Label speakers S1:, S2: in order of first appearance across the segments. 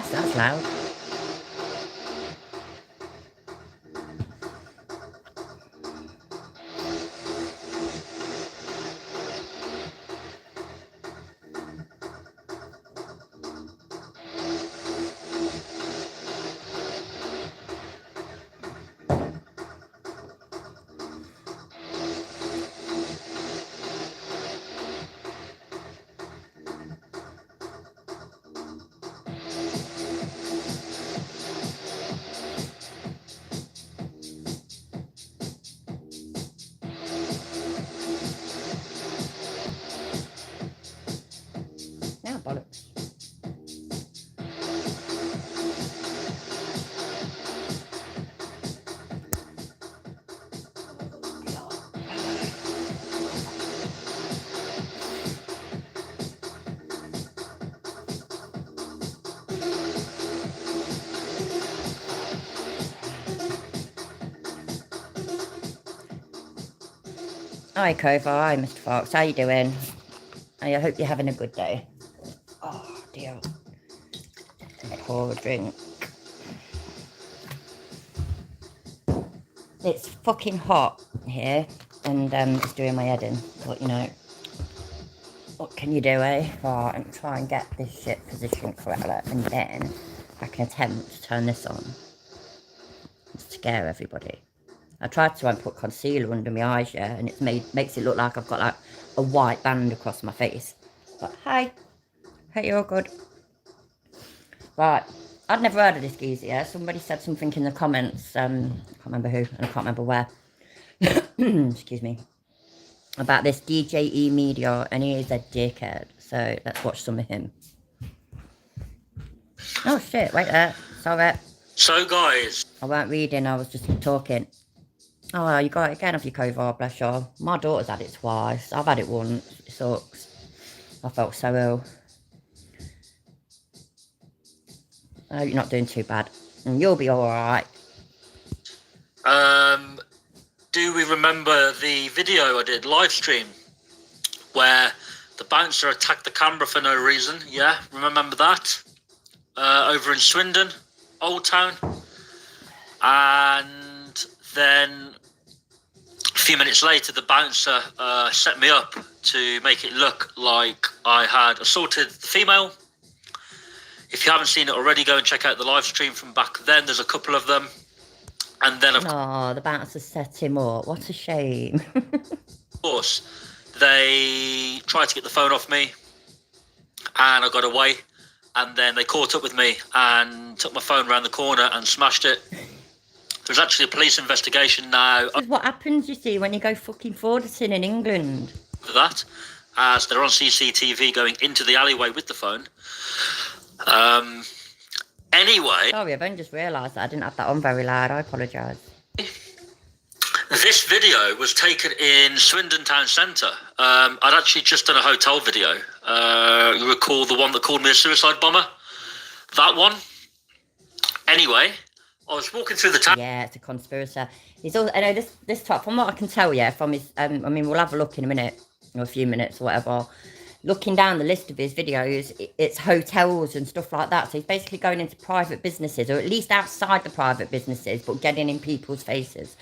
S1: That's loud. Now bollocks. Hi, Cova. Hi, Mr. Fox. How you doing? I hope you're having a good day. Oh, dear. Pour a drink. It's fucking hot here, and it's doing my head in. But, you know, what can you do, eh? Right, and try and get this shit positioned correctly, and then I can attempt to turn this on. To scare everybody. I tried to put concealer under my eyes, yeah, and it makes it look like I've got like a white band across my face. But hi, hope you're all good. Right, I'd never heard of this geezer, yeah. Somebody said something in the comments, I can't remember who, and I can't remember where. Excuse me. About this DJE Media, and he is a dickhead. So let's watch some of him. Oh shit, wait there. Sorry.
S2: So guys,
S1: I weren't reading, I was just talking. Oh, you got it again off your Kovar, bless you. My daughter's had it twice. I've had it once. It sucks. I felt so ill. I hope you're not doing too bad. And you'll be alright.
S2: do we remember the video I did, live stream, where the bouncer attacked the camera for no reason? Yeah, remember that? Over in Swindon, Old Town. And then a few minutes later, the bouncer set me up to make it look like I had assaulted the female. If you haven't seen it already, go and check out the live stream from back then. There's a couple of them. And then,
S1: the bouncer set him up. What a shame.
S2: of course, they tried to get the phone off me, and I got away. And then they caught up with me and took my phone around the corner and smashed it. There's actually a police investigation now.
S1: This is what happens, you see, when you go fucking frauding in England.
S2: For that, as they're on CCTV going into the alleyway with the phone. Anyway.
S1: Sorry, I've only just realised that I didn't have that on very loud. I apologise.
S2: This video was taken in Swindon Town Centre. I'd actually just done a hotel video. You recall the one that called me a suicide bomber? That one. Anyway, I was walking through the town.
S1: Yeah, it's a conspiracy. He's all, I know this type, from what I can tell, yeah, from his, I mean, we'll have a look in a minute, or a few minutes or whatever. Looking down the list of his videos, it's hotels and stuff like that. So he's basically going into private businesses, or at least outside the private businesses, but getting in people's faces.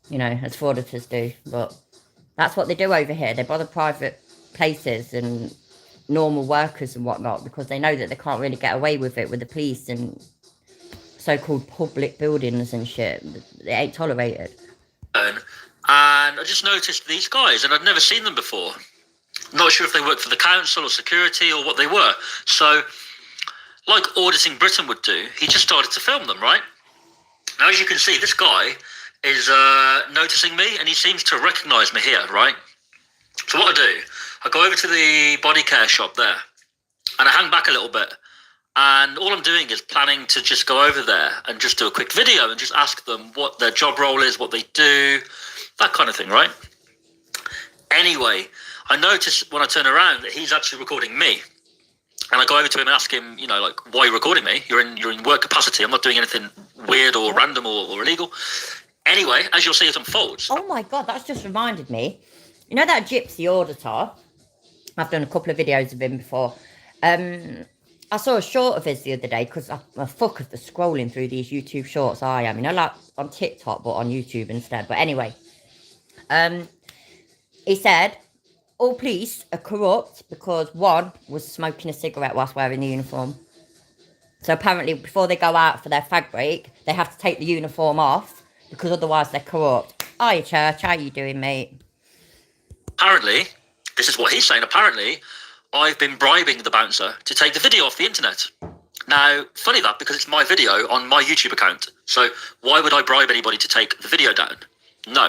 S1: You know, as frauditors do. But that's what they do over here. They bother private places and normal workers and whatnot, because they know that they can't really get away with it with the police and so-called public buildings and shit. They ain't tolerated.
S2: And I just noticed these guys, and I'd never seen them before. Not sure if they worked for the council or security or what they were. So, like Auditing Britain would do, he just started to film them, right? Now, as you can see, this guy is noticing me, and he seems to recognise me here, right? So what I do, I go over to the body care shop there, and I hang back a little bit. And all I'm doing is planning to just go over there and just do a quick video and just ask them what their job role is, what they do, that kind of thing, right? Anyway, I notice when I turn around that he's actually recording me. And I go over to him and ask him, you know, like, why are you recording me? You're in work capacity. I'm not doing anything weird or random or illegal. Anyway, as you'll see, it unfolds.
S1: Oh my God, that's just reminded me. You know that gypsy auditor? I've done a couple of videos of him before. I saw a short of his the other day because I'm a fucker for scrolling through these YouTube shorts. I am, like on TikTok, but on YouTube instead. But anyway, he said all police are corrupt because one was smoking a cigarette whilst wearing the uniform. So apparently, before they go out for their fag break, they have to take the uniform off because otherwise they're corrupt. Hiya, Church. How you doing, mate?
S2: Apparently, this is what he's saying. Apparently, I've been bribing the bouncer to take the video off the internet. Now, funny that, because it's my video on my YouTube account. So why would I bribe anybody to take the video down? No.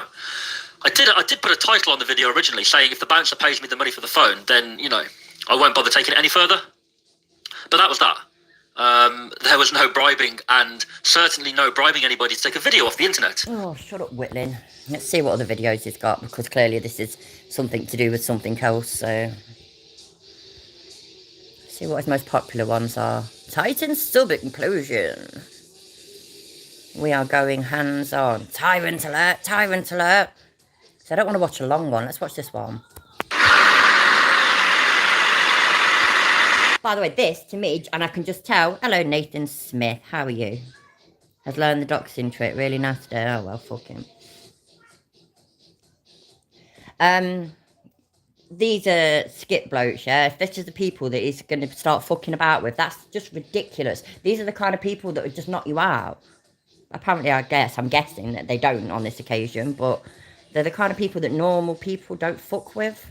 S2: I did put a title on the video originally saying if the bouncer pays me the money for the phone, then, I won't bother taking it any further. But that was that. There was no bribing, and certainly no bribing anybody to take a video off the internet.
S1: Oh, shut up, Whitling. Let's see what other videos he's got, because clearly this is something to do with something else, so... see what his most popular ones are. Titan sub-inclusion. We are going hands-on. Tyrant alert, tyrant alert. So I don't want to watch a long one. Let's watch this one. By the way, this, to me, and I can just tell, hello, Nathan Smith, how are you? Has learned the doxing trick really nice today. Oh, well, fuck him. These are skip blokes, yeah? If this is the people that he's going to start fucking about with, that's just ridiculous. These are the kind of people that would just knock you out. Apparently, I'm guessing that they don't on this occasion, but they're the kind of people that normal people don't fuck with.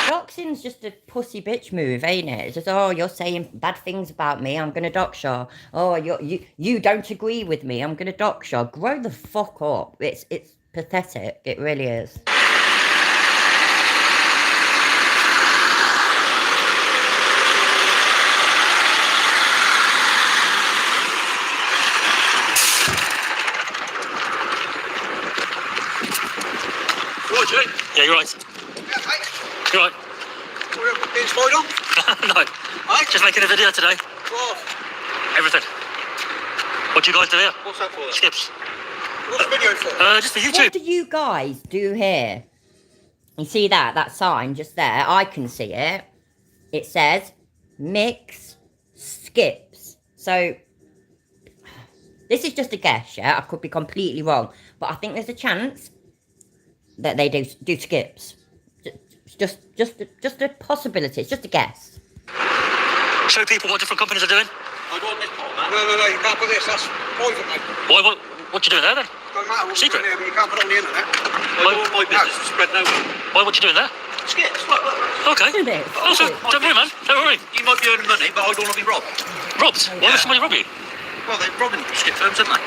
S1: Doxing's just a pussy bitch move, ain't it? It's just, oh, you're saying bad things about me, I'm gonna dox you. Oh, you don't agree with me, I'm gonna dox you. Grow the fuck up. It's pathetic. It really is.
S2: Yeah, you're right.
S3: Yeah, mate.
S2: You're right.
S3: We're being spied on?
S2: No.
S3: Mate?
S2: Just making a video today.
S3: What?
S2: Everything. What do you guys do here?
S3: What's that for then?
S2: Skips.
S3: What's the video for?
S2: Just for
S1: What
S2: YouTube.
S1: do you guys do here? You see that sign just there? I can see it. It says mix skips. So this is just a guess, yeah? I could be completely wrong, but I think there's a chance that they do skips. Just a possibility. It's just a guess.
S2: Show people what different companies are doing.
S3: I want this part, man. No, you can't put this. That's private, mate.
S2: Why? What you doing there then?
S3: Don't matter what
S2: Secret?
S3: you're doing here, but you can't put it on the internet. I
S2: Why-
S3: don't want my business to spread nowhere.
S2: Why? What you doing there?
S3: Skips, look.
S2: Okay.
S1: Isn't it?
S2: Also, don't worry, man. Don't worry.
S3: You might be earning money, but I don't want to be robbed.
S2: Robbed? Why would somebody rob you?
S3: Well, they're robbing skip firms, aren't they?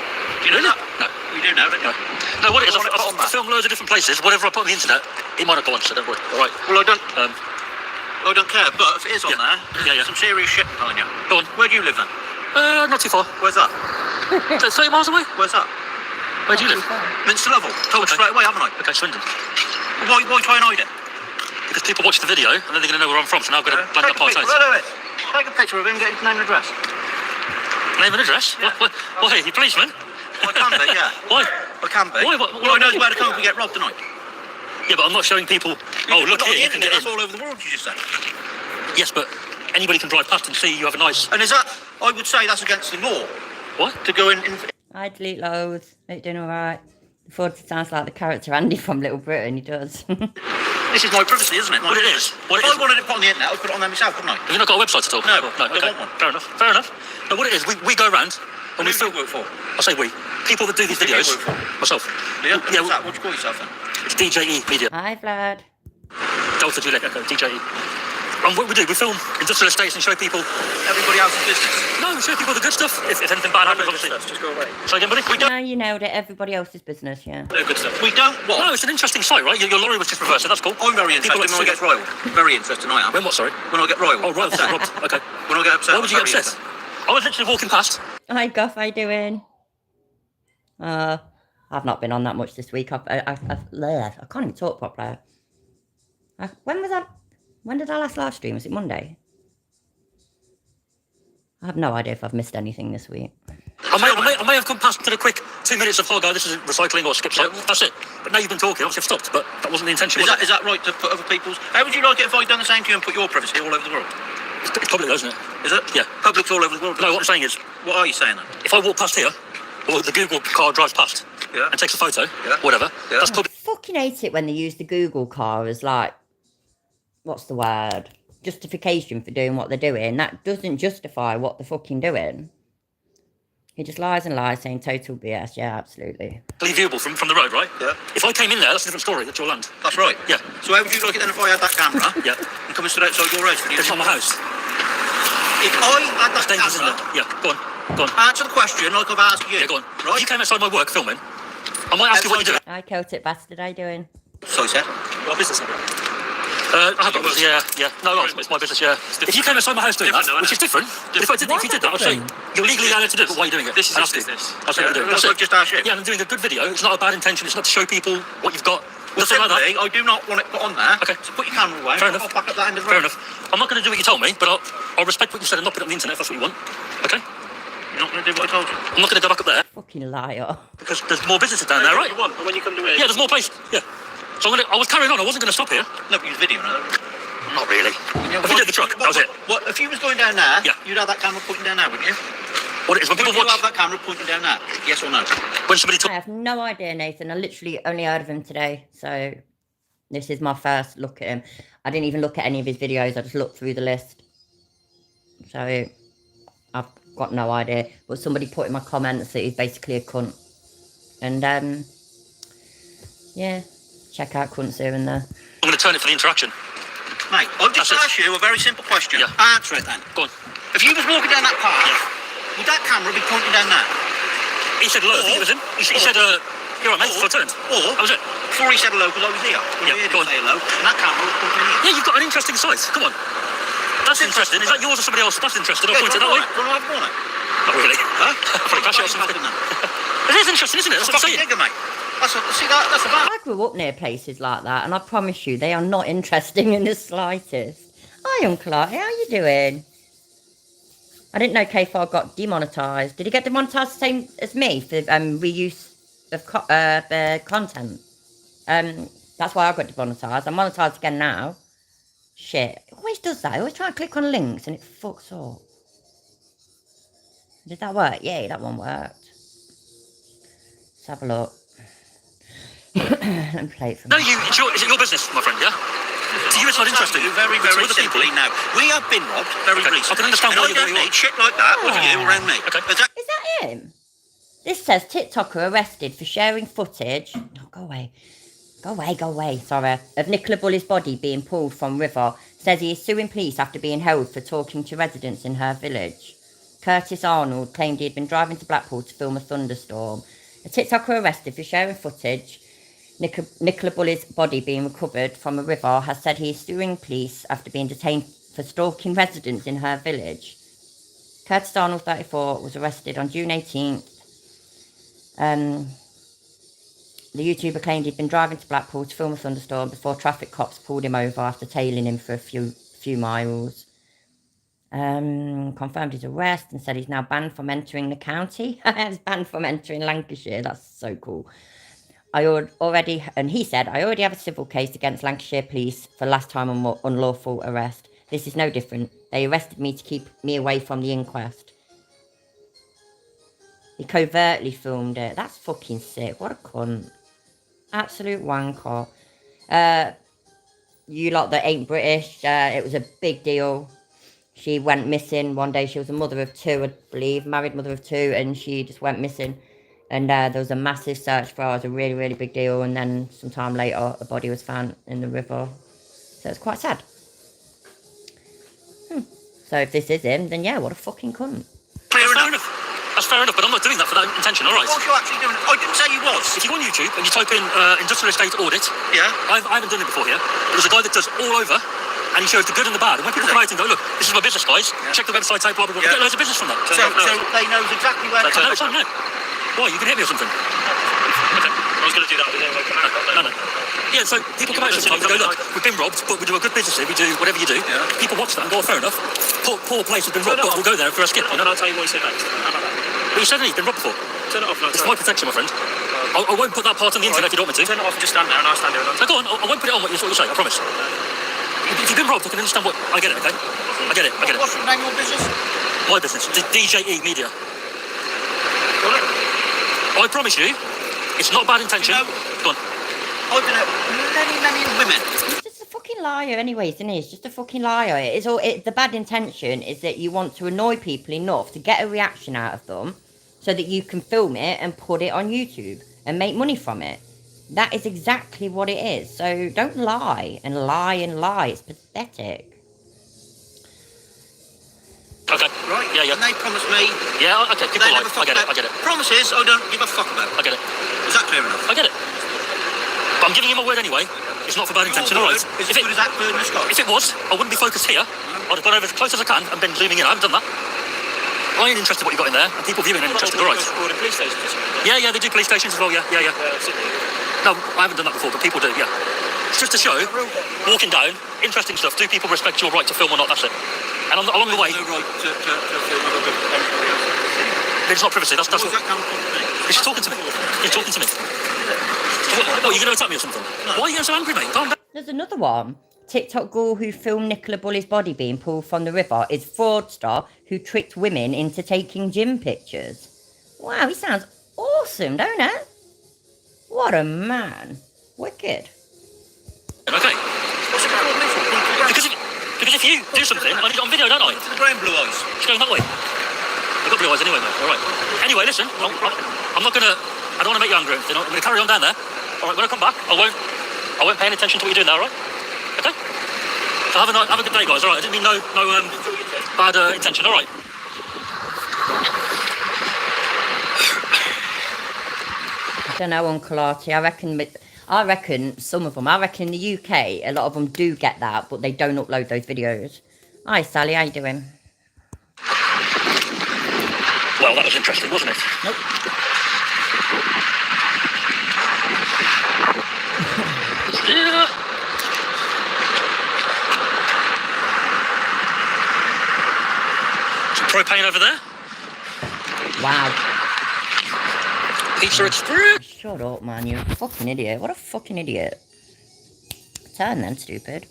S3: Do you know that?
S2: No.
S3: You do know, don't you?
S2: No, what it is,
S3: I want it put on
S2: I
S3: that.
S2: film loads of different places. Whatever I put on the internet, it might not go on, so don't worry. All right.
S3: Well, I don't care, but if it is on
S2: Yeah.
S3: there,
S2: Yeah.
S3: some serious shit behind you.
S2: Go on.
S3: Where do you live then?
S2: Not too far.
S3: Where's that?
S2: 30 miles away.
S3: Where's that?
S2: Where do you live?
S3: Minster Level. Told you straight away, haven't I?
S2: Okay, Swindon.
S3: Why try and hide it?
S2: Because people watch the video and then they're going to know where I'm from, so now I'm going to blank
S3: Take
S2: up
S3: a picture.
S2: parts.
S3: Take a picture of him, get his name and address.
S2: Name and address?
S3: Yeah.
S2: Why? You policeman?
S3: I can be, yeah.
S2: Why?
S3: I can be.
S2: Why?
S3: Well, I know where to come if we get robbed tonight.
S2: Yeah, but I'm not showing people. Oh, look here, you can get
S3: That's
S2: in.
S3: all over the world, you just said.
S2: Yes, but anybody can drive past and see you have a nice.
S3: And is that, I would say that's against the law
S2: What?
S3: to go in.
S1: I delete loads. Ain't doing alright. Before it sounds like the character Andy from Little Britain, he does.
S3: This is my privacy, isn't it?
S2: What it is? What
S3: If
S2: it
S3: I
S2: is?
S3: wanted it put on the internet, I'd put it on there myself, wouldn't I?
S2: Have you not got a website at all?
S3: No,
S2: No.
S3: I don't
S2: Okay.
S3: want one.
S2: Fair enough. Fair enough. No, what it is, we go around and we
S3: Who do
S2: film.
S3: you work for?
S2: I say we. People that do these
S3: Who do you
S2: videos.
S3: work for?
S2: Myself.
S3: Yeah?
S2: Yeah.
S3: What's that? What do you call yourself then?
S2: It's DJE Media.
S1: Hi, Vlad.
S2: Delta Juliet Echo. DJE. And what we do, we film industrial estates and show people.
S3: Everybody else's business.
S2: No, we show people the good stuff. If anything bad happens, obviously.
S3: Just go away.
S2: So again, buddy, we don't.
S1: Now you nailed it. Everybody else's business, yeah.
S2: No good stuff.
S3: We don't what?
S2: No, it's an interesting site, right? Your lorry was just reversed, so that's cool.
S3: I'm very interested
S2: People
S3: when I get roiled. Very interested, I am.
S2: When what? Sorry.
S3: When I get roiled.
S2: Oh, right.
S3: Upset.
S2: Robbed. Okay.
S3: When I get upset.
S2: Why would you
S3: I'm
S2: get
S3: very
S2: upset? I was literally walking past.
S1: Hi, Goff. How you doing? I've not been on that much this week. I can't even talk properly. When was that? When did I last live stream? Was it Monday? I have no idea if I've missed anything this week.
S2: I may have come past to the quick 2 minutes of, oh, God, this is recycling or skip site. That's it. But now you've been talking, obviously I've stopped, but that wasn't the intention.
S4: Is that right to put other people's... How would you like it if I'd done the same to you and put your privacy all over the world?
S2: It's public, isn't it?
S4: Is it?
S2: Yeah.
S4: Public's all over the world.
S2: No, what I'm saying is...
S4: What are you saying then?
S2: If I walk past here, or the Google car drives past, and takes a photo, whatever, that's public.
S1: I fucking hate it when they use the Google car as like, what's the word? Justification for doing what they're doing. That doesn't justify what they're fucking doing. He just lies and lies, saying total BS. Yeah, absolutely.
S2: Viewable from the road, right?
S4: Yeah.
S2: If I came in there, that's a different story. That's your land.
S4: That's right.
S2: Yeah.
S4: So how would you like it then if I had that camera? And come and stood outside your house for you?
S2: It's not my house.
S4: If I had that
S2: That's dangerous, isn't
S4: camera...
S2: it? Yeah, go on. Go on.
S4: Answer the question like I've asked you.
S2: Yeah, go on.
S4: Right?
S2: If you came outside my work filming, I might ask you what you're doing.
S1: Hi, Celtic bastard. How you doing?
S4: So he said.
S2: What business? I have got business, yeah. No, it's my business, yeah. If you came outside my house doing that, which is different, but if you did that, I'll show you. You're legally allowed to do it, but why are you doing it?
S4: This is his business.
S2: That's what I'm doing. That's
S4: I've
S2: it.
S4: just asked you.
S2: Yeah, I'm doing a good video. It's not a bad intention. It's not to show people what you've got.
S4: Well,
S2: Nothing like that.
S4: simply, I do not want it put on there.
S2: Okay.
S4: So put your camera away.
S2: Fair enough.
S4: I'll back up that end of the
S2: Fair
S4: road.
S2: enough. I'm not going to do what you told me, but I'll respect what you said and not put it on the internet if that's what you want. Okay?
S4: You're not going to do what I told you?
S2: I'm not going to go back up there
S1: Fucking liar.
S2: because there's more businesses down there, right?
S4: You want, but when you come to it...
S2: Yeah, there's more place. Yeah. So I was carrying on. I wasn't going to stop here.
S4: No, but you was videoing it.
S2: Not really. If you did the truck, that was it.
S4: What, if you was going down there,
S2: Yeah.
S4: you'd have that camera pointing down there, wouldn't you?
S2: What it is when people
S4: Would you
S2: watch,
S4: have that camera pointing down there? Yes or no?
S2: when somebody
S1: I have no idea, Nathan. I literally only heard of him today, so this is my first look at him. I didn't even look at any of his videos. I just looked through the list. So I've got no idea. But somebody put in my comments that he's basically a cunt. And yeah, check out cunts here and there.
S2: I'm going to turn it for the interaction.
S4: Mate, I've just
S2: That's it.
S4: asked you a very simple question.
S2: Yeah.
S4: Answer it then.
S2: Go on.
S4: If you was walking down that path, would that camera be pointing down there?
S2: He said hello. I think it was him. He said, you're right, mate, so I turned.
S4: Or,
S2: That was it.
S4: before he said hello, because I was here. When
S2: Yeah,
S4: you heard
S2: go
S4: him
S2: on.
S4: say hello, and that camera was pointing in here.
S2: Yeah, you've got an interesting site. Come on. That's interesting. Is that yours or somebody else? That's interesting. I'll point it that way.
S4: Do you want to have one?
S2: Not really.
S4: Huh?
S2: Probably crash it or something. It is interesting, isn't it? That's what I'm saying.
S4: Digger, mate. See that? That's a bad.
S1: I grew up near places like that, and I promise you, they are not interesting in the slightest. Hi, Uncle Artie, how you doing? I didn't know K4 got demonetised. Did he get demonetised the same as me for reuse of content? That's why I got demonetised. I'm monetised again now. Shit. It always does that. I always try and click on links and it fucks up. Did that work? Yay, that one worked. Let's have a look. Let me play it for
S2: No,
S1: me.
S2: is it your business, my friend, yeah? To you, it's not interesting.
S4: You very,
S2: It's
S4: very
S2: other people.
S4: simply now. We have been robbed very
S2: Okay,
S4: recently.
S2: I can understand
S4: and
S2: why
S4: I
S2: you're
S4: don't
S2: doing
S4: need shit like that with you around me.
S2: Okay.
S4: Is that-
S1: Is that him? This says TikToker arrested for sharing footage. Oh, go away. Go away, go away. Sorry. Of Nicola Bully's body being pulled from river. Says he is suing police after being held for talking to residents in her village. Curtis Arnold claimed he had been driving to Blackpool to film a thunderstorm. A TikToker arrested for sharing footage. Nicola Bully's body being recovered from a river has said he is suing police after being detained for stalking residents in her village. Curtis Arnold, 34, was arrested on June 18th. The YouTuber claimed he'd been driving to Blackpool to film a thunderstorm before traffic cops pulled him over after tailing him for a few miles. Confirmed his arrest and said he's now banned from entering the county. He's banned from entering Lancashire. That's so cool. He said, I already have a civil case against Lancashire police for last time unlawful arrest. This is no different. They arrested me to keep me away from the inquest. He covertly filmed it. That's fucking sick. What a cunt. Absolute wanker. You lot that ain't British, it was a big deal. She went missing one day. She was a mother of two, I believe, married mother of two, and she just went missing. And there was a massive search for her. It was a really, really big deal. And then some time later, a body was found in the river. So it's quite sad. So if this is him, then yeah, what a fucking cunt.
S2: Fair enough. That's fair enough, but I'm not doing that for that intention, all right?
S4: What was you actually doing? I didn't say you was.
S2: If you go on YouTube and you type in industrial estate audit,
S4: Yeah.
S2: I haven't done it before here. There's a guy that does all over, and he shows the good and the bad. And when people come out and go, look, this is my business, guys. Check the website out, blah, blah, blah.
S4: Yeah.
S2: Get loads of business from that.
S4: So they know exactly where.
S2: No, it's not, no. Why? You can hit me or something. Okay. I was going to do that, but then I
S4: No.
S2: Yeah, so people come out sometimes and go, look, we've been robbed, but we do a good business here, we do whatever you do.
S4: Yeah.
S2: People watch that and go, oh, fair enough. Poor place has been robbed, but we'll go there for a skip, you
S4: And
S2: know?
S4: I'll tell you what he said next. How about that?
S2: But you said he's been robbed before.
S4: Turn it off now.
S2: It's my protection, my friend. I won't put that part on the internet if you don't want me to.
S4: Turn it off and just stand there and I'll stand there.
S2: So go on, I won't put it on what you say, I promise. If you've been robbed, I can understand what... I get it, okay? I get it.
S4: What's the name of your business?
S2: My business, DJE Media. I promise you, it's not bad intention.
S4: You know-
S2: Go on.
S4: I've been out many women.
S1: He's just a fucking liar anyways, isn't he? He's just a fucking liar. The bad intention is that you want to annoy people enough to get a reaction out of them so that you can film it and put it on YouTube and make money from it. That is exactly what it is. So don't lie and lie and lie. It's pathetic.
S2: Okay.
S4: Right?
S2: Yeah.
S4: And they promised me.
S2: Yeah, okay, people
S4: They
S2: lie.
S4: never fuck
S2: I get it,
S4: about.
S2: I get it.
S4: Promises, I don't give a fuck about.
S2: I get it.
S4: Is that clear enough?
S2: I get it. But I'm giving you my word anyway. It's not for bad intention,
S4: Your
S2: alright?
S4: word is as good as that bird in the sky.
S2: If it was, I wouldn't be focused here. I'd have gone over as close as I can and been zooming in. I haven't done that. I ain't interested in what you got in there, and people viewing ain't interested, alright?
S4: Police stations.
S2: Yeah, they do police stations as well, yeah. No, I haven't done that before, but people do, yeah. It's just a show, walking down, interesting stuff. Do people respect your right to film or not? That's it. And along the way,
S4: No right to film anybody else.
S2: it's not privacy. That's
S4: Where's
S2: what.
S4: that coming from?
S2: He's talking to me. He's talking to me. What, you going to attack me or something? Why are you getting so angry, mate? Calm down.
S1: There's another one. TikTok girl who filmed Nicola Bulley's body being pulled from the river is fraudster who tricked women into taking gym pictures. Wow, he sounds awesome, don't it? What a man. Wicked.
S2: Okay.
S4: What's it called me for?
S2: Because if you do something, I need it on video, don't I?
S4: To the brown blue eyes.
S2: It's going that way. You've got blue eyes anyway, mate. All right. Anyway, listen, I'm not gonna. I don't want to make you angry. I'm gonna carry on down there. All right. When I come back, I won't pay any attention to what you're doing now. All right? Okay. So have a good day, guys. All right. I didn't mean no bad intention. All right.
S1: I don't know, Uncle Artie. I reckon some of them. I reckon in the UK, a lot of them do get that, but they don't upload those videos. Hi, Sally. How you doing?
S2: Well, that was interesting, wasn't it?
S1: Nope.
S2: Yeah. Some propane over there.
S1: Wow.
S2: Pizza Express.
S1: Shut up, man. You're a fucking idiot. What a fucking idiot. Turn then, stupid.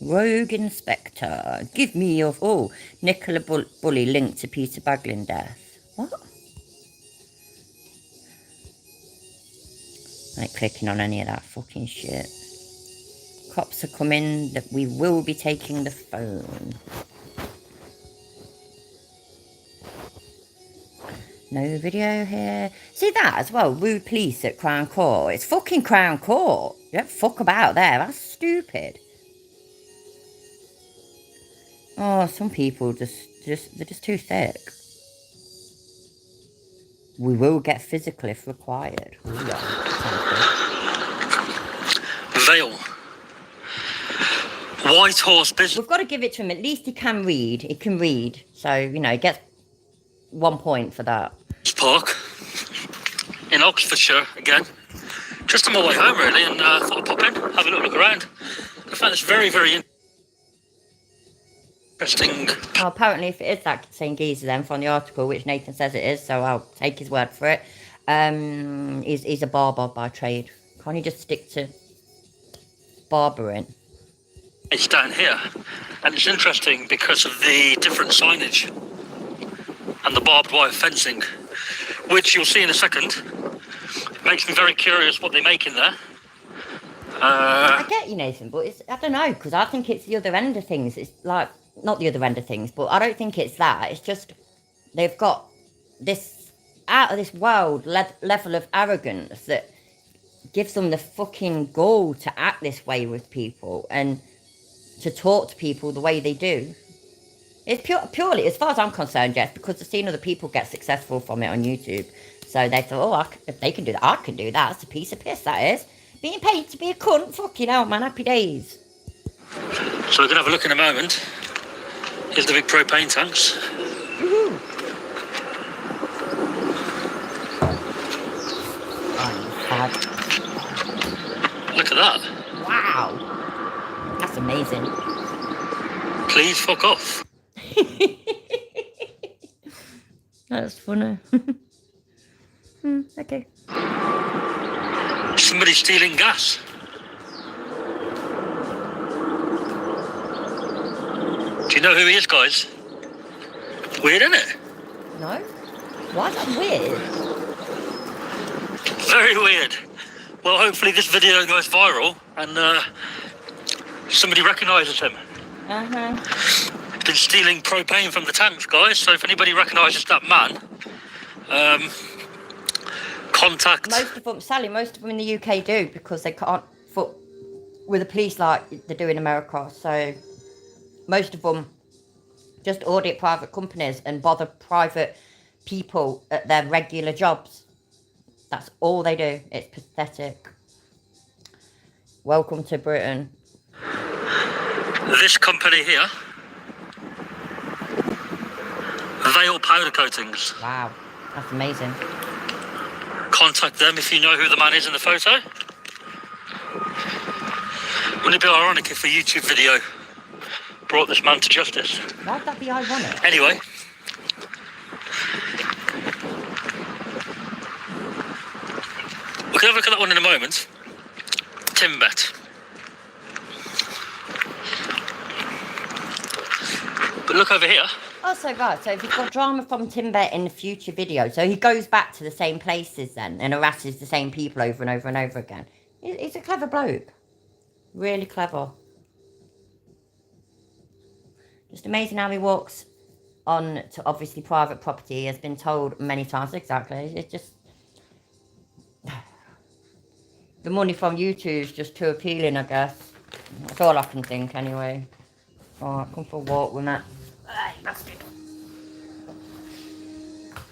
S1: Rogue Inspector. Give me your... Oh, Nicola Bulley linked to Peter Baglin death. What? I ain't clicking on any of that fucking shit. Cops are coming. That we will be taking the phone. No video here. See that as well? Rude police at Crown Court. It's fucking Crown Court. You don't fuck about there. That's stupid. Oh, some people they're just too thick. We will get physical if required. Ooh,
S2: Vale. White Horse Business
S1: we've got to give it to him. At least he can read. He can read. So, you know, he gets 1 point for that.
S2: Park in Oxfordshire again. Just on my way home, really, and thought I'd pop in, have a little look around. I found this very, very interesting.
S1: Well, apparently, if it is that same geezer then from the article, which Nathan says it is, so I'll take his word for it. He's a barber by trade. Can't he just stick to barbering?
S2: It's down here, and it's interesting because of the different signage and the barbed wire fencing, which you'll see in a second. It makes me very curious what they make in there.
S1: I get you, Nathan, but I don't know, because I think it's the other end of things. It's like, not the other end of things, but I don't think it's that. It's just they've got this out of this world level of arrogance that gives them the fucking gall to act this way with people and to talk to people the way they do. It's purely, as far as I'm concerned, Jeff, because they've seen other people get successful from it on YouTube. So they thought, oh, if they can do that, I can do that. It's a piece of piss, that is. Being paid to be a cunt, fucking hell, man. Happy days.
S2: So we're going to have a look in a moment. Here's the big propane tanks.
S1: Woohoo. I'm sad.
S2: Look at that.
S1: Wow. That's amazing.
S2: Please fuck off.
S1: That's funny. Okay.
S2: Somebody's stealing gas. Do you know who he is, guys? Weird, isn't it?
S1: No? Why is that weird?
S2: Very weird. Well, hopefully this video goes viral and somebody recognises him.
S1: Uh-huh.
S2: He's been stealing propane from the tanks, guys. So if anybody recognises that man, contact.
S1: Most of them, Sally, most of them in the UK do, because they can't foot with the police like they do in America. So most of them just audit private companies and bother private people at their regular jobs. That's all they do. It's pathetic. Welcome to Britain.
S2: This company here, Veil Powder Coatings.
S1: Wow, that's amazing.
S2: Contact them if you know who the man is in the photo. Wouldn't it be ironic if a YouTube video brought this man to justice?
S1: Why'd that be ironic?
S2: Anyway. We can have a look at that one in a moment. Timbet. But look over here.
S1: Oh, so right, so if you've got drama from Timbet in the future video, so he goes back to the same places then and harasses the same people over and over and over again. He's a clever bloke. Really clever. Just amazing how he walks on to obviously private property. He has been told many times, exactly. It's just... the money from YouTube is just too appealing, I guess. That's all I can think, anyway. Alright, come for a walk with that. Bastard.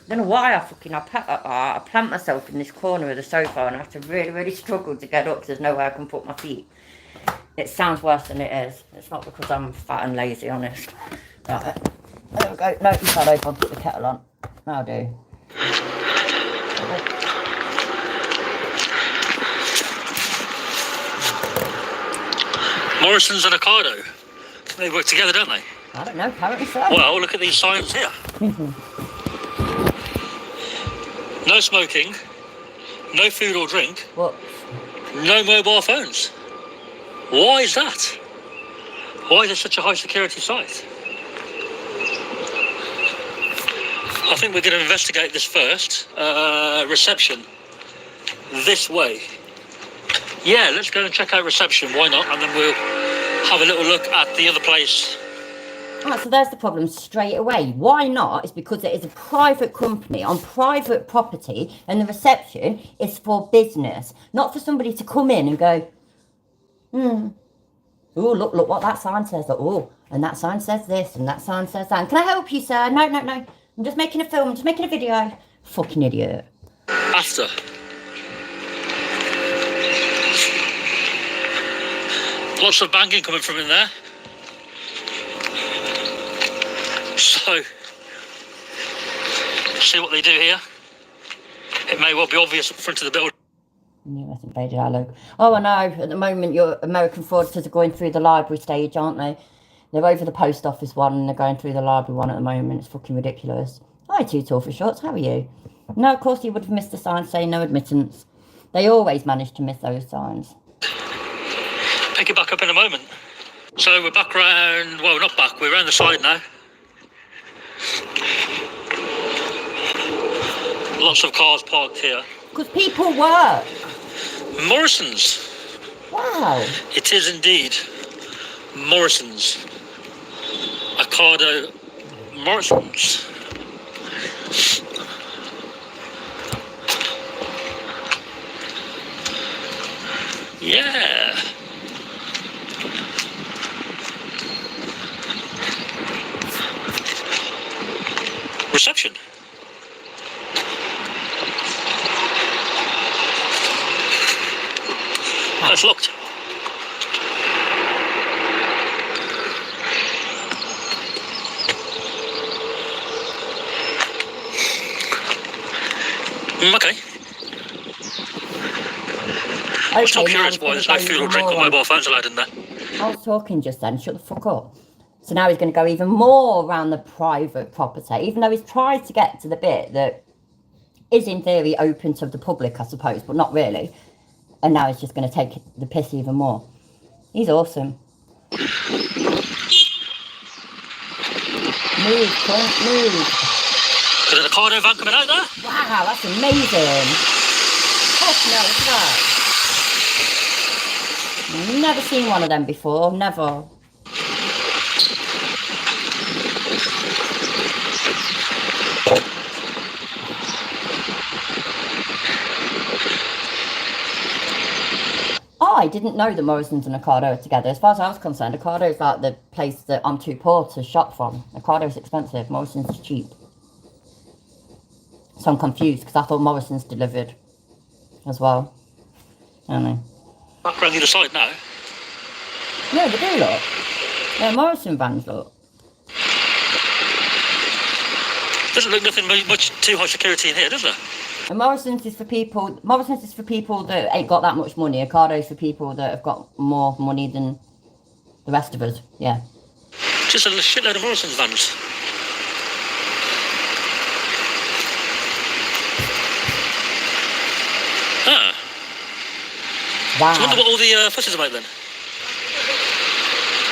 S1: Don't know why I plant myself in this corner of the sofa and I have to really struggle to get up because there's nowhere I can put my feet. It sounds worse than it is. It's not because I'm fat and lazy, honest. Right, there we go. No, you can't open. Put the kettle on. I'll do.
S2: Morrison's and Ocado. They work together, don't they?
S1: I don't know, apparently so.
S2: Well, look at these signs here. No smoking, no food or drink,
S1: What?
S2: no mobile phones. Why is that? Why is it such a high security site? I think we're going to investigate this first. Reception. This way. Yeah, let's go and check out reception. Why not? And then we'll have a little look at the other place.
S1: Alright, so there's the problem straight away. Why not? It's because it is a private company on private property and the reception is for business. Not for somebody to come in and go, oh, look what that sign says. Oh, and that sign says this and that sign says that. And can I help you, sir? No. I'm just making a film. I'm just making a video. Fucking idiot.
S2: After. Lots of banging coming from in there. So, see what they do here. It may well be obvious at the front of the building.
S1: US invaded our local. Oh, I know. At the moment, your American fraudsters are going through the library stage, aren't they? They're over the post office one and they're going through the library one at the moment. It's fucking ridiculous. Hi, Too Tall for Shorts. How are you? No, of course you would have missed the sign saying no admittance. They always manage to miss those signs.
S2: Pick it back up in a moment. So we're back round, well, not back, we're around the side now. Lots of cars parked here.
S1: Because people work.
S2: Morrison's.
S1: Wow.
S2: It is indeed Morrison's. Ocado Morrison's. Yeah. Reception. Oh, it's locked. Okay. I'm still
S1: Okay, now
S2: curious
S1: he's
S2: why
S1: gonna
S2: there's no
S1: go
S2: food or
S1: even
S2: drink or
S1: more on.
S2: mobile phones allowed in there.
S1: I was talking just then. Shut the fuck up. So now he's going to go even more around the private property, even though he's tried to get to the bit that is in theory open to the public, I suppose, but not really. And now he's just going to take the piss even more. He's awesome. Move, Clint, move.
S2: Is there a Cardo van coming out there?
S1: Wow, that's amazing. Fuck no, look at that. Never seen one of them before, never. I didn't know that Morrison's and Ocado are together. As far as I was concerned, Ocado is like the place that I'm too poor to shop from. Ocado is expensive, Morrison's is cheap. So I'm confused because I thought Morrison's delivered as well. I don't know.
S2: Back around the other side now.
S1: No, they do look. Yeah, Morrison vans look.
S2: Doesn't look nothing much too high security in here, does there?
S1: And Morrison's is for people that ain't got that much money. Ocado's for people that have got more money than the rest of us. Yeah.
S2: Just a shitload of Morrison's vans. Ah.
S1: Wow.
S2: I wonder what all the fuss is about then.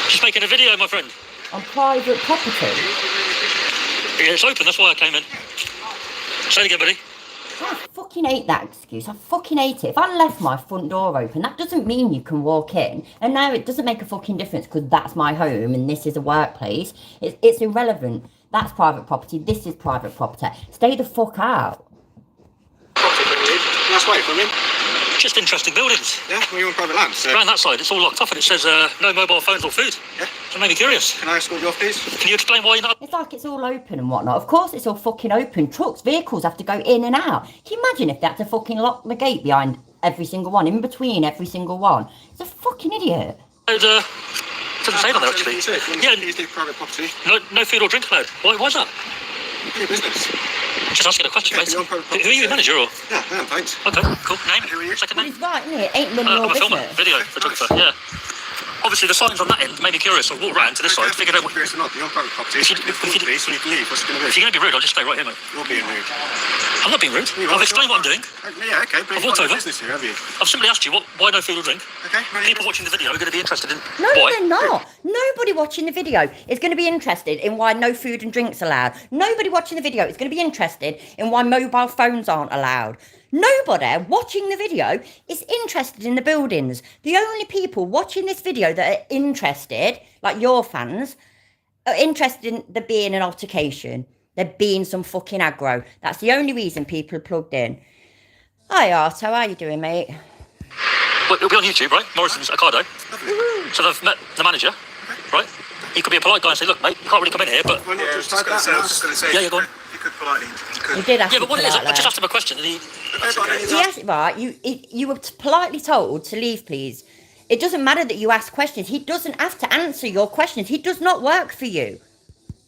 S2: Just making a video, my friend.
S1: On private property.
S2: Yeah, it's open, that's why I came in. Say it again, buddy.
S1: I fucking hate that excuse. I fucking hate it. If I left my front door open, that doesn't mean you can walk in. And now it doesn't make a fucking difference because that's my home and this is a workplace. It's irrelevant. That's private property. This is private property. Stay the fuck out.
S3: That's right for me.
S2: Just interesting buildings.
S3: Yeah, we're on private land, so...
S2: Around that side, it's all locked off and it says no mobile phones or food.
S3: Yeah.
S2: So it made me curious.
S3: Can I escort you off, please?
S2: Can you explain why you're not...
S1: It's like it's all open and whatnot. Of course it's all fucking open. Trucks, vehicles have to go in and out. Can you imagine if they had to fucking lock the gate behind every single one, in between every single one? It's a fucking idiot.
S2: It doesn't say it on there, actually. Yeah,
S3: Please do private property.
S2: no food or drink allowed. Why's that?
S3: Your business.
S2: Just asking a question,
S3: Okay,
S2: mate.
S3: you're on private
S2: Who are you,
S3: property.
S2: manager or...?
S3: Yeah, I am, thanks.
S2: Okay, cool. Name?
S3: Who are you?
S2: Second
S1: Well,
S2: name?
S1: he's right, isn't it? Ain't none of
S2: I'm
S1: your
S2: a filmer,
S1: business.
S2: video photographer, yeah. Obviously, the signs on that end made me curious. So I walked round to this side, figured out what...
S3: Curious or not, you're on private property.
S2: If you-
S3: If
S2: if you-
S3: please, so you can leave. What's it going to
S2: If
S3: be?
S2: you're going to be rude, I'll just stay right here, mate.
S3: You're being rude.
S2: I'm not being rude. I've explained what I'm doing.
S3: Yeah, okay, but
S2: I've
S3: you've
S2: walked
S3: got
S2: over.
S3: no business here, have you?
S2: I've simply asked you, why no food or drink?
S3: Okay, well,
S2: People watching the video are going to be interested in
S1: No,
S2: why.
S1: they're not. Nobody watching the video is going to be interested in why no food and drinks allowed. Nobody watching the video is going to be interested in why mobile phones aren't allowed. Nobody watching the video is interested in the buildings. The only people watching this video that are interested, like your fans, are interested in there being an altercation. There being some fucking aggro. That's the only reason people are plugged in. Hi Arto, how you doing, mate?
S2: Well, it'll be on YouTube, right? Morrison's Ocado. So they've met the manager, right? You could be a polite guy and say, look, mate, you can't really come in here, but...
S3: Well, not just like that.
S5: I was just going to say,
S2: Yeah, go on.
S5: if you could politely, you could.
S1: You did ask
S2: Yeah,
S1: me
S2: but what
S1: to
S2: it is,
S1: that
S2: I just
S1: there.
S2: asked him a question and he...
S1: Yes, right. You were politely told to leave, please. It doesn't matter that you ask questions. He doesn't have to answer your questions. He does not work for you.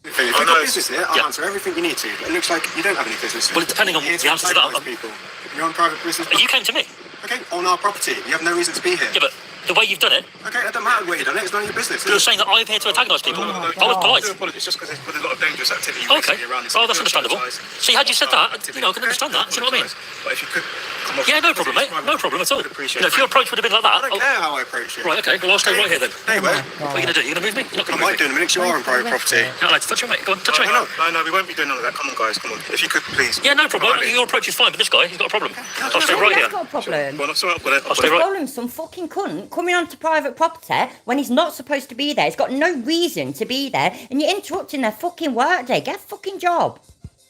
S3: If you've got business here, I'll answer everything you need to. But it looks like you don't have any business here.
S2: Well, depending on
S3: You're
S2: the
S3: here
S2: answer to that,
S3: antagonize people. You're on private business.
S2: You came to me.
S3: Okay, on our property. You have no reason to be here.
S2: Yeah, but the way you've done it,
S3: Okay, it doesn't matter what you've done. It's none of your business.
S2: you're saying that I'm here to antagonise people. I was polite.
S5: I do apologise, just because there's a lot of dangerous activity
S2: Okay.
S5: recently around this.
S2: Oh, that's understandable. See, had you said that, you know, I can understand that. Do you know what I mean?
S5: But if you could come off...
S2: Yeah, no problem, mate. No problem at all.
S5: I'd appreciate
S2: You know, if your approach would have been like that...
S3: I don't care how I approach you.
S2: Right, okay. Well, I'll stay right here then.
S3: Anyway,
S2: What are you going to do? You're going to move me? You're not
S3: I
S2: going to move
S3: might
S2: me.
S3: do in a minute 'cause you are on private property.
S2: You're not allowed to touch me, mate. Go on, touch me.
S5: No, we won't be doing none of that. Come on, guys, come on. If you could, please.
S2: Yeah, no problem.
S5: Politely.
S2: Your approach is fine, but this guy, he's got a problem. I'll stay
S1: No,
S2: right
S1: that's
S2: here.
S1: not a problem.
S5: Well, sorry, I've got it.
S2: I'll stay right...
S1: Problem, some fucking cunt coming onto private property when he's not supposed to be there. He's got no reason to be there, and you're interrupting their fucking workday. Get a fucking job.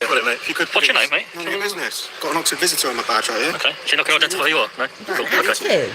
S5: Got it, mate. If you could,
S2: What's your
S5: please.
S2: name, mate?
S3: None of your business. Got an Oxford visitor on my badge right here.
S2: Okay. So you're not going to identify who you are? No? Cool.
S1: Me
S2: Okay.
S1: too.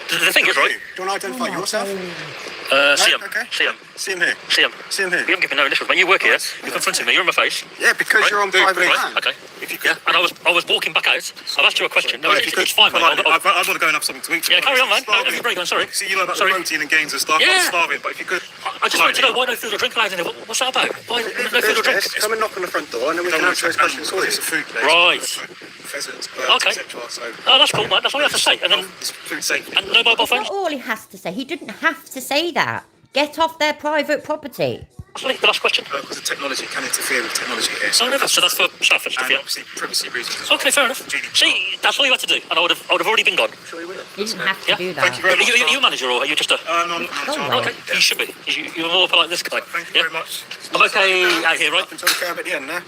S2: The thing is, right?
S3: Do you want to identify yourself?
S2: See him.
S3: Okay.
S2: See him.
S3: See him here.
S2: See him.
S3: See him here.
S2: You haven't given no initials, mate. You work here. You're confronting me. You're in my face.
S3: Yeah, because
S2: Right.
S3: you're on private
S2: Right.
S3: land.
S2: Okay.
S5: If you could,
S2: Yeah. And I was walking back out. I've asked you a question. No,
S5: Right, if you
S2: it's fine, mate.
S5: politely, I want to go and have something to eat.
S2: Yeah, carry on, man. No,
S5: Starving.
S2: have your break on. Sorry.
S5: See, you know about
S2: Sorry.
S5: the protein and gains and stuff.
S2: Yeah.
S5: I'm starving, but if you could...
S2: I just wanted to know why no food or drink allowed in there. What's that about? Why no food or drink?
S3: Come and knock on the front door and then we can answer those questions for you.
S5: It's a food place.
S2: Right.
S5: Pheasants, birds,
S2: Okay.
S5: etc. So
S2: Oh, that's cool, man. That's all you have to say. And then,
S5: it's food safety.
S2: and no mobile phones.
S1: That's all he has to say. He didn't have to say that. Get off their private property.
S2: That's the last question.
S5: Because the technology can interfere with technology here.
S2: Oh, no, so that's for staff and stuff,
S5: And
S2: yeah.
S5: obviously privacy reasons as well.
S2: Okay, fair enough. See, that's all you had to do, and I would have already been gone.
S5: Sure you will.
S1: He didn't have to
S2: Yeah.
S1: do that.
S5: Thank you very much.
S2: Are you a manager or are you just a...
S5: No, I'm not.
S1: Oh,
S2: Okay, you should be. You're more polite than this guy.
S5: Thank you very much.
S2: I'm okay out here, right?
S3: Up until the curb at the end, no?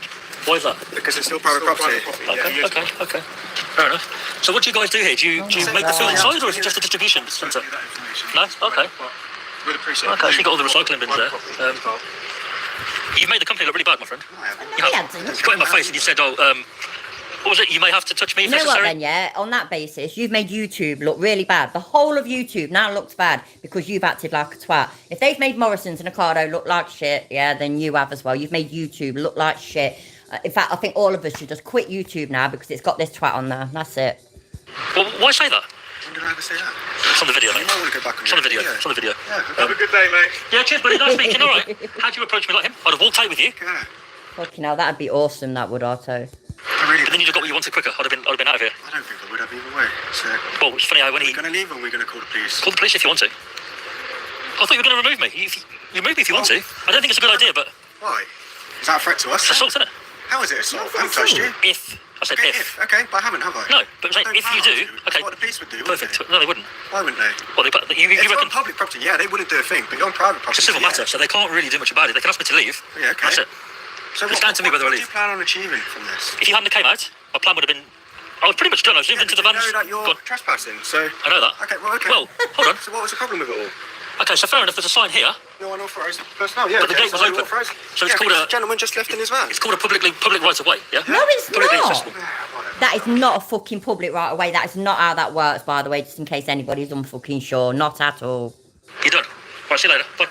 S2: Why is that?
S3: Because it's still private property.
S2: Okay. Fair enough. So what do you guys do here? Do you make the food inside or is it just a distribution centre? No? Okay.
S5: We'd appreciate
S2: Okay, so you got all the recycling bins there. You've made the company look really bad, my friend.
S1: No, he hasn't.
S2: You got in my face and you said, what was it? You may have to touch me if
S1: You know what
S2: necessary.
S1: then, yeah? On that basis, you've made YouTube look really bad. The whole of YouTube now looks bad because you've acted like a twat. If they've made Morrison's and Ocado look like shit, yeah, then you have as well. You've made YouTube look like shit. In fact, I think all of us should just quit YouTube now because it's got this twat on there. That's it.
S2: Well, why say that?
S3: When did I ever say that?
S2: It's on the video,
S3: You
S2: mate.
S3: might want to go back and
S2: It's on the video.
S3: Yeah.
S2: It's on the video.
S5: Have a good day, mate.
S2: Yeah, cheers, buddy. Nice speaking. All right. How'd you approach me like him? I'd have walked out with you,
S3: Yeah.
S1: Fucking hell, that'd be awesome, that would, Otto.
S3: I really
S2: but then you'd have got what you wanted quicker. I'd have been out of here.
S3: I don't think I would have either way. So,
S2: Well, it's funny how when
S3: are
S2: he
S3: we going to leave or are we going to call the police?
S2: call the police if you want to. I thought you were going to remove me. You remove me if you want to. I don't think it's a good idea, but
S3: Why? Is that a threat to us?
S2: it's assault, isn't it?
S3: How is it assault? I haven't touched you.
S2: If I said
S3: Okay,
S2: if.
S3: okay, but I haven't, have I?
S2: No, but I'm saying
S3: I don't
S2: if you
S3: plan
S2: do,
S3: to. That's
S2: okay.
S3: what the police would do,
S2: Perfect.
S3: wouldn't
S2: No, they wouldn't.
S3: they? Why wouldn't they?
S2: Well, you
S3: If you're
S2: reckon
S3: on public property, yeah, they wouldn't do a thing, but you're on private property.
S2: it's a civil
S3: yeah.
S2: matter, so they can't really do much about it. They can ask me to leave.
S3: Yeah, okay.
S2: That's it.
S3: So
S2: It's down to me whether I
S3: what do
S2: leave.
S3: you plan on achieving from this?
S2: If you hadn't come out, my plan would have been. I was pretty much done. I zoomed into the
S3: You
S2: vans.
S3: know that you're
S2: Go on.
S3: trespassing, so...
S2: I know that.
S3: Okay, well, okay.
S2: Well, hold on.
S3: So what was the problem with it all?
S2: Okay, so fair enough. There's a sign here.
S3: No unauthorised personnel, yeah.
S2: But the
S3: okay,
S2: gate was
S3: so
S2: open.
S3: unauthorised.
S2: So it's
S3: yeah,
S2: called
S3: because
S2: a-
S3: the gentleman just left in his van.
S2: It's called a public right of way. Yeah.
S1: No, it's
S2: Publicly
S1: not.
S2: accessible.
S1: That is not a fucking public right away. That is not how that works, by the way, just in case anybody's unfucking sure. Not at all.
S2: You're done. Right, see you later. Bye.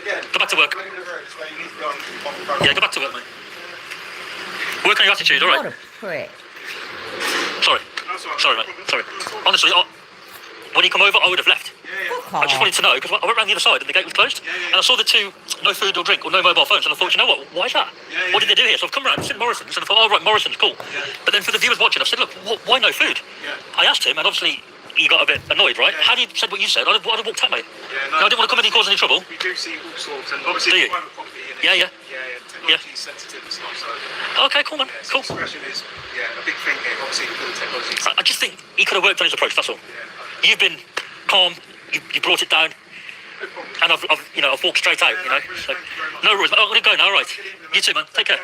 S3: Again,
S2: Go back to work.
S3: main road, so you need to be on
S2: Yeah, go back to work, mate. Work on your attitude, all
S1: What
S2: right?
S1: a prick.
S2: Sorry. Sorry, mate. Sorry. Honestly, when you come over, I would have left.
S1: Fuck
S2: I just
S1: off.
S2: wanted to know, because I went round the other side and the gate was closed, and I saw the two, no food or drink or no mobile phones, and I thought, you know what, why is that? What did they do here? So I've come round, I've seen Morrison's, and I thought, oh, right, Morrison's, cool. But then for the viewers watching, I said, look, why no food? I asked him, and obviously he got a bit annoyed, right? Had he said what you said, I'd have walked out, mate.
S5: no,
S2: I didn't want to come in and cause any trouble.
S5: We do see all sorts, and
S2: Do
S5: obviously
S2: you?
S5: it's private property. And
S2: Yeah, yeah.
S5: technology is sensitive and stuff, so
S2: Okay, cool, man.
S5: so
S2: Cool.
S5: discretion is a big thing here. Obviously, with all the technology.
S2: I just think he could have worked on his approach, that's all. You've been calm, you brought it down, and I've walked straight out, you know. So, no rules. I'm going to go now, all right. You too, man. Take care.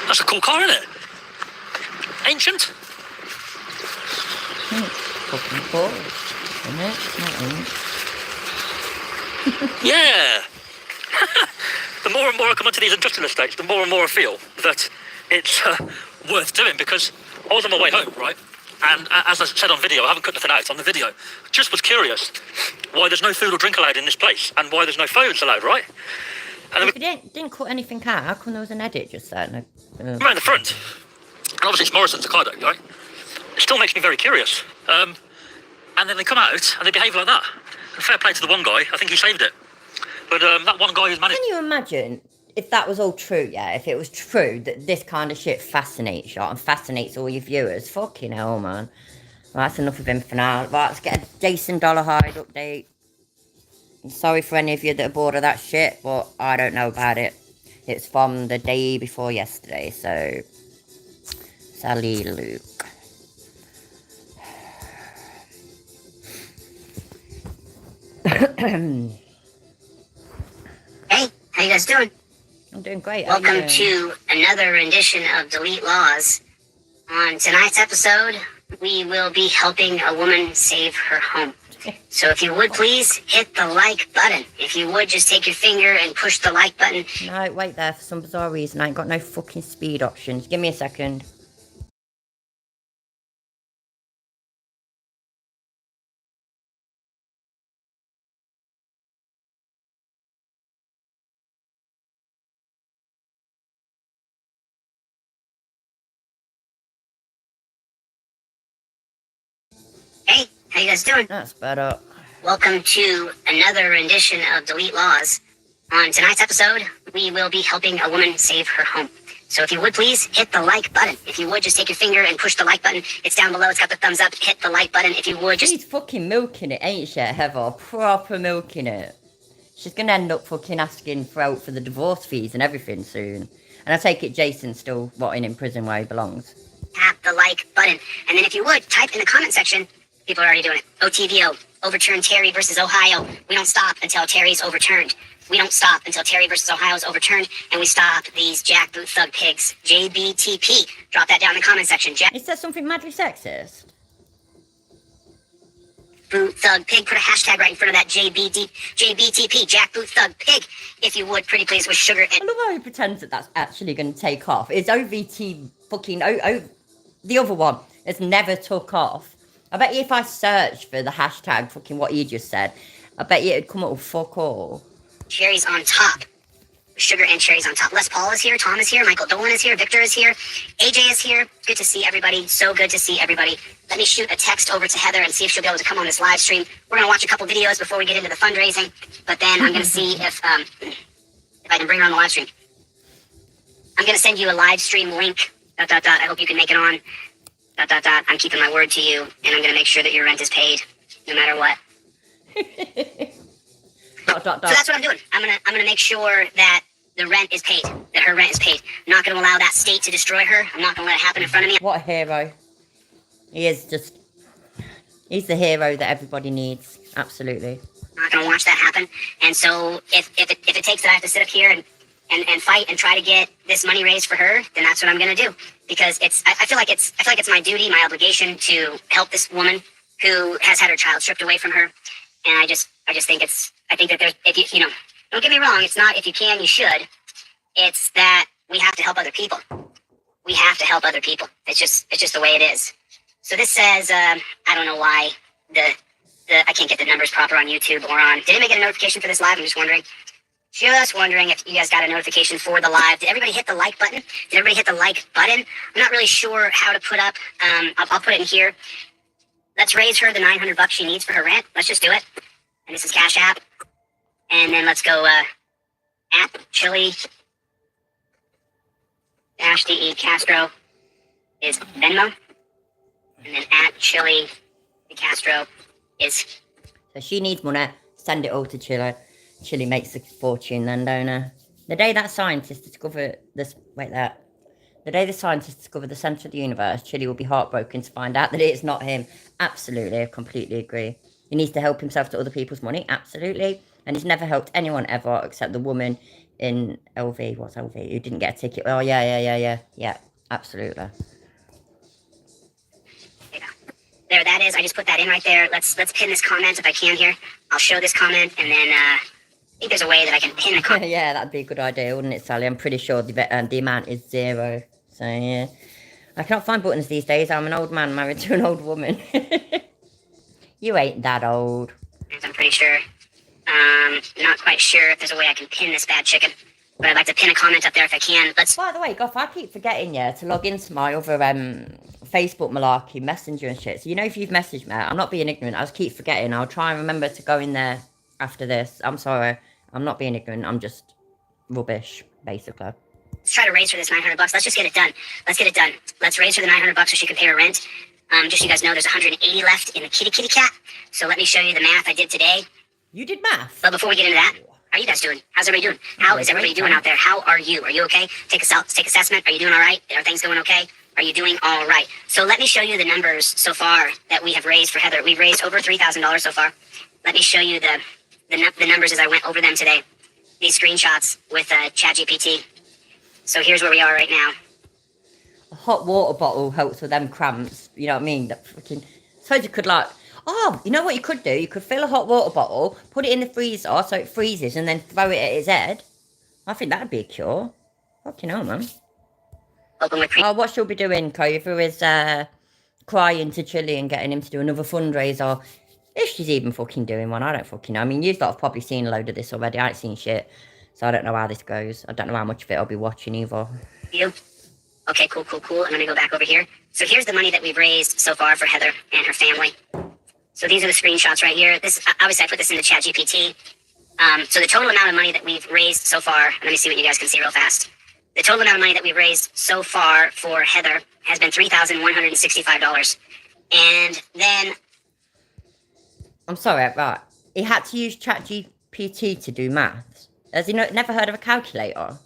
S2: That's a cool car, isn't it? Ancient.
S1: Fucking cool. Isn't it?
S2: Yeah. The more and more I come onto these industrial estates, the more and more I feel that it's worth doing, because I was on my way home, right? And as I said on video, I haven't cut nothing out on the video. Just was curious why there's no food or drink allowed in this place and why there's no phones allowed, right? And
S1: If you didn't cut anything out, how come there was an edit just there?
S2: I'm around the front, and obviously it's Morrison's Ocado, right? It still makes me very curious. And then they come out and they behave like that. And fair play to the one guy, I think he saved it. But that one guy who's managed...
S1: Can you imagine if that was all true, yeah? If it was true that this kind of shit fascinates you and fascinates all your viewers, fucking hell, man. Well, that's enough of him for now. Right, let's get a Jason Dollarhide update. I'm sorry for any of you that are bored of that shit, but I don't know about it. It's from the day before yesterday, so... Sally Luke.
S6: Hey, how you guys doing?
S1: I'm doing great. how are you
S6: Welcome
S1: doing?
S6: to another rendition of Delete Laws. On tonight's episode, we will be helping a woman save her home. So if you would please hit the like button. If you would just take your finger and push the like button.
S1: No, wait there. For some bizarre reason, I ain't got no fucking speed options. Give me a second.
S6: you guys doing?
S1: That's better.
S6: Welcome to another rendition of Delete Laws. On tonight's episode, we will be helping a woman save her home. So if you would please hit the like button. If you would just take your finger and push the like button. It's down below. It's got the thumbs up. Hit the like button. If you would just...
S1: She's fucking milking it, ain't she, Heather? Proper milking it. She's gonna end up fucking asking for out for the divorce fees and everything soon. And I take it Jason's still rotting in prison where he belongs.
S6: Tap the like button. And then if you would, type in the comment section. People are already doing it. OTVO. Overturn Terry versus Ohio. We don't stop until Terry's overturned. We don't stop until Terry versus Ohio is overturned, and we stop these jackboot thug pigs. JBTP. Drop that down in the comment section.
S1: Is that something madly sexist?
S6: Jackboot thug pig. Put a hashtag right in front of that JBTP. Jackboot thug pig. If you would, pretty please, with sugar and...
S1: I love how he pretends that that's actually going to take off. It's OVT fucking... the other one has never took off. I bet you if I search for the hashtag fucking what you just said, I bet you it'd come up with fuck all.
S6: Cherries on top. Sugar and cherries on top. Les Paul is here. Tom is here. Michael Dolan is here. Victor is here. AJ is here. Good to see everybody. So good to see everybody. Let me shoot a text over to Heather and see if she'll be able to come on this live stream. We're going to watch a couple videos before we get into the fundraising. But then I'm going to see if I can bring her on the live stream. I'm going to send you a live stream link. ... I hope you can make it on. ... I'm keeping my word to you. And I'm going to make sure that your rent is paid. No matter what. So that's what I'm doing. I'm gonna make sure that the rent is paid, that her rent is paid. I'm not gonna allow that state to destroy her. I'm not gonna let it happen in front of me.
S1: What a hero. He is just... He's the hero that everybody needs. Absolutely.
S6: I'm not gonna watch that happen. And so if it takes that I have to sit up here and fight and try to get this money raised for her, then that's what I'm gonna do. Because I feel like it's my duty, my obligation to help this woman who has had her child stripped away from her. And I just think I think that there's, if you know, don't get me wrong, it's not if you can, you should. It's that we have to help other people. We have to help other people. It's just the way it is. So this says, I don't know why I can't get the numbers proper on YouTube or on, did anybody get a notification for this live? I'm just wondering if you guys got a notification for the live. Did everybody hit the like button? Did everybody hit the like button? I'm not really sure how to put up, I'll put it in here. Let's raise her the $900 she needs for her rent. Let's just do it. And this is Cash App. And then let's go at Chili -DE Castro is Venmo. And then at Chili Castro is...
S1: So she needs money. Send it all to Chili. Chili makes a fortune then, don't her? The day that scientists discover this... Wait, that... The day the scientists discover the centre of the universe, Chili will be heartbroken to find out that it's not him. Absolutely, I completely agree. He needs to help himself to other people's money, absolutely. And he's never helped anyone ever except the woman in LV, what's LV, who didn't get a ticket. Oh, yeah, absolutely.
S6: Yeah. There, that is. I just put that in right there. Let's pin this comment if I can here. I'll show this comment, and then I think there's a way that I can pin the comment.
S1: Yeah, that'd be a good idea, wouldn't it, Sally? I'm pretty sure the amount is 0. So, yeah. I cannot find buttons these days. I'm an old man married to an old woman. You ain't that old.
S6: I'm pretty sure. Not quite sure if there's a way I can pin this bad chicken. But I'd like to pin a comment up there if I can.
S1: By the way, Goff, I keep forgetting, to log into my other Facebook malarkey messenger and shit. So, if you've messaged me, I'm not being ignorant. I just keep forgetting. I'll try and remember to go in there after this. I'm sorry. I'm not being ignorant. I'm just rubbish, basically.
S6: Let's try to raise her this $900. Let's just get it done. Let's get it done. Let's raise her the $900 so she can pay her rent. Just so you guys know, there's 180 left in the kitty cat. So let me show you the math I did today.
S1: You did math?
S6: But before we get into that, how are you guys doing? How's everybody doing? How is everybody doing out there? How are you? Are you okay? Take assessment. Are you doing all right? Are things going okay? Are you doing all right? So let me show you the numbers so far that we have raised for Heather. We've raised over $3,000 so far. Let me show you the numbers as I went over them today. These screenshots with ChatGPT. So here's where we are right now.
S1: A hot water bottle helps with them cramps. You know what I mean? That freaking... Suppose you could you know what you could do? You could fill a hot water bottle, put it in the freezer so it freezes, and then throw it at his head. I think that'd be a cure. Fucking hell, man. What she'll be doing, Kovu, is crying to Chili and getting him to do another fundraiser. If she's even fucking doing one, I don't fucking know. I mean, you lot have probably seen a load of this already. I ain't seen shit. So I don't know how this goes. I don't know how much of it I'll be watching either.
S6: You? Okay, cool. I'm gonna go back over here. So here's the money that we've raised so far for Heather and her family. So these are the screenshots right here. This obviously I put this into ChatGPT. So the total amount of money that we've raised so far, let me see what you guys can see real fast. The total amount of money that we've raised so far for Heather has been $3,165. And then...
S1: I'm sorry, right. He had to use ChatGPT to do maths. Has he never heard of a calculator?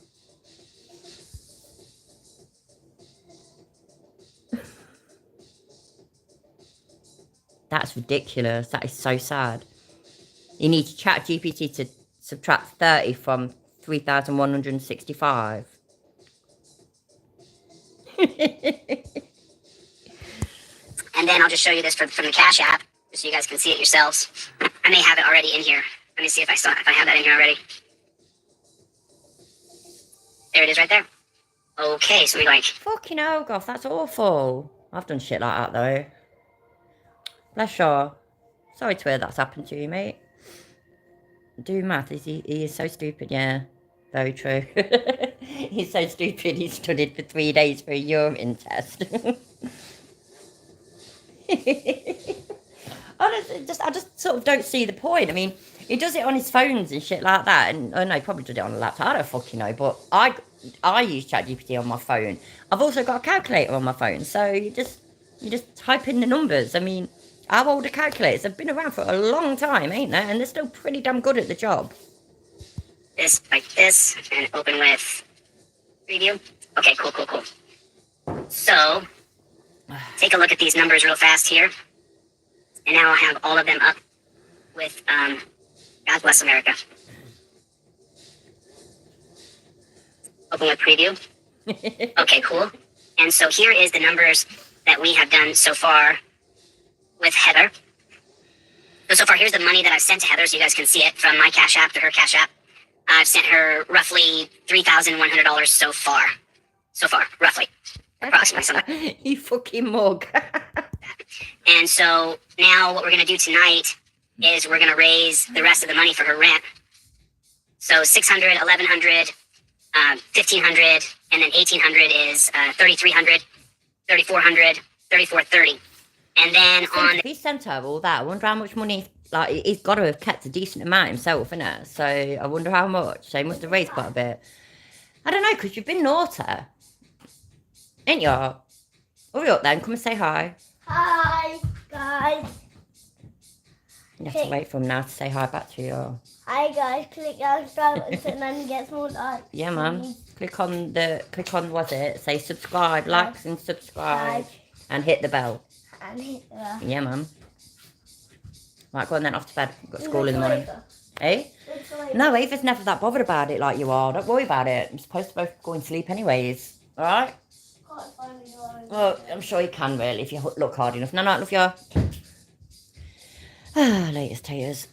S1: That's ridiculous. That is so sad. You need ChatGPT to subtract 30 from 3,165.
S6: And then I'll just show you this from the Cash App, so you guys can see it yourselves. I may have it already in here. Let me see if I have that in here already. There it is right there. Okay, so we like...
S1: Fucking hell, Goff, that's awful. I've done shit like that, though. Bless you. Sorry to hear that's happened to you, mate. Do math, he is so stupid, yeah. Very true. He's so stupid, he studied for 3 days for a urine test. I just sort of don't see the point. I mean, he does it on his phones and shit like that, and I know he probably did it on a laptop. I don't fucking know, but I use ChatGPT on my phone. I've also got a calculator on my phone, so you just type in the numbers. I mean, how old are calculators? They've been around for a long time, ain't they? And they're still pretty damn good at the job.
S6: This like this, and open with preview. Okay, cool. So take a look at these numbers real fast here. And now I'll have all of them up with God Bless America. Open with preview. Okay, cool. And so here is the numbers that we have done so far with Heather. So far, here's the money that I've sent to Heather, so you guys can see it from my Cash App to her Cash App. I've sent her roughly $3,100 so far. Roughly. Approximately.
S1: You fucking mug.
S6: And so now what we're going to do tonight is we're going to raise the rest of the money for her rent. So $600, $1,100, $1,500, and then $1,800 is $3,300, $3,400, $3,430. And then
S1: If he sent her all that, I wonder how much money, like, he's got to have kept a decent amount himself, innit? So I wonder how much. So he must have raised quite a bit. I don't know, because you've been naughty. Ain't you? Hurry up then, come and say hi.
S7: Hi, guys.
S1: You have to wait for him now to say hi back to you.
S7: Hi, guys. Click that subscribe button and then get more likes.
S1: Yeah, man. Click on, what's it? Say subscribe, likes and subscribe. And hit the bell.
S7: And hit the bell.
S1: Yeah, man. Right, go on then, off to bed. We've got school in the morning. Eh? No, Ava's never that bothered about it like you are. Don't worry about it. I'm supposed to both go and sleep anyways. Alright? Well, I'm sure you can, really, if you look hard enough. No, love you. Latest taters.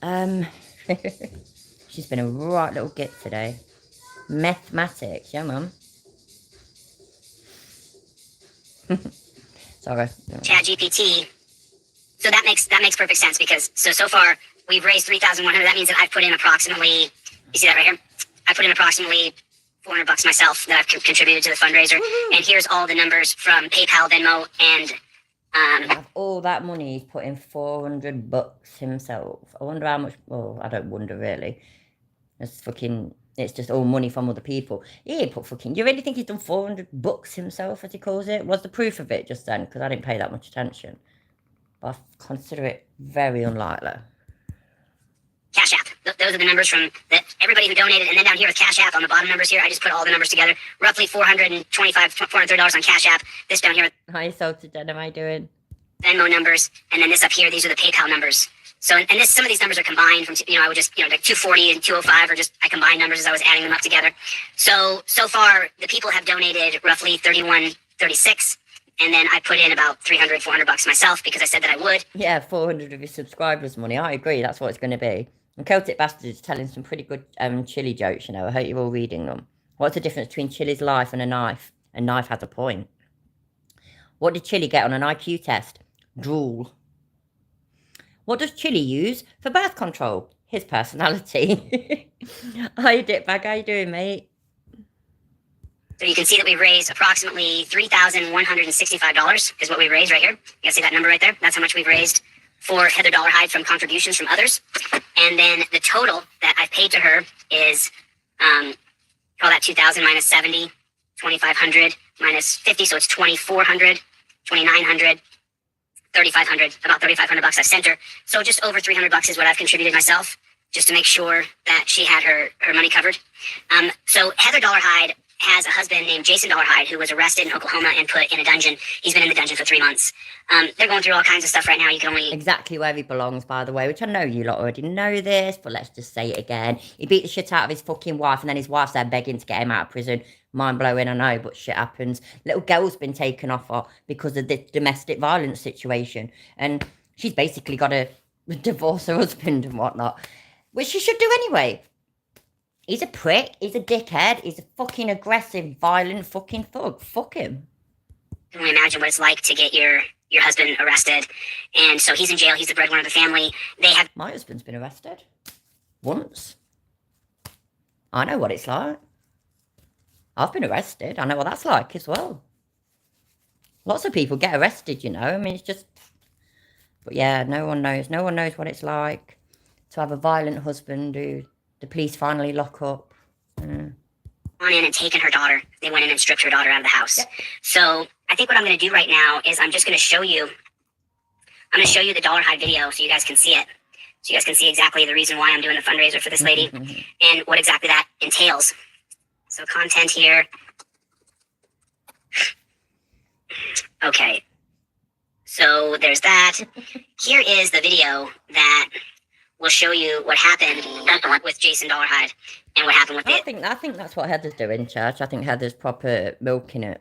S1: She's been a right little git today. Mathematics, yeah, mum. Sorry.
S6: ChatGPT. So that makes perfect sense because so far we've raised $3,100. That means that I've put in approximately. You see that right here? I put in approximately $400 myself that I've contributed to the fundraiser. Woo-hoo. And here's all the numbers from PayPal, Venmo, and
S1: all that money, he's put in $400 himself. I wonder how much. Well, I don't wonder really. It's just all money from other people. He put fucking. You really think he's done $400 himself, as he calls it? What's the proof of it just then? Because I didn't pay that much attention. But I consider it very unlikely.
S6: Cash App. Those are the numbers from everybody who donated. And then down here with Cash App on the bottom numbers here, I just put all the numbers together. Roughly $425, $430 on Cash App. This down here.
S1: Hi, Salted Den, am I doing?
S6: Venmo numbers. And then this up here, these are the PayPal numbers. So, and some of these numbers are combined from, I would just, like 240 and 205 or just, I combined numbers as I was adding them up together. So far, the people have donated roughly $31.36. And then I put in about $300, $400 myself because I said that I would.
S1: Yeah, 400 of your subscribers' money. I agree. That's what it's going to be. And Celtic Bastard is telling some pretty good Chili jokes, I hope you're all reading them. What's the difference between Chili's life and a knife? A knife has a point. What did Chili get on an IQ test? Drool. What does Chili use for birth control? His personality. Hi, Dickbag. How you doing, mate?
S6: So you can see that we've raised approximately $3,165 is what we've raised right here. You guys see that number right there? That's how much we've raised for Heather Dollarhide from contributions from others. And then the total that I've paid to her is, call that 2,000 minus 70, 2,500 minus 50. So it's 2,400, 2,900, 3,500, about 3,500 bucks I've sent her. So just over 300 bucks is what I've contributed myself, just to make sure that she had her money covered. So Heather Dollarhide has a husband named Jason Dollarhide who was arrested in Oklahoma and put in a dungeon. He's been in the dungeon for 3 months. They're going through all kinds of stuff right now. You can only...
S1: Exactly where he belongs, by the way, which I know you lot already know this, but let's just say it again. He beat the shit out of his fucking wife, and then his wife's there begging to get him out of prison. Mind-blowing, I know, but shit happens. Little girl's been taken off her because of the domestic violence situation, and she's basically got to divorce her husband and whatnot, which she should do anyway. He's a prick, he's a dickhead, he's a fucking aggressive, violent fucking thug. Fuck him.
S6: Can we imagine what it's like to get your husband arrested? And so he's in jail, he's the breadwinner of the family.
S1: My husband's been arrested. Once. I know what it's like. I've been arrested. I know what that's like as well. Lots of people get arrested, you know. I mean, it's just... But yeah, no one knows. No one knows what it's like to have a violent husband who the police finally lock up.
S6: Gone in and taken her daughter. They went in and stripped her daughter out of the house.
S1: Yep.
S6: So I think what I'm going to do right now is I'm just going to show you... I'm going to show you the Dollarhide video so you guys can see it. So you guys can see exactly the reason why I'm doing the fundraiser for this lady and what exactly that entails. So content here. Okay. So there's that. Here is the video that will show you what happened with Jason Dollarhide and what happened with it.
S1: I think that's what Heather's doing, Church. I think Heather's proper milking it.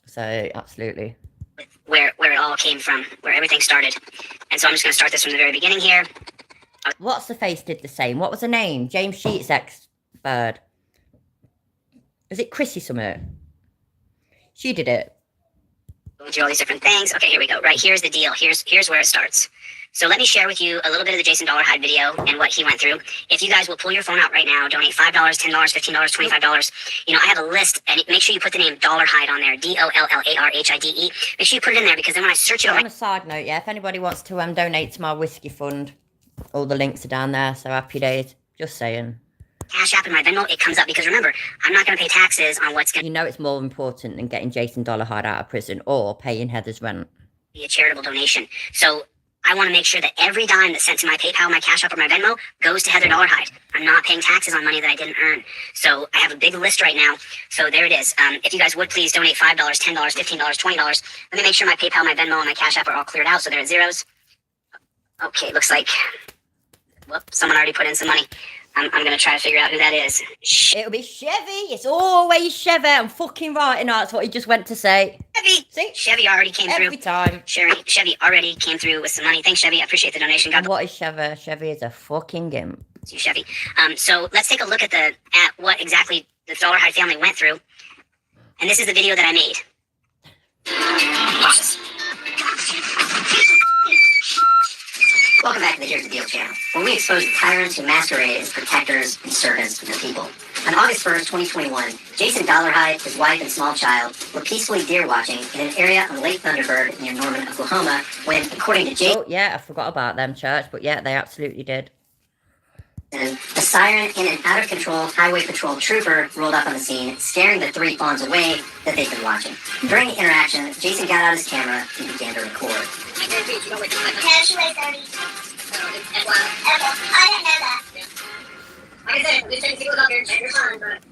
S1: So, absolutely.
S6: Where it all came from, where everything started. And so I'm just going to start this from the very beginning here.
S1: What's the face did the same? What was her name? James Sheets' ex-bird. Is it Chrissy something? She did it.
S6: Go through all these different things. Okay, here we go. Right, here's the deal. Here's where it starts. So let me share with you a little bit of the Jason Dollarhide video and what he went through. If you guys will pull your phone out right now, donate $5, $10, $15, $25. You know, I have a list, and make sure you put the name Dollarhide on there. Dollarhide. Make sure you put it in there, because then when I search it
S1: on a side note, yeah, if anybody wants to donate to my whiskey fund, all the links are down there. So happy days. Just saying.
S6: Cash App and my Venmo, it comes up, because remember, I'm not going to pay taxes on what's going to...
S1: You know it's more important than getting Jason Dollarhide out of prison or paying Heather's rent.
S6: ...be a charitable donation. So I want to make sure that every dime that's sent to my PayPal, my Cash App, or my Venmo goes to Heather Dollarhide. I'm not paying taxes on money that I didn't earn. So I have a big list right now. So there it is. If you guys would please donate $5, $10, $15, $20, let me make sure my PayPal, my Venmo, and my Cash App are all cleared out so they're at zeros. Okay, looks like... Whoop, someone already put in some money. I'm going to try to figure out who that is.
S1: It'll be Chevy. It's always Chevy. I'm fucking right. And that's what he just went to say.
S6: Chevy. See? Chevy already came through.
S1: Every time.
S6: Chevy already came through with some money. Thanks, Chevy. I appreciate the donation. God.
S1: What is Chevy? Chevy is a fucking gimp.
S6: See, Chevy. So let's take a look at what exactly the Dollarhide family went through. And this is the video that I made. Watch this. Welcome back to the Here's the Deal channel, where we expose the tyrants who masquerade as protectors and servants of the people. On August 1st, 2021, Jason Dollarhide, his wife and small child were peacefully deer watching in an area on Lake Thunderbird near Norman, Oklahoma, when, according to Jason...
S1: Oh, yeah, I forgot about them, Church, but yeah, they absolutely did.
S6: A siren in an out-of-control highway patrol trooper rolled up on the scene, scaring the 3 fawns away that they've been watching. During the interaction, Jason got out his camera and began to record.
S7: Yeah, she weighs 30. Okay. I didn't know that.
S6: Like I said, we send people up here and check your son, but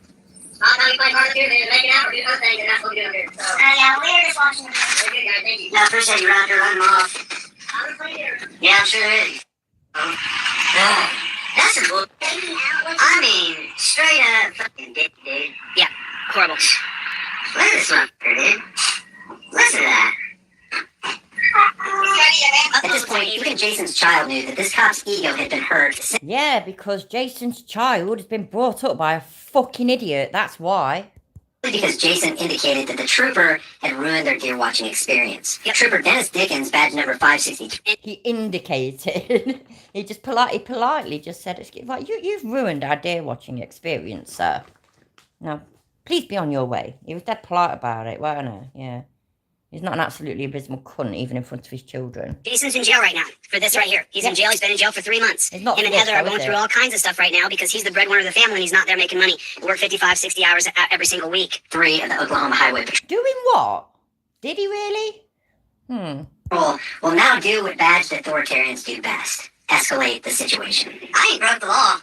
S6: I'll tell you find hard to do things, make it out or do those things, and that's what we do up here. So,
S7: Yeah, we were just watching the video.
S6: very good, guys. Thank you. No, I appreciate you running here, running them off. Yeah, I'm sure it is. That's a bull. I mean, straight up fucking dick, dude. Yeah, horrible. Look at this motherfucker, dude. Listen to that. At this point, even Jason's child knew that this cop's ego had been hurt.
S1: Yeah, because Jason's child has been brought up by a fucking idiot. That's why.
S6: Because Jason indicated that the trooper had ruined their deer watching experience. Trooper Dennis Dickens, badge number 562.
S1: He indicated. He just politely just said, it's like, you've ruined our deer watching experience, sir. No, please be on your way. He was dead polite about it, weren't he? Yeah. He's not an absolutely abysmal cunt, even in front of his children.
S6: Jason's in jail right now for this right here. He's in jail. He's been in jail for 3 months.
S1: It's not
S6: Him and
S1: this,
S6: Heather are
S1: though,
S6: going
S1: is
S6: through
S1: it?
S6: all kinds of stuff right now because he's the breadwinner of the family and he's not there making money. He worked 55, 60 hours every single week. 3 of the Oklahoma Highway
S1: Doing what? Did he really?
S6: Patrol will now do what badged authoritarians do best. Escalate the situation. I ain't broke the law.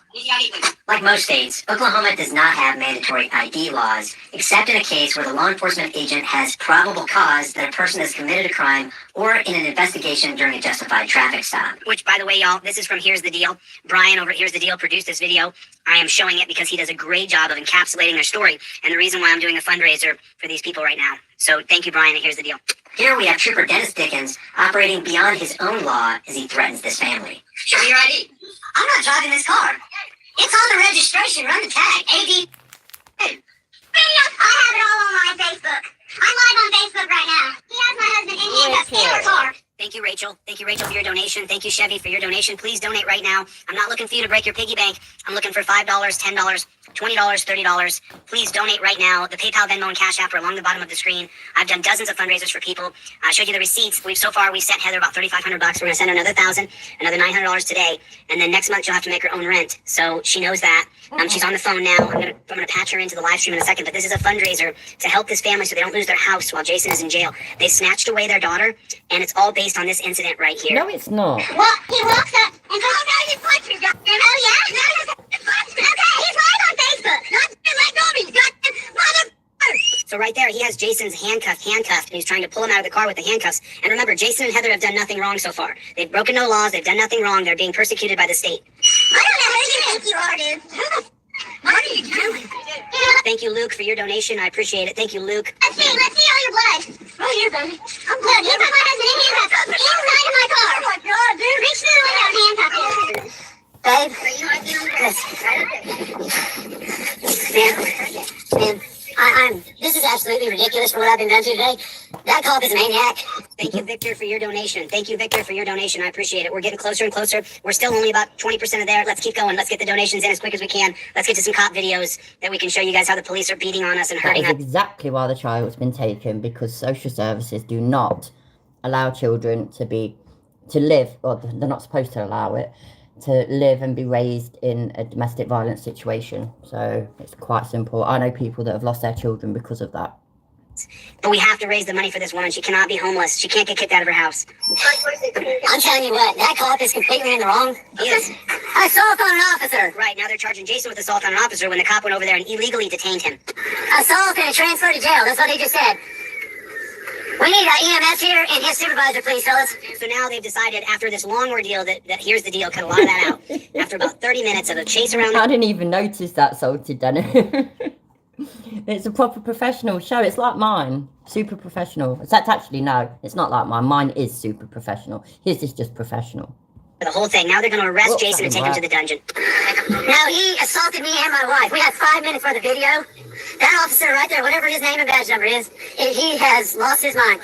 S6: Like most states, Oklahoma does not have mandatory ID laws, except in a case where the law enforcement agent has probable cause that a person has committed a crime or in an investigation during a justified traffic stop. Which, by the way, y'all, this is from Here's the Deal. Brian over at Here's the Deal produced this video. I am showing it because he does a great job of encapsulating their story and the reason why I'm doing a fundraiser for these people right now. So thank you, Brian, and Here's the Deal. Here we have Trooper Dennis Dickens operating beyond his own law as he threatens this family. Show me your ID. I'm not driving this car. It's on the registration. Run the tag. AD.
S7: Video. I have it all on my Facebook. I'm live on Facebook right now. He has my husband in handcuffs in our car.
S6: Thank you, Rachel. Thank you, Rachel, for your donation. Thank you, Chevy, for your donation. Please donate right now. I'm not looking for you to break your piggy bank. I'm looking for $5, $10, $20, $30. Please donate right now. The PayPal, Venmo, and Cash App are along the bottom of the screen. I've done dozens of fundraisers for people. I showed you the receipts. We've sent Heather about $3,500. We're going to send her another $1,000, another $900 today, and then next month she'll have to make her own rent. So she knows that. She's on the phone now. I'm gonna patch her into the live stream in a second. But this is a fundraiser to help this family so they don't lose their house while Jason is in jail. They snatched away their daughter, and it's all based on this incident right here.
S1: No, it's not.
S7: Well, he walks up and goes, oh, no, he's punching me. Oh, yeah? No, okay, he's live on Facebook. Not let go of me, goddamn mother.
S6: So right there, he has Jason's handcuffed, and he's trying to pull him out of the car with the handcuffs. And remember, Jason and Heather have done nothing wrong so far. They've broken no laws. They've done nothing wrong. They're being persecuted by the state.
S7: I don't know who you think you are, dude. What are you doing?
S6: Thank you, Luke, for your donation. I appreciate it. Thank you, Luke.
S7: Let's see all your blood. Oh, here, baby. I'm blood. You put my husband in handcuffs inside of my car. Oh, my God, dude. Reach through the window and handcuff him.
S6: Babe, this is absolutely ridiculous for what I've been done to today. That cop is a maniac. Thank you, Victor, for your donation. Thank you, Victor, for your donation. I appreciate it. We're getting closer and closer. We're still only about 20% of there. Let's keep going. Let's get the donations in as quick as we can. Let's get to some cop videos that we can show you guys how the police are beating on us and
S1: That
S6: hurting
S1: is
S6: us.
S1: exactly why the child's been taken, because social services do not allow children to live, or they're not supposed to allow it, to live and be raised in a domestic violence situation. So it's quite simple. I know people that have lost their children because of that.
S6: But we have to raise the money for this woman. She cannot be homeless. She can't get kicked out of her house. I'm telling you what, that cop is completely in the wrong. He is assault on an officer. Right, now they're charging Jason with assault on an officer when the cop went over there and illegally detained him. Assault and a transfer to jail. That's what he just said. We need our EMS here and his supervisor, please, fellas. So now they've decided, after this long ordeal, that Here's the Deal, cut a lot of that out. After about 30 minutes of a chase around
S1: I didn't even notice that, Salted Dennis. It's a proper professional show. It's like mine. Super professional. Except actually, no, it's not like mine. Mine is super professional. His is just professional.
S6: the whole thing. Now they're going to arrest
S1: Whoa,
S6: Jason and take him to the dungeon.
S8: Now, he assaulted me and my wife. We had 5 minutes for the video. That officer right there, whatever his name and badge number is, he has lost his mind.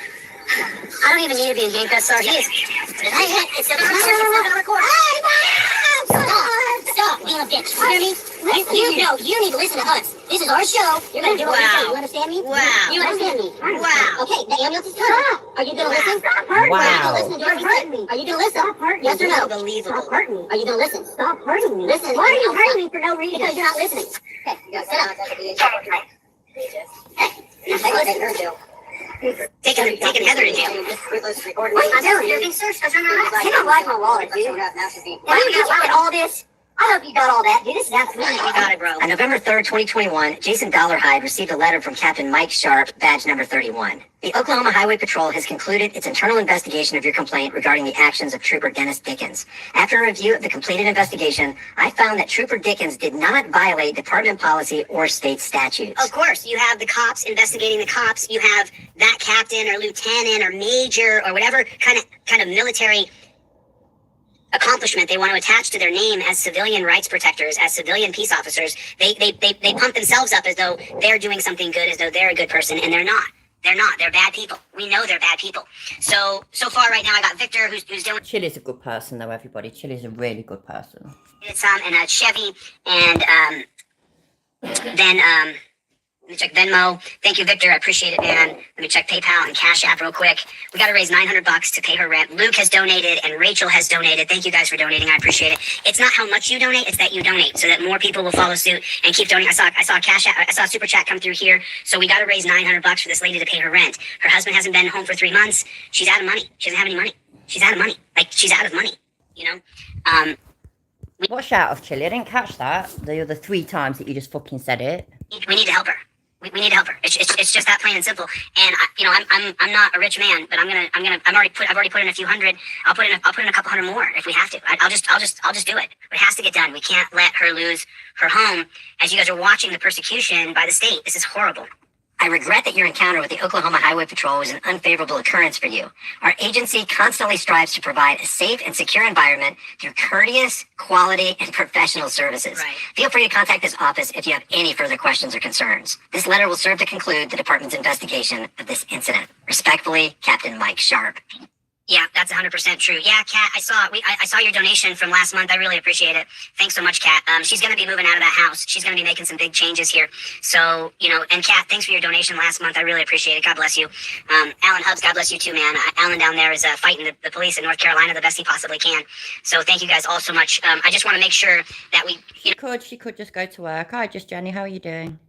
S8: I don't even need to be in handcuffs, sir. He is. It's a record. Stop being a bitch. You hear me? You need to listen to us. This is our show. You're going to do what we say. You understand me?
S6: Wow.
S8: You understand me?
S6: Wow.
S8: Okay, the ambulance is coming. Are you going to listen?
S1: Wow.
S8: Are you going to listen? Are you going to listen? Yes or no?
S6: Unbelievable.
S8: Stop hurting me. Are you going to listen? Stop hurting me. Listen. Why are you hurting me for no reason? Because you're not listening. Okay, you got to sit up.
S6: Taking Heather to jail.
S8: I'm telling you, you're being searched. You don't like my wallet, dude. Now you got all this. I hope you got all that, dude. This is absolutely.
S6: You got it, bro.
S8: On November 3rd, 2021, Jason Dollarhide received a letter from Captain Mike Sharp, badge number 31. The Oklahoma Highway Patrol has concluded its internal investigation of your complaint regarding the actions of Trooper Dennis Dickens. After a review of the completed investigation, I found that Trooper Dickens did not violate department policy or state statutes.
S6: Of course, you have the cops investigating the cops. You have that captain or lieutenant or major or whatever kind of military accomplishment they want to attach to their name as civilian rights protectors, as civilian peace officers. They pump themselves up as though they're doing something good, as though they're a good person, and they're not. They're not. They're bad people. We know they're bad people. So far right now, I got Victor, who's doing
S1: Chili's a good person, though, everybody. Chili's a really good person.
S6: and Chevy, and then me check Venmo. Thank you, Victor. I appreciate it, man. Let me check PayPal and Cash App real quick. We got to raise $900 to pay her rent. Luke has donated and Rachel has donated. Thank you guys for donating. I appreciate it. It's not how much you donate; it's that you donate, so that more people will follow suit and keep donating. I saw Cash App. I saw a super chat come through here. So we got to raise $900 for this lady to pay her rent. Her husband hasn't been home for 3 months. She's out of money. She doesn't have any money. She's out of money. Like she's out of money. You know.
S1: What's out of Chili? I didn't catch that. The other 3 times that you just fucking said it.
S6: We need to help her. We need to help her. It's just that plain and simple. And I'm not a rich man, but I've already put in a few hundred. I'll put in a couple hundred more if we have to. I'll just do it. It has to get done. We can't let her lose her home. As you guys are watching the persecution by the state, this is horrible.
S8: I regret that your encounter with the Oklahoma Highway Patrol was an unfavorable occurrence for you. Our agency constantly strives to provide a safe and secure environment through courteous, quality, and professional services.
S6: Right.
S8: Feel free to contact this office if you have any further questions or concerns. This letter will serve to conclude the department's investigation of this incident. Respectfully, Captain Mike Sharp.
S6: Yeah, that's 100% true. Yeah, Kat, I saw your donation from last month. I really appreciate it. Thanks so much, Kat. She's going to be moving out of that house. She's going to be making some big changes here. So, and Kat, thanks for your donation last month. I really appreciate it. God bless you. Alan Hubbs, God bless you too, man. Alan down there is fighting the police in North Carolina the best he possibly can. So thank you guys all so much. I just want to make sure that
S1: She could just go to work. Hi, just Jenny, how are you doing?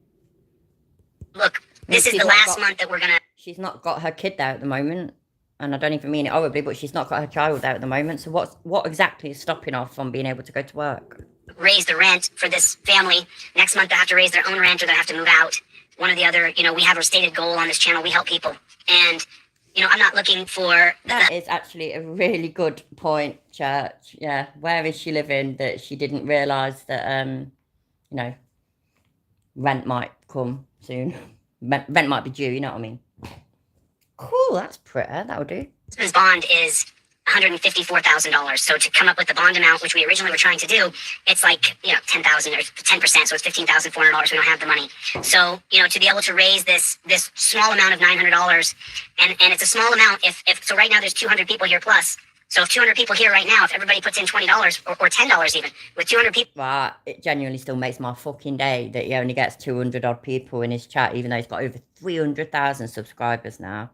S6: Look, this is the last month that we're going to...
S1: She's not got her kid there at the moment. And I don't even mean it horribly, but she's not got her child there at the moment. So what exactly is stopping her from being able to go to work?
S6: Raise the rent for this family. Next month they have to raise their own rent or they have to move out. One or the other. We have our stated goal on this channel. We help people. And, I'm not looking for...
S1: That is actually a really good point, Church. Yeah. Where is she living that she didn't realise that, rent might come soon. Rent might be due, you know what I mean? Cool, that's pretty. That'll do.
S6: Husband's bond is $154,000. So to come up with the bond amount, which we originally were trying to do, it's like, 10,000 or 10%. So it's $15,400. We don't have the money. So, to be able to raise this small amount of $900, and it's a small amount. So right now there's 200 people here plus. So if 200 people here right now, if everybody puts in $20 or $10 even, with 200 people.
S1: Right, it genuinely still makes my fucking day that he only gets 200 odd people in his chat, even though he's got over 300,000 subscribers now.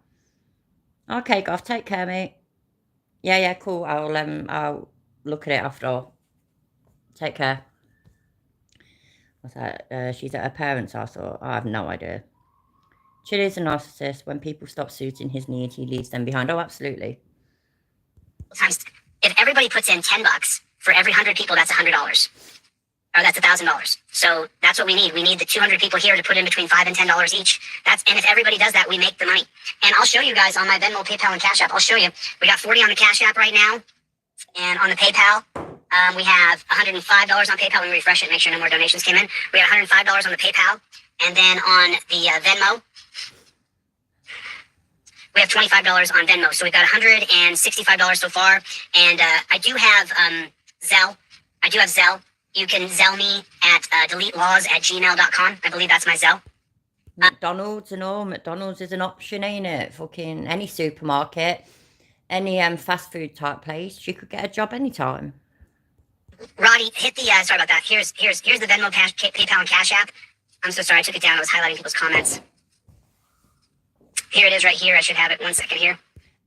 S1: Okay, Goff, take care, mate. Yeah, cool. I'll look at it after all. Take care. What's that? She's at her parents' house, or I have no idea. Chili's a narcissist. When people stop suiting his needs, he leaves them behind. Oh, absolutely.
S6: If everybody puts in $10 for every 100 people, that's $100. Or that's $1,000. So that's what we need. We need the 200 people here to put in between $5 and $10 each. And if everybody does that, we make the money. And I'll show you guys on my Venmo, PayPal, and Cash App. I'll show you. We got 40 on the Cash App right now, and on the PayPal, we have $105 on PayPal. Let me refresh it and make sure no more donations came in. We have $105 on the PayPal, and then on the Venmo, we have $25 on Venmo. So we've got $165 so far. And I do have Zelle. You can Zelle me at deletelaws@gmail.com. I believe that's my Zelle.
S1: McDonald's and all. McDonald's is an option, ain't it? Fucking any supermarket, any fast food type place. She could get a job anytime.
S6: Roddy, hit the, sorry about that. Here's the Venmo, PayPal, and Cash App. I'm so sorry, I took it down. I was highlighting people's comments. Here it is right here. I should have it. 1 second here.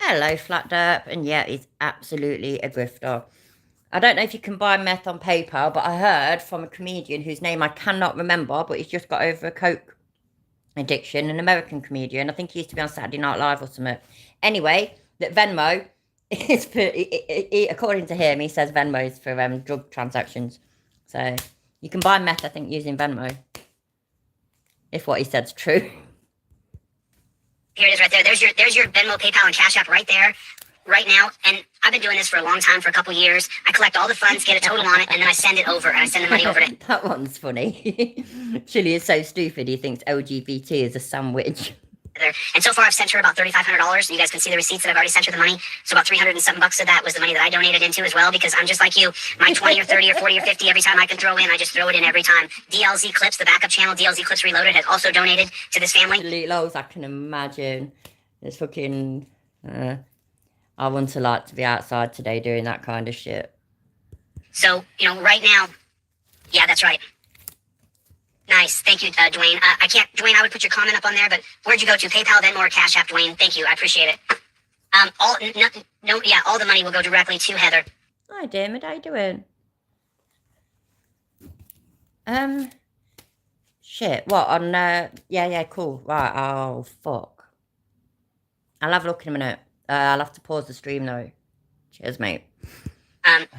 S1: Hello, Flat Derp. And yeah, he's absolutely a grifter. I don't know if you can buy meth on PayPal, but I heard from a comedian whose name I cannot remember, but he's just got over a coke addiction, an American comedian. I think he used to be on Saturday Night Live or something. Anyway, that Venmo is for, according to him, he says Venmo is for drug transactions. So you can buy meth, I think, using Venmo. If what he said's true.
S6: Here it is right there. There's your Venmo, PayPal, and Cash App right there. Right now, and I've been doing this for a long time, for a couple years. I collect all the funds, get a total on it, and then I send it over, and I send the money over to...
S1: That one's funny. Chili is so stupid, he thinks LGBT is a sandwich.
S6: And so far, I've sent her about $3,500. You guys can see the receipts that I've already sent her the money. So about 300 and some bucks of that was the money that I donated into as well, because I'm just like you. My 20 or 30 or 40 or 50 every time I can throw in, I just throw it in every time. DLZ Clips, the backup channel, DLZ Clips Reloaded, has also donated to this family.
S1: Delete lows, I can imagine. It's fucking... I wouldn't have liked to be outside today doing that kind of shit.
S6: So, right now, yeah, that's right. Nice. Nice. Thank you, Dwayne. I can't, Dwayne, I would put your comment up on there, but where'd you go to? PayPal, Venmo, or Cash App, Dwayne? Thank you. I appreciate it. All the money will go directly to Heather.
S1: Hi, David. How you doing? Shit. What on? Yeah. Cool. Right. Oh, fuck. I'll have a look in a minute. I'll have to pause the stream though. Cheers, mate.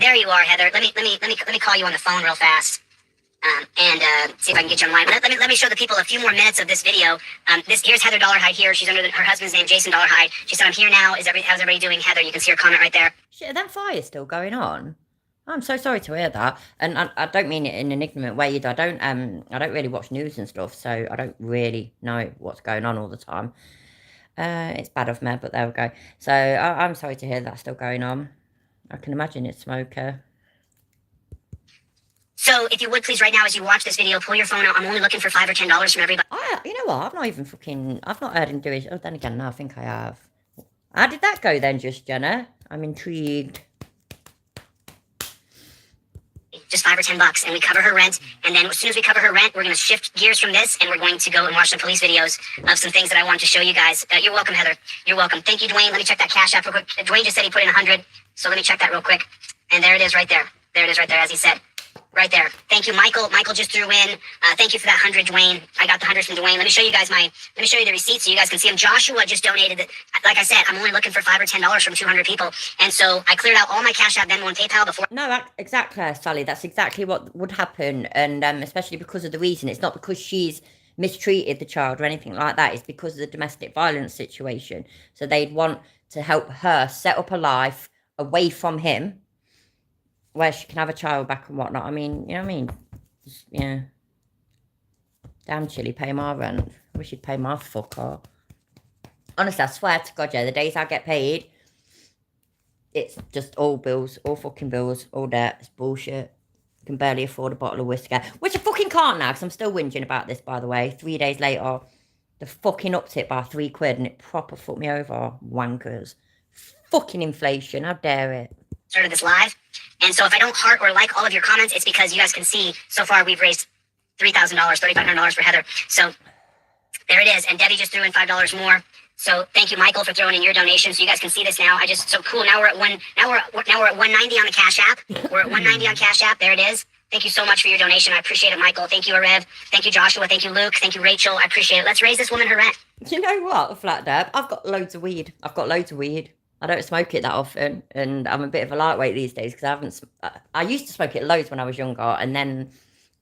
S6: There you are, Heather. Let me call you on the phone real fast. And see if I can get you online. Let me show the people a few more minutes of this video. Here's Heather Dollarhide here. She's under her husband's name, Jason Dollarhide. She said, "I'm here now. How's everybody doing?" Heather, you can see her comment right there.
S1: Shit, are them fires still going on? I'm so sorry to hear that. And I don't mean it in an ignorant way either. I don't really watch news and stuff, so I don't really know what's going on all the time. It's bad of me, but there we go. So I'm sorry to hear that's still going on. I can imagine it's smoker.
S6: So, if you would please, right now, as you watch this video, pull your phone out. I'm only looking for $5 or $10 from everybody.
S1: You know what? I've not heard him do it. Oh, then again, no, I think I have. How did that go then, just Jenna? I'm intrigued.
S6: Just $5 or $10, and we cover her rent. And then as soon as we cover her rent, we're going to shift gears from this, and we're going to go and watch some police videos of some things that I wanted to show you guys. You're welcome, Heather. You're welcome. Thank you, Dwayne. Let me check that Cash App real quick. Dwayne just said he put in 100, so let me check that real quick. And there it is right there. There it is right there, as he said. Right there. Thank you, Michael. Michael just threw in. Thank you for that 100, Dwayne. I got the 100 from Dwayne. Let me show you the receipt so you guys can see them. Joshua just donated it. Like I said, I'm only looking for $5 or $10 from 200 people. And so I cleared out all my Cash App, Venmo, and PayPal before.
S1: No, exactly, Sally. That's exactly what would happen. And especially because of the reason. It's not because she's mistreated the child or anything like that. It's because of the domestic violence situation. So they'd want to help her set up a life away from him, where she can have a child back and whatnot. I mean, you know what I mean? Just, yeah. Damn Chilly, pay my rent. I wish you'd pay my fucker. Honestly, I swear to God, yeah, the days I get paid, it's just all bills, all fucking bills, all debt. It's bullshit. I can barely afford a bottle of whiskey. Which I fucking can't now, because I'm still whinging about this, by the way. 3 days later, the fucking upped it by £3 and it proper fucked me over. Wankers. Fucking inflation, how dare it.
S6: Started this live. And so if I don't heart or like all of your comments, it's because you guys can see so far we've raised $3,000, $3,500 for Heather. So there it is. And Debbie just threw in $5 more. So thank you, Michael, for throwing in your donation. So you guys can see this now. So cool. Now we're at 190 on the Cash App. We're at 190 on Cash App. There it is. Thank you so much for your donation. I appreciate it, Michael. Thank you, Arev. Thank you, Joshua. Thank you, Luke. Thank you, Rachel. I appreciate it. Let's raise this woman her rent.
S1: You know what, Flat Deb? I've got loads of weed. I don't smoke it that often, and I'm a bit of a lightweight these days because I used to smoke it loads when I was younger, and then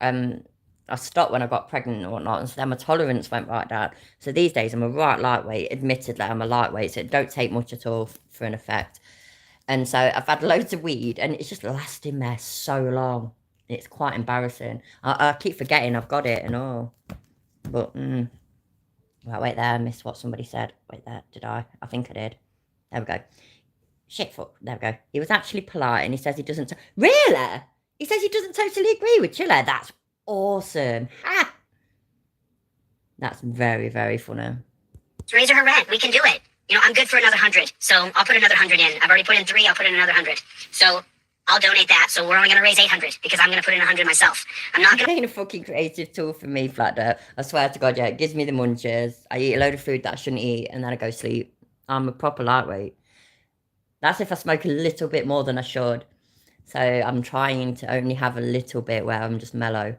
S1: I stopped when I got pregnant and whatnot, and so then my tolerance went right down. So these days I'm a right lightweight. Admittedly, I'm a lightweight, so it don't take much at all for an effect. And so I've had loads of weed, and it's just lasting there so long. It's quite embarrassing. I keep forgetting I've got it and all, but wait there, I missed what somebody said. Wait there, did I? I think I did. There we go. Shit, fuck. There we go. He was actually polite, and he says he doesn't... Really? He says he doesn't totally agree with Childo. That's awesome. Ha! That's very, very funny.
S6: Raise her rent. We can do it. You know, I'm good for another 100. So I'll put another 100 in. I've already put in 3. I'll put in another 100. So I'll donate that. So we're only going to raise 800 because I'm going to put in 100 myself. I'm not going to...
S1: It ain't a fucking creative tool for me, Flat Dirt. I swear to God, yeah. It gives me the munches. I eat a load of food that I shouldn't eat, and then I go sleep. I'm a proper lightweight. That's if I smoke a little bit more than I should. So I'm trying to only have a little bit where I'm just mellow.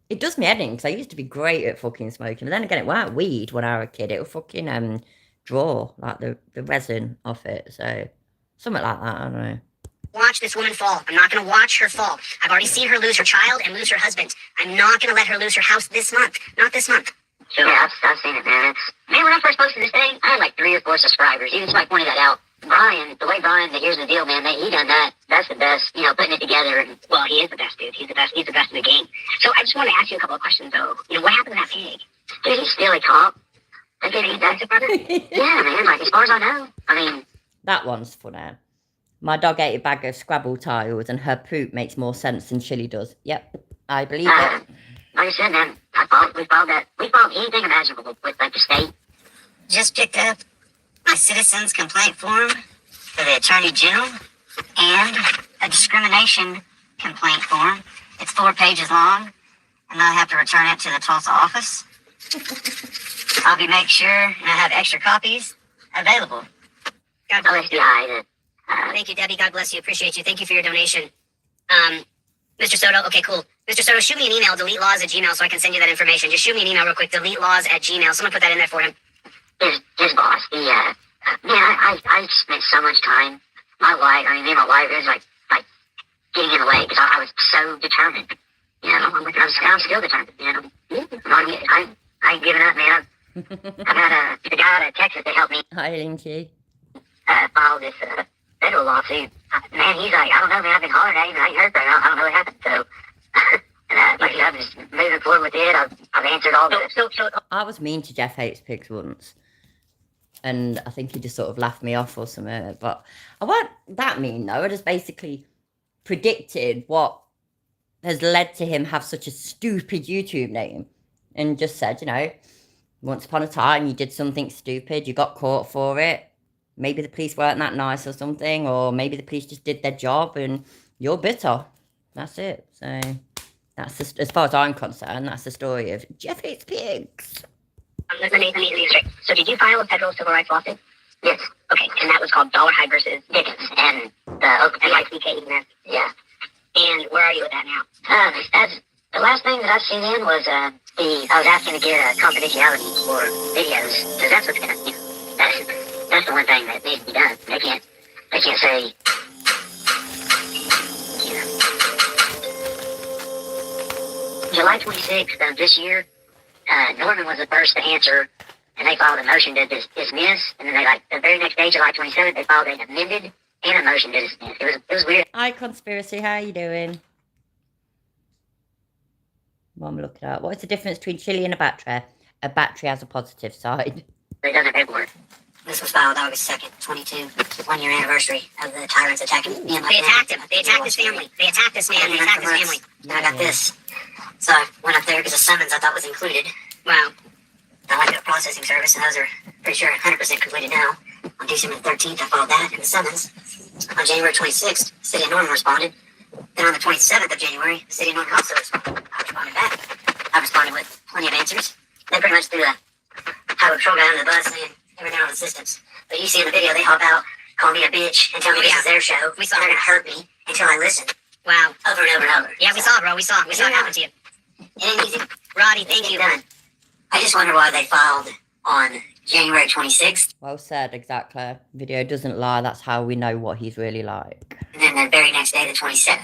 S1: It does me head in, because I used to be great at fucking smoking. But then again, it weren't weed when I was a kid. It would fucking draw, like the resin off it. So something like that, I don't know.
S6: Watch this woman fall. I'm not going to watch her fall. I've already seen her lose her child and lose her husband. I'm not going to let her lose her house this month. Not this month.
S8: Sure, I've seen it, man. Man, when I first posted this thing, I had like 3 or 4 subscribers. Even somebody pointed that out. Brian, the way Brian, here's the deal, man. He done that. That's the best, you know, putting it together. And, well, he is the best, dude. He's the best in the game. So I just want to ask you a couple of questions, though. You know, what happened to that pig? Dude, he's still a cop. Okay, that's a brother. Yeah, man. Like, as far as I know, I mean...
S1: That one's funny. My dog ate a bag of Scrabble tiles, and her poop makes more sense than Chili does. Yep, I believe it.
S8: Like I said, man, we filed anything imaginable with, like, the state.
S6: Just picked up a citizen's complaint form for the Attorney General and a discrimination complaint form. It's 4 pages long.
S8: and not have to return it to the Tulsa office. I'll be making sure and I have extra copies available. God bless you. Thank you, Debbie. God bless you. Appreciate you. Thank you for your donation. Mr. Soto, okay, cool. Mr. Soto, shoot me an email, deletelaws@gmail, so I can send you that information. Just shoot me an email real quick, deletelaws@gmail. Someone put that in there for him. His boss, man, I spent so much time. My wife, me and my wife, it was like getting in the way because I was so determined. I'm still determined. I ain't giving up, man. I got a guy out of Texas that helped me
S1: Hi, Linky.
S8: file this federal lawsuit. Man, he's like, I don't know, man. I've been hollering at him. I ain't heard from him. I don't know what happened. So, I'm just moving forward with it. I've answered all the.
S1: I was mean to Jeff Hates Pigs once, and I think he just sort of laughed me off or something. But I wasn't that mean, though. I just basically predicted what has led to him have such a stupid YouTube name, and just said, once upon a time you did something stupid, you got caught for it. Maybe the police weren't that nice or something, or maybe the police just did their job and you're bitter. That's it. So that's just, as far as I'm concerned, that's the story of Jeff Hates Pigs.
S8: Let me straight. So did you file a federal civil rights lawsuit? Yes. Okay, and that was called Dollarhide versus Dickens and the NYCK. Yeah. And where are you with that now? That's the last thing that I've seen in was I was asking to get confidentiality for videos because that's what's gonna that's the one thing that needs to be done. They can't say July 26th of this year. Norman was the first to answer, and they filed a motion to dismiss. And then the very next day, July 27th, they filed an amended and a motion to dismiss. It was weird.
S1: Hi, Conspiracy. How you doing? What am I looking at? What's the difference between chili and a battery? A battery has a positive side.
S8: It doesn't have paperwork. This was filed August 2nd, 22, 1 year anniversary of the tyrants attacking me. They attacked him. They attacked his family. They attacked this man. They attacked his family. Then I got this. So I went up there because the summons I thought was included. Wow. I went to a processing service, and those are pretty sure 100% completed now. On December 13th, I filed that and the summons. On January 26th, the city of Norman responded. Then on the 27th of January, the city of Norman also responded. I responded back. I responded with plenty of answers. They pretty much threw a highway patrol guy under the bus saying they were down on assistance. But you see in the video, they hop out, call me a bitch, and tell me this is their show. We saw they're going to hurt me until I listen. Wow. Over and over and over. Yeah, we saw, bro. We saw it happen to you. It ain't easy. Roddy, thank you. Done. I just wonder why they filed on January 26th.
S1: Well said, exactly. Video doesn't lie. That's how we know what he's really like.
S8: And then the very next day, the 27th.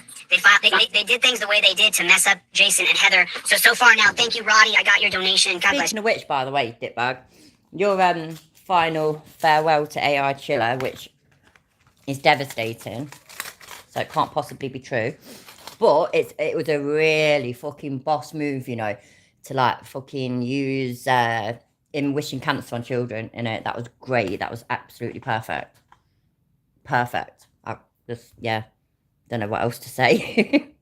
S8: They did things the way they did to mess up Jason and Heather. So far now, thank you, Roddy. I got your donation. God bless.
S1: Speaking of which, by the way, Dickbag, your final farewell to AI Chiller, which is devastating. So it can't possibly be true. But it was a really fucking boss move, to fucking use him wishing cancer on children in it. That was great. That was absolutely perfect. Perfect. I just, don't know what else to say.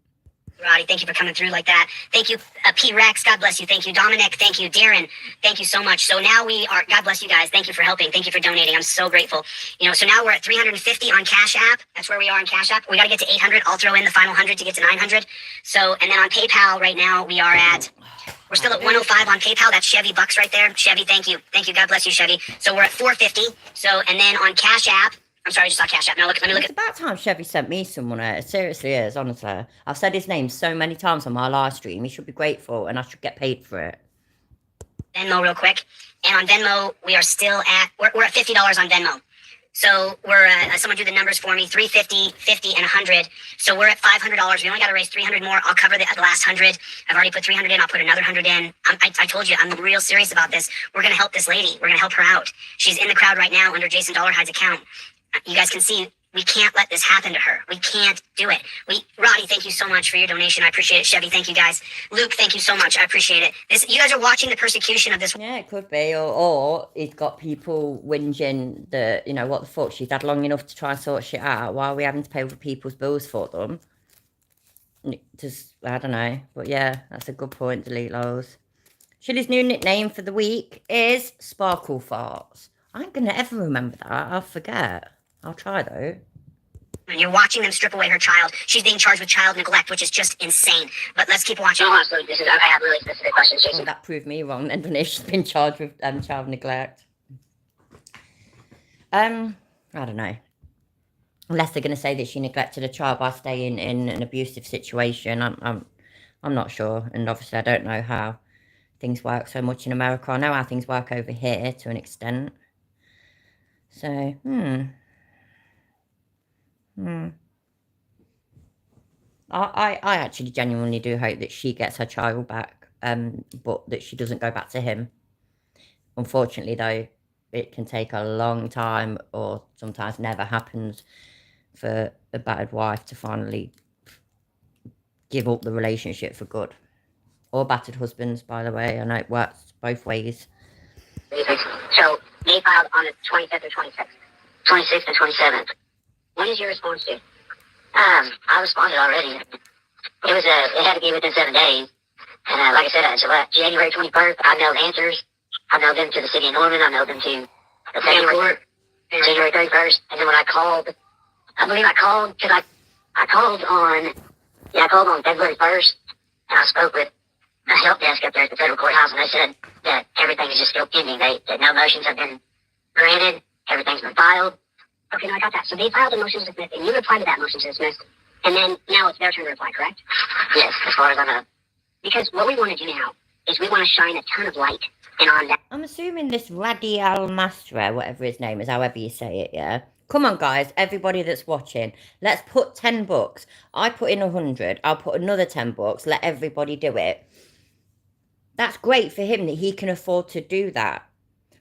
S6: Roddy, thank you for coming through like that. Thank you, P. Rex. God bless you. Thank you, Dominic. Thank you, Darren. Thank you so much. So now we are, God bless you guys. Thank you for helping. Thank you for donating. I'm so grateful. So now we're at 350 on Cash App. That's where we are on Cash App. We got to get to 800. I'll throw in the final 100 to get to 900. So, and then on PayPal right now, we're still at 105 on PayPal. That's Chevy Bucks right there. Chevy, thank you. Thank you. God bless you, Chevy. So we're at 450. So, and then on Cash App, I'm sorry, I just saw Cash App. Now let me look
S1: It's about time Chevy sent me someone. It seriously is, honestly. I've said his name so many times on my live stream. He should be grateful, and I should get paid for it.
S6: Venmo real quick. And on Venmo, we are still at, we're at $50 on Venmo. So we're, someone do the numbers for me, 350, 50, and 100. So we're at $500. We only got to raise 300 more. I'll cover the last 100. I've already put 300 in. I'll put another 100 in. I told you, I'm real serious about this. We're going to help this lady. We're going to help her out. She's in the crowd right now under Jason Dollarhide's account. You guys can see, we can't let this happen to her. We can't do it. Roddy, thank you so much for your donation. I appreciate it. Chevy, thank you guys. Luke, thank you so much. I appreciate it. You guys are watching the persecution of this.
S1: Yeah, it could be. Or he's got people whinging that, what the fuck, she's had long enough to try and sort shit out. Why are we having to pay other people's bills for them? Just, I don't know. But yeah, that's a good point, delete those. Chili's new nickname for the week is Sparkle Farts. I ain't going to ever remember that. I'll forget. I'll try though.
S6: You're watching them strip away her child. She's being charged with child neglect, which is just insane. But let's keep watching. Honestly, I have really specific questions, Jason.
S1: Well, that proved me wrong, and then she's been charged with child neglect. I don't know. Unless they're going to say that she neglected a child by staying in an abusive situation, I'm not sure. And obviously, I don't know how things work so much in America. I know how things work over here to an extent. So, I actually genuinely do hope that she gets her child back, but that she doesn't go back to him. Unfortunately, though, it can take a long time, or sometimes never happens, for a battered wife to finally give up the relationship for good. Or battered husbands, by the way. I know it works both ways.
S6: So, they filed on the 25th or 26th? 26th and 27th. When is your response due? I responded already. It had to be within 7 days. And like I said, so January 21st, I mailed answers. I mailed them to the city of Norman. I mailed them to the family court. January 31st. And then when I called, I believe I called, because I called on February 1st. And I spoke with the help desk up there at the federal courthouse, and they said that everything is just still pending. That no motions have been granted. Everything's been filed. Okay, no, I got that. So they filed a motion to dismiss, and you replied to that motion to dismiss. And then now it's their turn to reply, correct? Yes, as far as I know. Because what we want to do now is we want to shine a ton of light and on that.
S1: I'm assuming this Radial Mastra, whatever his name is, however you say it, yeah? Come on, guys, everybody that's watching. Let's put 10 bucks. I put in 100. I'll put another 10 bucks. Let everybody do it. That's great for him that he can afford to do that.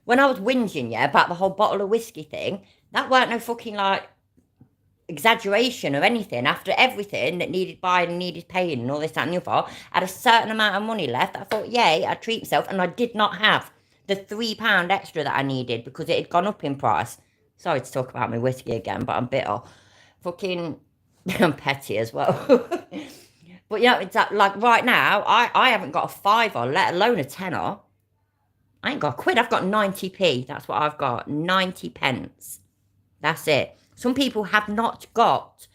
S1: When I was whinging, yeah, about the whole bottle of whiskey thing, that weren't no fucking, like, exaggeration or anything. After everything that needed buying and needed paying and all this, that and the other, I had a certain amount of money left. I thought, yay, I'd treat myself. And I did not have the £3 extra that I needed because it had gone up in price. Sorry to talk about my whiskey again, but I'm bitter. Fucking, I'm petty as well. But, you know, it's like right now, I haven't got a fiver, let alone a tenner. I ain't got a quid. I've got 90p. That's what I've got. 90 pence. That's it. Some people have not got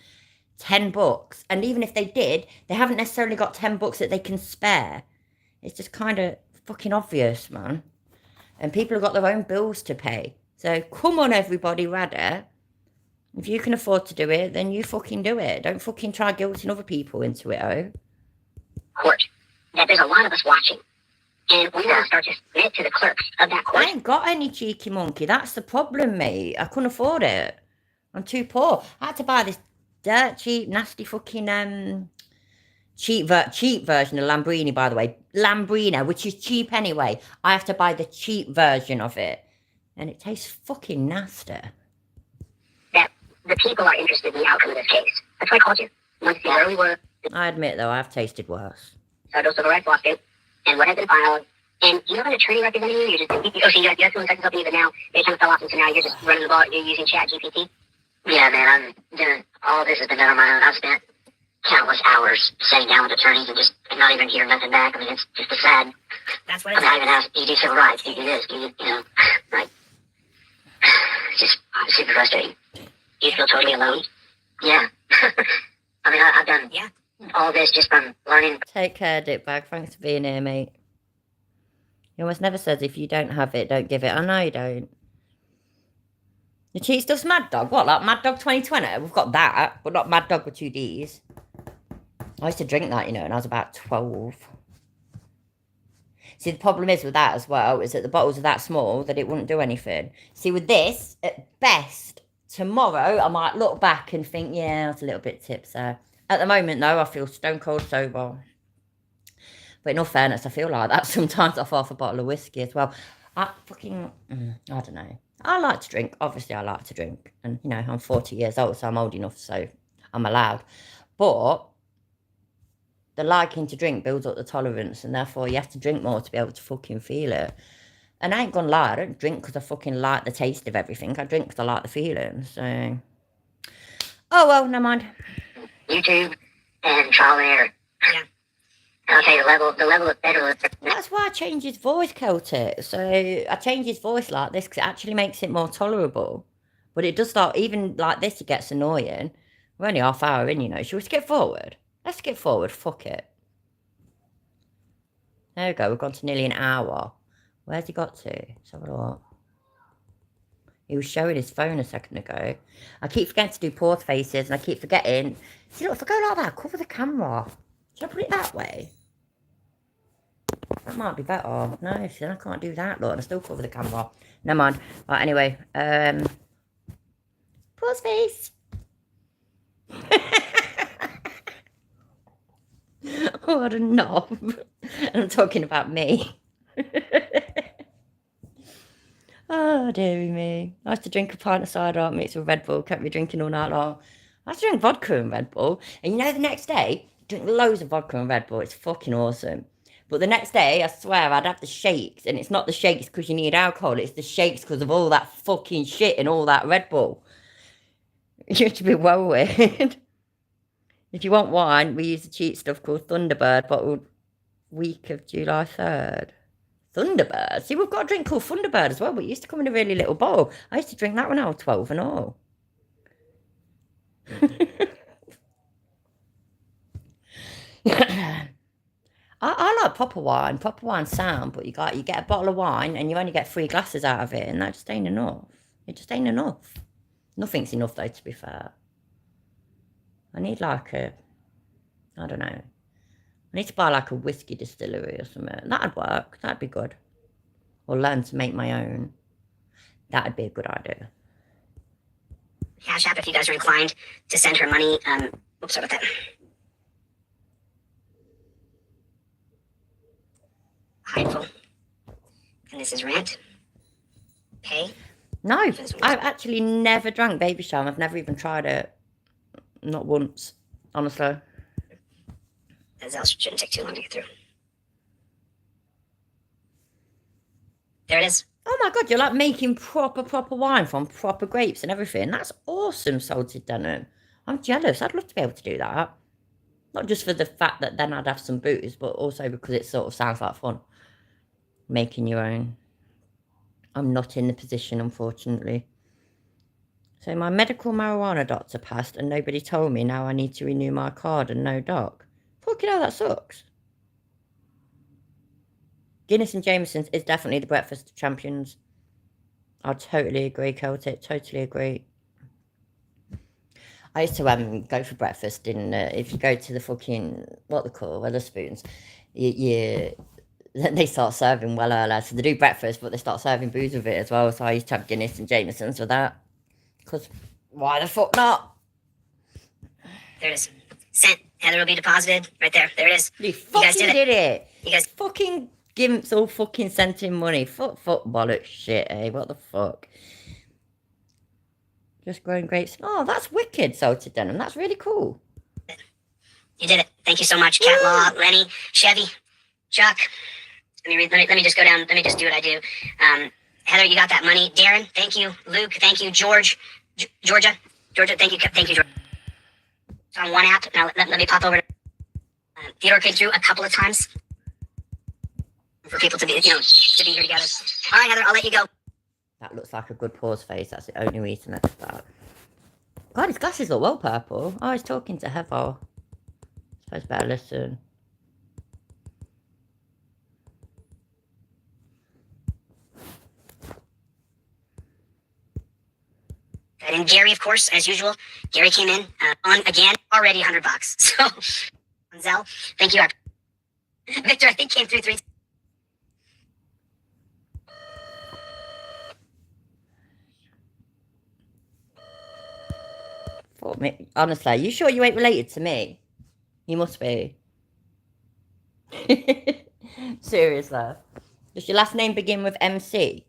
S1: 10 bucks. And even if they did, they haven't necessarily got 10 bucks that they can spare. It's just kind of fucking obvious, man. And people have got their own bills to pay. So come on, everybody, rather. If you can afford to do it, then you fucking do it. Don't fucking try guilting other people into it, oh.
S6: Court. That there's a lot of us watching. And we want to start to submit to the clerks of that court.
S1: I ain't got any cheeky monkey. That's the problem, mate. I couldn't afford it. I'm too poor. I had to buy this dirt cheap, nasty fucking cheap version of Lamborghini, by the way. Lamborghini, which is cheap anyway. I have to buy the cheap version of it. And it tastes fucking nasty.
S6: That the people are interested in the outcome of this case. That's why I called you. I wanted to see where we were.
S1: I admit, though, I've tasted worse.
S6: Federal civil rights lawsuit. And what has been filed. And you have an attorney representing you? You're just, so you have someone second company, but now they kind of fell off, and so now you're just running the ball, you're using Chat GPT? Yeah, man, I'm doing, all this has been done on my own. I've spent countless hours sitting down with attorneys and just not even hearing nothing back. I mean, it's just sad. That's what it's I even asked, do you do civil rights? Do you do this? Do you know, like, it's just super frustrating. Do you feel totally alone? Yeah. I mean, I've done all this just from learning.
S1: Take care, Dickbag. Thanks for being here, mate. He almost never says if you don't have it, don't give it. I know you don't. The cheat stuff's Mad Dog. What, like Mad Dog 2020? We've got that, but not Mad Dog with 2 Ds. I used to drink that, you know, when I was about 12. See, the problem is with that as well, is that the bottles are that small that it wouldn't do anything. See, with this, at best, tomorrow, I might look back and think, yeah, I was a little bit tipsy. At the moment, though, I feel stone cold sober. But in all fairness, I feel like that sometimes off half a bottle of whiskey as well. I don't know. I like to drink. Obviously, I like to drink. And, you know, I'm 40 years old, so I'm old enough, so I'm allowed. But the liking to drink builds up the tolerance, and therefore you have to drink more to be able to fucking feel it. And I ain't gonna lie, I don't drink because I fucking like the taste of everything. I drink because I like the feeling, so... Oh, well, never mind.
S6: YouTube and trial and error. Yeah. I'll say the level of federalism.
S1: That's why I changed his voice, Celtic. So I changed his voice like this because it actually makes it more tolerable. But it does start, even like this, it gets annoying. We're only half hour in, you know. Shall we skip forward? Let's skip forward. Fuck it. There we go. We've gone to nearly an hour. Where's he got to? Let's have a look. He was showing his phone a second ago. I keep forgetting to do pause faces, and I keep forgetting. See, look, if I go like that, cover the camera. Should I put it that way? That might be better. No, see, then I can't do that, look. And I still cover the camera. Never mind. Right, anyway. Pause face. Oh, what a knob. And I'm talking about me. Oh, dearie me. I used to drink a pint of cider mixed with Red Bull, kept me drinking all night long. I used to drink vodka and Red Bull. And you know, the next day, drink loads of vodka and Red Bull. It's fucking awesome. But the next day, I swear, I'd have the shakes. And it's not the shakes because you need alcohol. It's the shakes because of all that fucking shit and all that Red Bull. You have to be well weird. If you want wine, we use the cheap stuff called Thunderbird, bottled week of July 3rd. Thunderbird? See, we've got a drink called Thunderbird as well, but it used to come in a really little bottle. I used to drink that when I was 12 and all. I like proper wine. Proper wine's sound, but you get a bottle of wine and you only get 3 glasses out of it, and that just ain't enough. It just ain't enough. Nothing's enough, though, to be fair. I need like I don't know. I need to buy like a whiskey distillery or something. That'd work. That'd be good. Or learn to make my own. That'd be a good idea.
S6: Cash App if you guys are inclined to send her money. Oops, sorry about that. Hideful. And this is rent. Pay.
S1: No, I've actually never drank Baby Charm. I've never even tried it. Not once, honestly.
S6: That else shouldn't take too long to get through. There it is.
S1: Oh my god, you're like making proper wine from proper grapes and everything. That's awesome, Salted Denim. I'm jealous. I'd love to be able to do that. Not just for the fact that then I'd have some booze, but also because it sort of sounds like fun. Making your own. I'm not in the position, unfortunately. So my medical marijuana doctor passed and nobody told me. Now I need to renew my card and no doc. Fucking hell, that sucks. Guinness and Jameson's is definitely the breakfast of champions. I totally agree, Celtic. Totally agree. I used to go for breakfast in, if you go to the fucking, what they call, Wetherspoons, they start serving well earlier. So they do breakfast, but they start serving booze with it as well. So I used to have Guinness and Jameson's with that. Because why the fuck not?
S6: There it is. Sent. Heather will be deposited. Right there. There it is.
S1: You fucking did it.
S6: You guys
S1: fucking gimps all fucking sent in money. Fuck bollocks shit, eh? What the fuck? Just growing grapes. Oh, that's wicked, Salted Denim. That's really cool.
S6: You did it. Thank you so much, Cat Law, Lenny, Chevy, Chuck. Let me just go down. Let me just do what I do. Heather, you got that money. Darren, thank you. Luke, thank you. Georgia, thank you, George. It's on one app. Now let me pop over. Theodore came through a couple of times for people to be, to be here together. All right, Heather, I'll let you go.
S1: That looks like a good pause face. That's the only reason that's that. God, his glasses look well purple. Oh, he's talking to Heather. Suppose better listen.
S6: And Gary, of course, as usual, Gary came in on again, already $100. So, Zell, thank you. Victor, I think came through 3.
S1: Honestly, you sure you ain't related to me? You must be. Seriously. Does your last name begin with MC?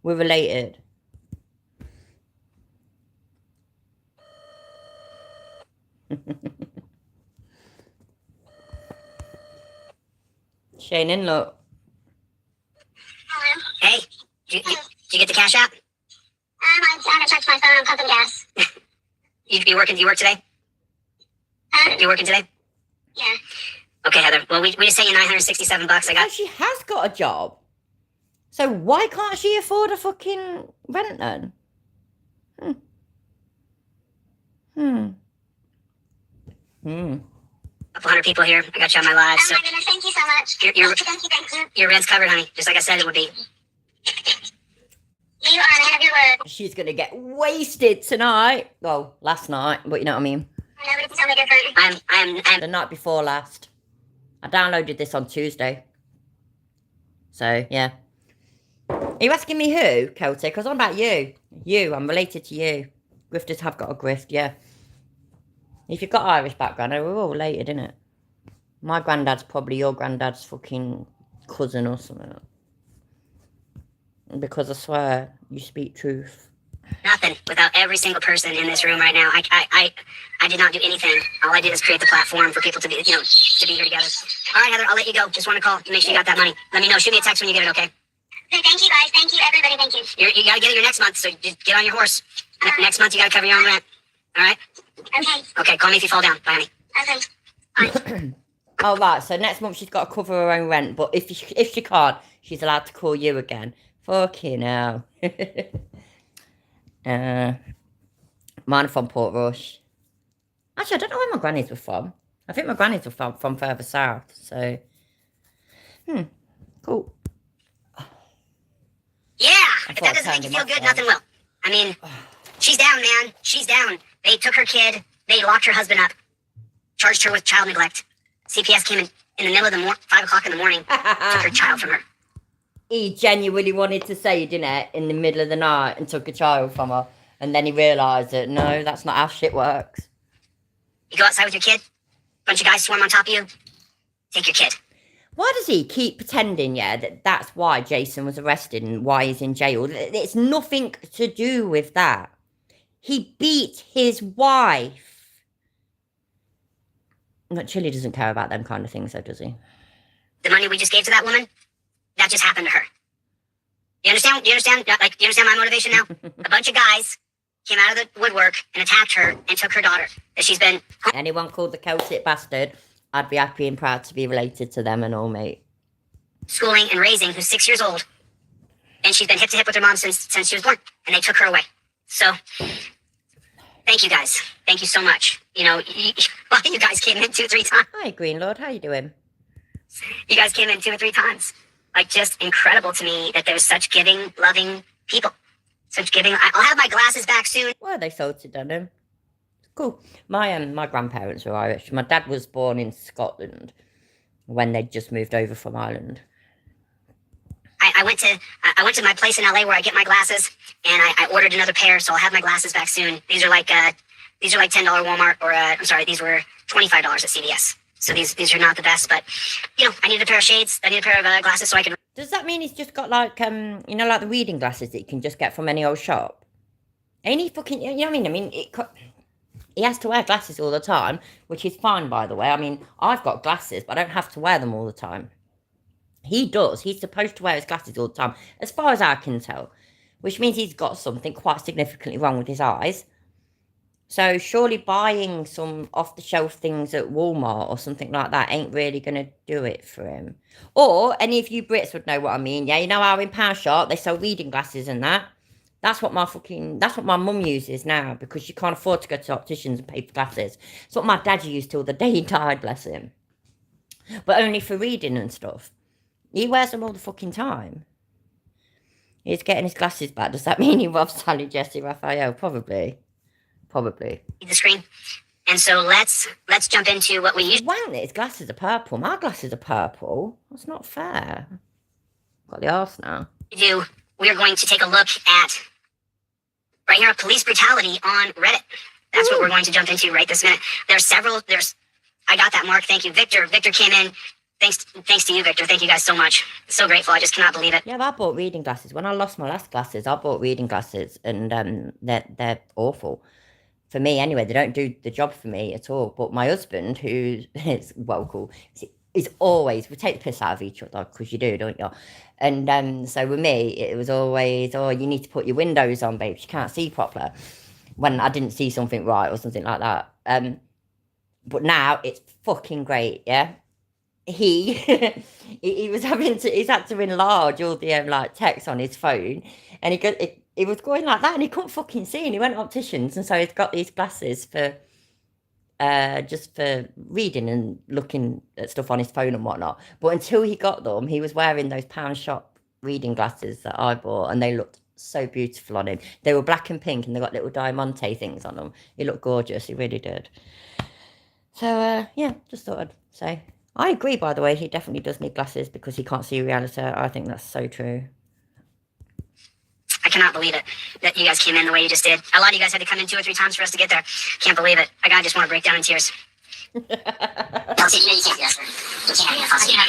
S1: We're related. Shannon, look.
S6: Hello. Hey, did you get the Cash App?
S7: I haven't checked my phone. I'm pumping gas.
S6: You working? Do you work today? You working today?
S7: Yeah.
S6: Okay, Heather. Well, we just sent you $967. I got.
S1: Oh, she has got a job. So why can't she afford a fucking rent then? Hmm.
S6: 100 people here. I got you on my live.
S7: Oh
S6: So
S7: my goodness, thank you so much. Thank you.
S6: your rent's covered, honey, just like I said it would be.
S7: You are a man of your word.
S1: She's gonna get wasted tonight. Well, last night, but you know what I mean.
S7: Nobody can tell me different.
S6: I'm
S1: The night before last. I downloaded this on Tuesday. So, yeah. Are you asking me who, Kelty? Because I'm about you. You, I'm related to you. Grifters have got a grift, yeah. If you've got Irish background, we're all related, innit? My granddad's probably your granddad's fucking cousin or something. Because I swear, you speak truth.
S6: nothing without every single person in this room right now. I did not do anything. All I did is create the platform for people to be, to be here together. All right, Heather, I'll let you go. Just want to call. Make sure you got that money. Let me know. Shoot me a text when you get it, okay?
S7: Thank you guys. Thank you everybody. Thank you.
S6: You got to get it your next month, so just get on your horse. Next month, you got to cover your own rent. All right?
S7: Okay.
S6: Okay, call me if you fall down. Bye, honey.
S7: Okay.
S1: Oh, right. So next month she's got to cover her own rent. But if she can't, she's allowed to call you again. Fucking hell. Mine are from Portrush. Actually, I don't know where my grannies were from. I think my grannies were from further south. So, cool.
S6: Yeah,
S1: I
S6: if
S1: thought
S6: that
S1: I
S6: doesn't make
S1: turned
S6: you
S1: him
S6: feel
S1: off
S6: good,
S1: then.
S6: nothing will. I mean, she's down, man. She's down. They took her kid. They locked her husband up. Charged her with child neglect. CPS came in the middle of the 5 o'clock in the morning. Took her child from her.
S1: He genuinely wanted to say, didn't it, in the middle of the night and took a child from her. And then he realised that, no, that's not how shit works.
S6: You go outside with your kid. Bunch of guys swarm on top of you. Take your kid.
S1: Why does he keep pretending, that that's why Jason was arrested and why he's in jail? It's nothing to do with that. He beat his wife. But Chili doesn't care about them kind of things, though, does he?
S6: The money we just gave to that woman, that just happened to her. You understand? Do you understand my motivation now? A bunch of guys came out of the woodwork and attacked her and took her daughter. That she's been
S1: Anyone called the Celtic bastard, I'd be happy and proud to be related to them and all, mate.
S6: schooling and raising, who's 6 years old. And she's been hip to hip with her mom since she was born. And they took her away. So, thank you guys. Thank you so much. You guys came in 2 or 3 times.
S1: Hi, Green Lord, how you doing?
S6: You guys came in 2 or 3 times. Like, just incredible to me that there's such giving, loving people. Such giving. I'll have my glasses back soon.
S1: Well, they salted Dunham. Cool. My grandparents were Irish. My dad was born in Scotland when they'd just moved over from Ireland.
S6: I went to my place in LA where I get my glasses, and I ordered another pair, so I'll have my glasses back soon. These are like $10 Walmart, or I'm sorry, these were $25 at CVS. So these are not the best, but I need a pair of shades. I need a pair of glasses so I can.
S1: Does that mean he's just got like like the reading glasses that you can just get from any old shop? Ain't he fucking? You know what I mean? I mean, he has to wear glasses all the time, which is fine, by the way. I mean, I've got glasses, but I don't have to wear them all the time. He does. He's supposed to wear his glasses all the time, as far as I can tell, which means he's got something quite significantly wrong with his eyes. So surely buying some off-the-shelf things at Walmart or something like that ain't really going to do it for him. Or any of you Brits would know what I mean. Yeah, you know how in Power Shop they sell reading glasses and that? That's what my mum uses now, because she can't afford to go to opticians and pay for glasses. It's what my dad used till the day he died, bless him. But only for reading and stuff. He wears them all the fucking time. He's getting his glasses back. Does that mean he loves Sally, Jesse, Raphael? Probably.
S6: The screen. And so let's jump into what we use.
S1: Wow, his glasses are purple. My glasses are purple. That's not fair. Got the arse now.
S6: To do. We are going to take a look at right here, police brutality on Reddit. That's what we're going to jump into right this minute. I got that, Mark. Thank you, Victor. Victor came in. Thanks to you, Victor. Thank you guys so much. So grateful. I just cannot believe it.
S1: Yeah, I bought reading glasses. When I lost my last glasses, I bought reading glasses, and they're awful. For me, anyway, they don't do the job for me at all. But my husband, who is well cool, is always, we take the piss out of each other, because you do, don't you? And so with me, it was always, you need to put your windows on, babe. You can't see properly. When I didn't see something right or something like that. But now it's fucking great, yeah? He was he's had to enlarge all the text on his phone, and he was going like that and he couldn't fucking see, and he went to opticians, and so he's got these glasses for just for reading and looking at stuff on his phone and whatnot. But until he got them, he was wearing those pound shop reading glasses that I bought, and they looked so beautiful on him. They were black and pink, and they got little diamante things on them. He looked gorgeous, he really did. So yeah, just thought I'd say. I agree, by the way, he definitely does need glasses because he can't see reality. I think that's so true.
S6: I cannot believe it that you guys came in the way you just did. A lot of you guys had to come in 2 or 3 times for us to get there. Can't believe it. I just want to break down in tears.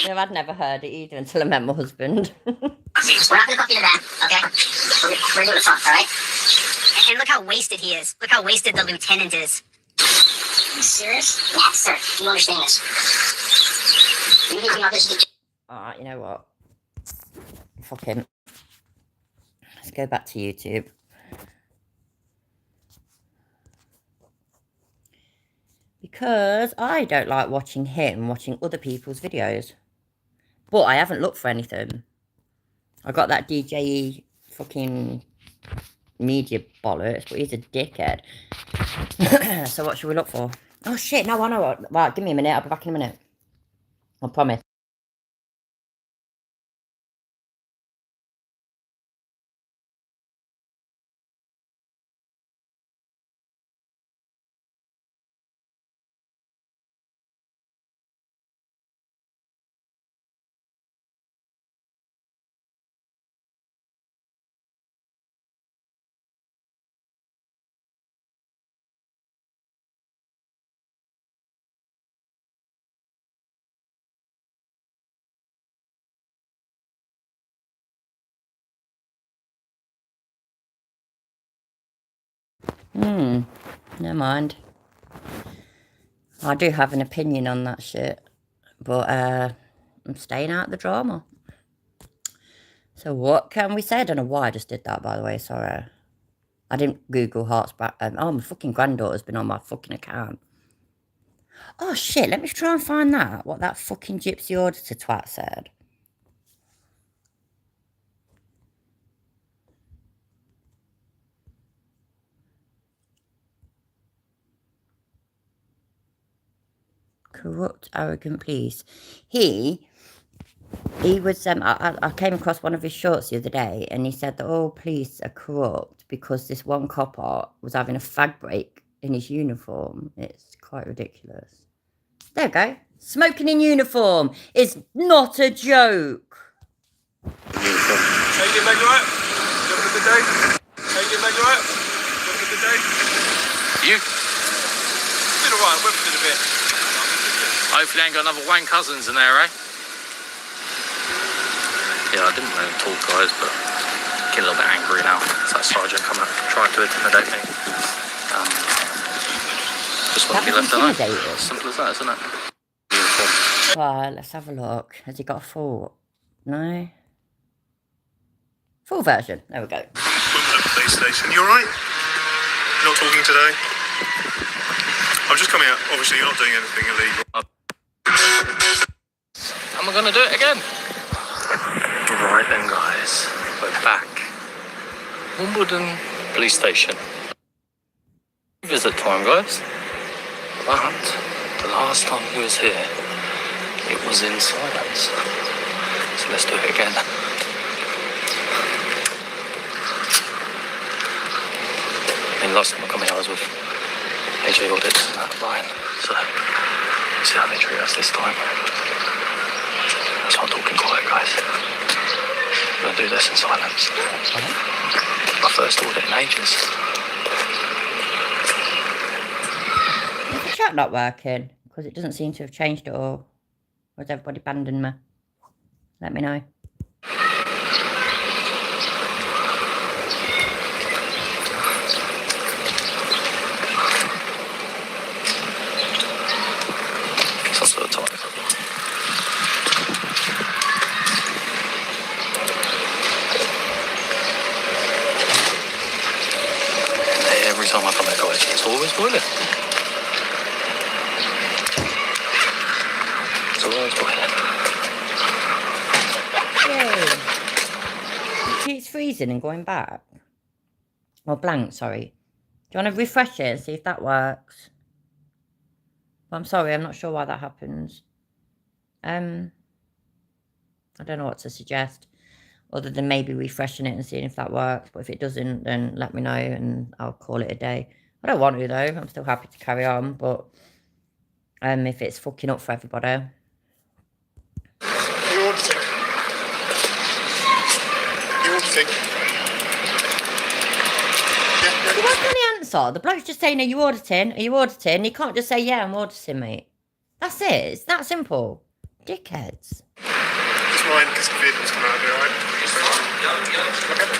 S1: I'd never heard it either until I met my husband.
S6: We're not going to copy the back, okay? We're doing the front, all right? And look how wasted he is. Look how wasted the lieutenant is. Are you serious? Yeah, sir. You understand this.
S1: Alright, you know what? Fuck him. Let's go back to YouTube. Because I don't like watching other people's videos. But I haven't looked for anything. I got that DJE fucking media bollocks, but he's a dickhead. So what should we look for? Oh shit, no, I know what. Right, give me a minute, I'll be back in a minute. I promise. Never mind. I do have an opinion on that shit, but I'm staying out of the drama. So what can we say? I don't know why I just did that, by the way, sorry. I didn't Google hearts back. Oh, my fucking granddaughter's been on my fucking account. Oh shit, let me try and find that, what that fucking gypsy auditor twat said. Corrupt, arrogant police. He was, I came across one of his shorts the other day, and he said that all police are corrupt because this one copper was having a fag break in his uniform. It's quite ridiculous. There we go. Smoking in uniform is not a joke.
S5: How you doing, mate? You alright? You having a good day? How you doing, mate? You alright? You having a good day?
S4: You?
S5: Been alright, we've been a bit.
S4: Hopefully ain't got another Wayne Cousins in there, eh? Yeah, I didn't really talk, guys, but get a little bit angry now. It's that sergeant coming up trying to intimidate me. Just want to be left alone. Simple as that, isn't it? Beautiful.
S1: Right, let's have a look. Has he got a full? No? Full version. There we go.
S3: Welcome to the police station. You alright? Not talking today? I'm just coming out. Obviously, you're not doing anything illegal.
S4: Am I going to do it again? Right then, guys. We're back. Wimbledon Police Station. Visit time, guys. But the last time he was here, it was in silence. So let's do it again. And last time I come here, I was with AJ Audit and that line. So, see how they treat us this time. That's why I'm talking quiet, guys. I'm gonna do this in silence. My first audit in ages.
S1: Is the chat not working? Because it doesn't seem to have changed at all. Or has everybody abandoned me? Let me know.
S4: Some sort of time. Every time I come back, guys, it's always boiling. It's always boiling.
S1: Yay. It keeps freezing and going back. Or blank, sorry. Do you want to refresh it and see if that works? I'm sorry, I'm not sure why that happens. I don't know what to suggest, other than maybe refreshing it and seeing if that works. But if it doesn't, then let me know and I'll call it a day. I don't want to, though. I'm still happy to carry on, but if it's fucking up for everybody.
S3: You're auditing. You're auditing.
S1: So why can't he answer? The bloke's just saying, are you auditing? Are you auditing? You can't just say, yeah, I'm auditing, mate. That's it. It's that simple. Dickheads.
S3: Just mind because the vehicle's come out of here, alright? Okay.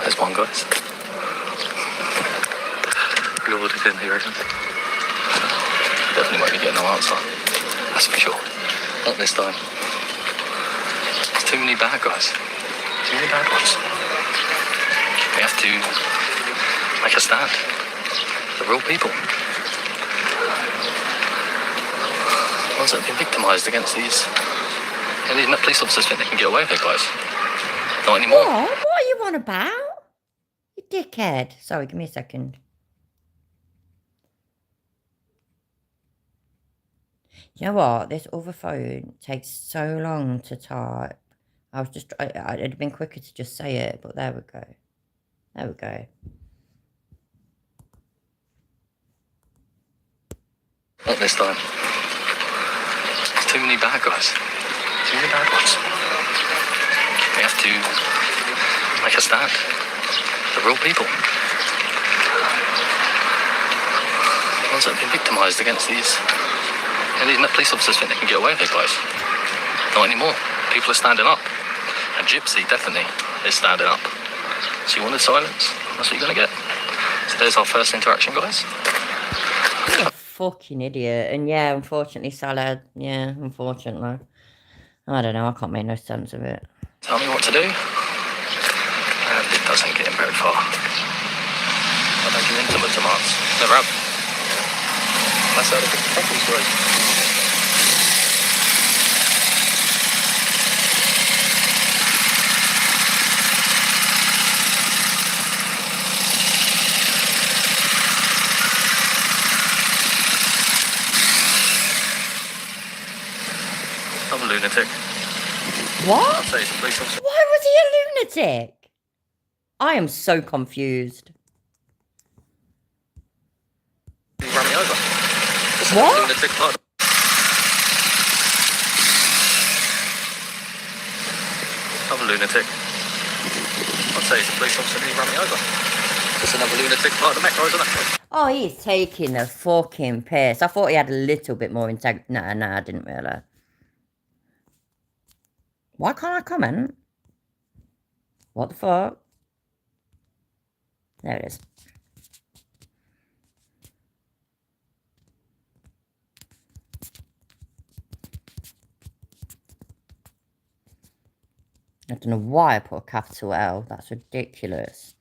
S4: There's one, guys. You ordered in here, isn't it? Definitely won't be getting no answer. That's for sure. Not this time. There's too many bad guys. Too many bad ones. We have to make a stand. The real people. Ones that have been victimised against these police officers think they can get away with it, guys. Not anymore.
S1: What? What are you on about? You dickhead. Sorry, give me a second. You know what? This other phone takes so long to type. It'd have been quicker to just say it, but there we go. There we go.
S4: Not this time. There's too many bad guys. Too many bad ones. We have to make a stand. The real people. Ones that have been victimised against these police officers think they can get away with it, guys. Not anymore. People are standing up. And Gypsy definitely is standing up. So you wanted silence? That's what you're going to get. So there's our first interaction, guys.
S1: You're a fucking idiot. And yeah, unfortunately, Salah, yeah, unfortunately. I don't know, I can't make no sense of it.
S4: Tell me what to do. And it doesn't get him very far. I don't give in to my demands. Never have. That's how the big problems grow. I'm a lunatic.
S1: What?
S4: I'll say it's a police officer.
S1: Why was he a lunatic? I am so confused.
S4: He ran me over. Just
S1: What?
S4: A lunatic blood. I'm a lunatic. I'd say it's a police officer and he ran me over. Just another lunatic part of the metro, isn't it?
S1: Oh, he's taking the fucking piss. I thought he had a little bit more integrity. Nah, I didn't really. Why can't I comment? What the fuck? There it is. I don't know why I put a capital L. That's ridiculous.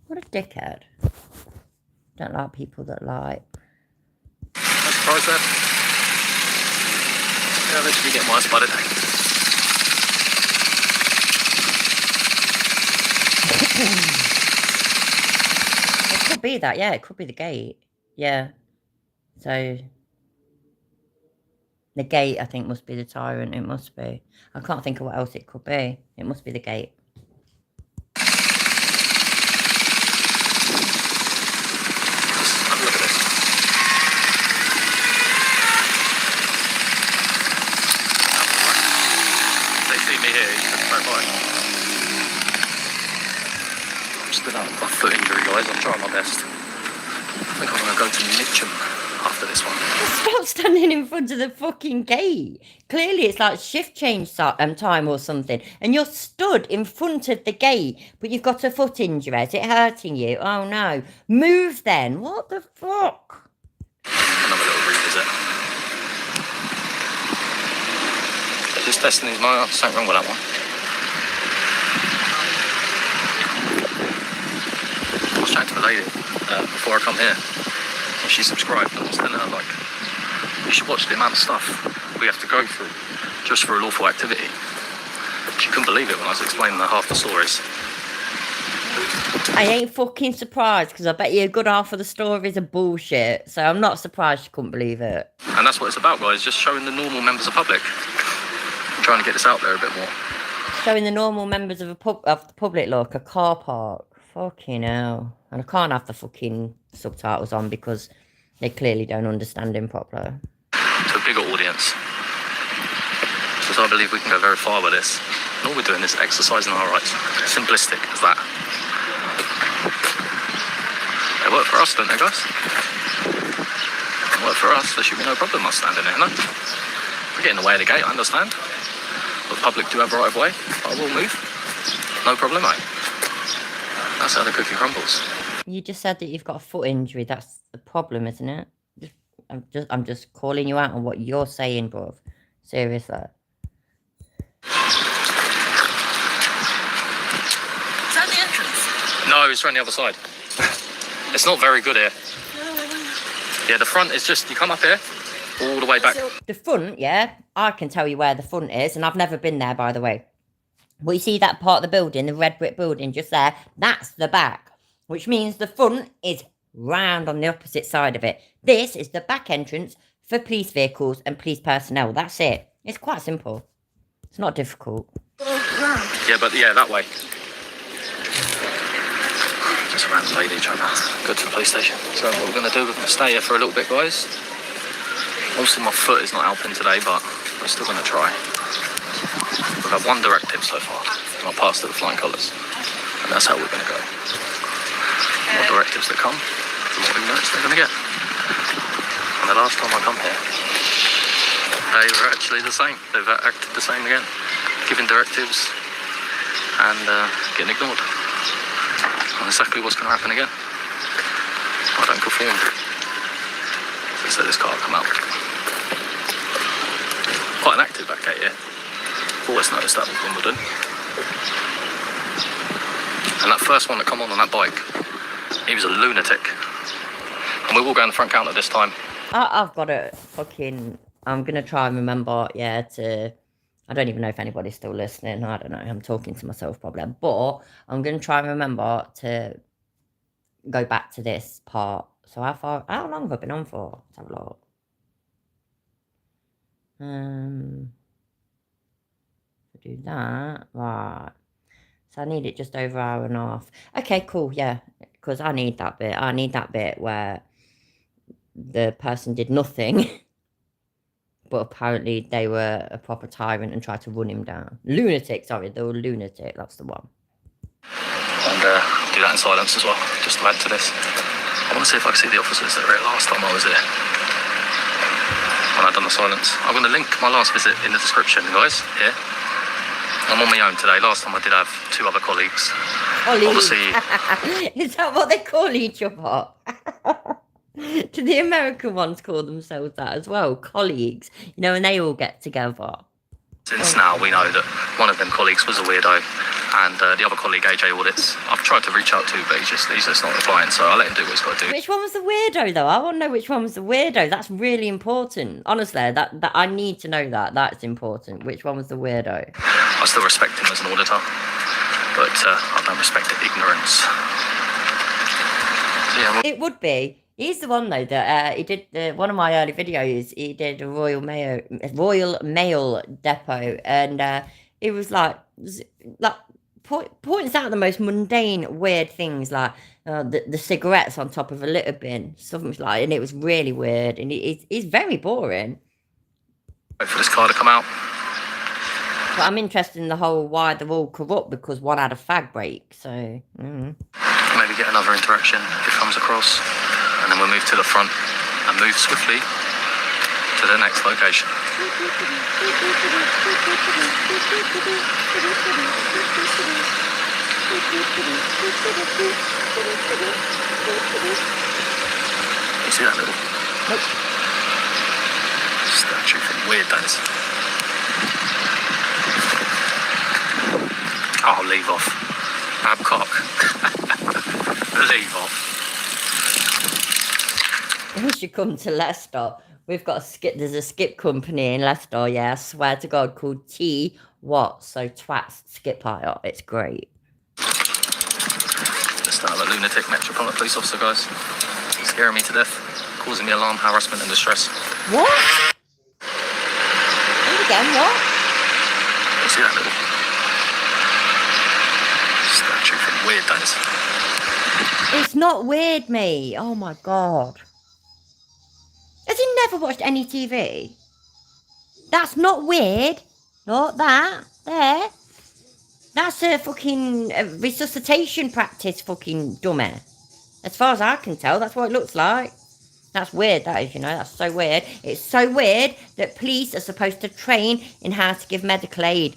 S1: What a dickhead. Don't like people that lie.
S4: I'm surprised there. Yeah, they should be getting worse by the day.
S1: It could be that, yeah, it could be the gate. Yeah. So the gate, I think, must be the tyrant. It must be. I can't think of what else it could be. It must be the gate.
S4: Have a look at this. They see me here, you just right by. I'm still out of my foot injury, guys. I'm trying my best. I think I'm going to go to Mitcham after this one.
S1: Stop standing in front of the fucking gate. Clearly, it's like shift change time or something. And you're stood in front of the gate, but you've got a foot injury. Is it hurting you? Oh, no. Move then. What the fuck?
S4: Another little revisit. They're just testing his motor. Something wrong with that one. I was chatting to a lady before I come here. And she subscribed, and I was telling her, like, you should watch the amount of stuff we have to go through just for a lawful activity. She couldn't believe it when I was explaining her half the stories.
S1: I ain't fucking surprised, because I bet you a good half of the stories are bullshit. So I'm not surprised she couldn't believe it.
S4: And that's what it's about, guys, just showing the normal members of the public. I'm trying to get this out there a bit more.
S1: Showing the normal members of the public, look, a car park. Fucking hell. And I can't have the fucking subtitles on because they clearly don't understand him properly.
S4: To a bigger audience. Because I believe we can go very far with this. And all we're doing is exercising our rights. Simplistic as that. They work for us, don't they, guys? They work for us, there should be no problem us standing there, no? We're getting in the way of the gate, I understand. But the public do have right of way. I will move. No problem, mate. That's how the cookie crumbles.
S1: You just said that you've got a foot injury. That's the problem, isn't it? I'm just calling you out on what you're saying, bruv. Seriously.
S7: Is that the entrance?
S4: No, it's around the other side. It's not very good here. Yeah, the front is just, you come up here, all the way back.
S1: The front, yeah, I can tell you where the front is, and I've never been there, by the way. But you see that part of the building, the red brick building just there? That's the back, which means the front is round on the opposite side of it. This is the back entrance for police vehicles and police personnel. That's it. It's quite simple. It's not difficult.
S4: Yeah, but yeah, that way. Just around the each other. Go to the police station. So what we're going to do, we're going to stay here for a little bit, guys. Also, my foot is not helping today, but we're still going to try. We've had one directive so far, and I'll pass to the flying colours. And that's how we're going to go. More directives that come, the more ignorance they're going to get. And the last time I come here, they were actually the same. They've acted the same again, giving directives and getting ignored. And exactly what's going to happen again. I don't conform. Let's let this car come out. Quite an active back gate here. Always noticed that with Wimbledon. And that first one that come on that bike, he was a lunatic. And we will go on the front counter this time.
S1: I've got to fucking... I'm going to try and remember, yeah, to... I don't even know if anybody's still listening. I don't know. I'm talking to myself probably. But I'm going to try and remember to go back to this part. So how long have I been on for? Let's have a look. Do that. Right. So I need it just over an hour and a half. Okay, cool. Yeah. Because I need that bit. I need that bit where the person did nothing. But apparently they were a proper tyrant and tried to run him down. Lunatic, sorry. They were lunatic. That's the one.
S4: And do that in silence as well, just to add to this. I want to see if I can see the officers that were here last time I was here. When I've done the silence. I'm going to link my last visit in the description, guys, here. I'm on my own today. Last time I did have two other colleagues. Obviously...
S1: Is that what they call each other? Do the American ones call themselves that as well? Colleagues, you know, and they all get together.
S4: Since now we know that one of them colleagues was a weirdo, and the other colleague, AJ Audits, I've tried to reach out to, but he's just not replying, so I'll let him do what he's got to do.
S1: Which one was the weirdo, though? I want to know which one was the weirdo. That's really important. Honestly, that I need to know that. That's important. Which one was the weirdo?
S4: I still respect him as an auditor, but I don't respect ignorance. So, yeah,
S1: it would be. He's the one though that he did one of my early videos. He did a Royal Mail depot, and it was like points out the most mundane, weird things, like the cigarettes on top of a litter bin, something like. And it was really weird, and it's very boring.
S4: Wait for this car to come out.
S1: But I'm interested in the whole why they're all corrupt because one had a fag break. So
S4: maybe get another interaction if it comes across. and then we'll move to the front and move swiftly to the next location. You see that little statue from weird, that is. Oh, leave off. Babcock. Leave off.
S1: We should come to Leicester. We've got a skip. There's a skip company in Leicester. Yeah, I swear to God, called T What? So Twats Skip Hire. It's great.
S4: Just another lunatic Metropolitan Police officer, guys. Scaring me to death, causing me alarm, harassment, and distress.
S1: What? And again, what?
S4: You see that little statue from weird, that is.
S1: It's not weird, me. Oh my God. Has he never watched any TV? That's not weird. Not that. There. That's a fucking resuscitation practice, fucking dummy. As far as I can tell, that's what it looks like. That's weird, that is, you know. That's so weird. It's so weird that police are supposed to train in how to give medical aid.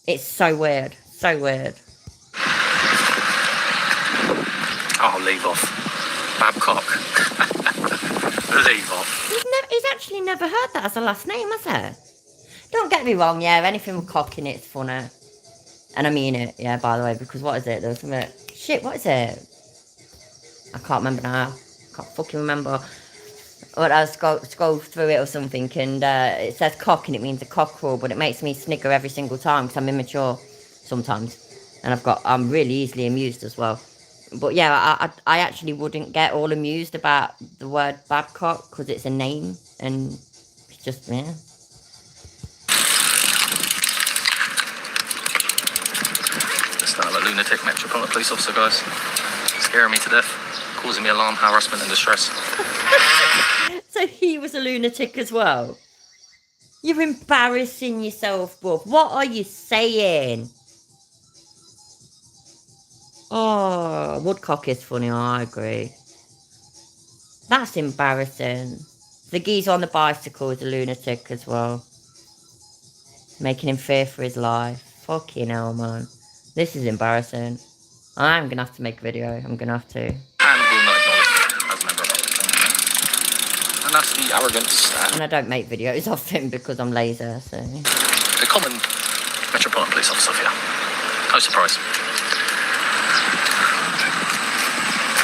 S1: It's so weird. So weird.
S4: Oh, leave off. Babcock. Leave off.
S1: He's actually never heard that as a last name, has he? Don't get me wrong, yeah, anything with cock in it's funny. And I mean it, yeah, by the way, because what is it? There was something... Shit, what is it? I can't remember now. Can't fucking remember. But I scroll through it or something, and it says cock, and it means a cockerel, but it makes me snigger every single time, because I'm immature sometimes. And I'm really easily amused as well. But yeah, I actually wouldn't get all amused about the word Babcock, because it's a name, and it's just, yeah.
S4: Just another lunatic Metropolitan Police officer, guys. Scaring me to death, causing me alarm, harassment, and distress.
S1: So he was a lunatic as well? You're embarrassing yourself, bruv. What are you saying? Oh, Woodcock is funny, I agree. That's embarrassing. The geezer on the bicycle is a lunatic as well. Making him fear for his life. Fucking hell, man. This is embarrassing. I'm going to have to make a video. I'm going to have to.
S4: And will not acknowledge as a member of Audit. And that's the arrogance
S1: And I don't make videos of him because I'm lazy, so...
S4: the common Metropolitan Police officer here. No surprise.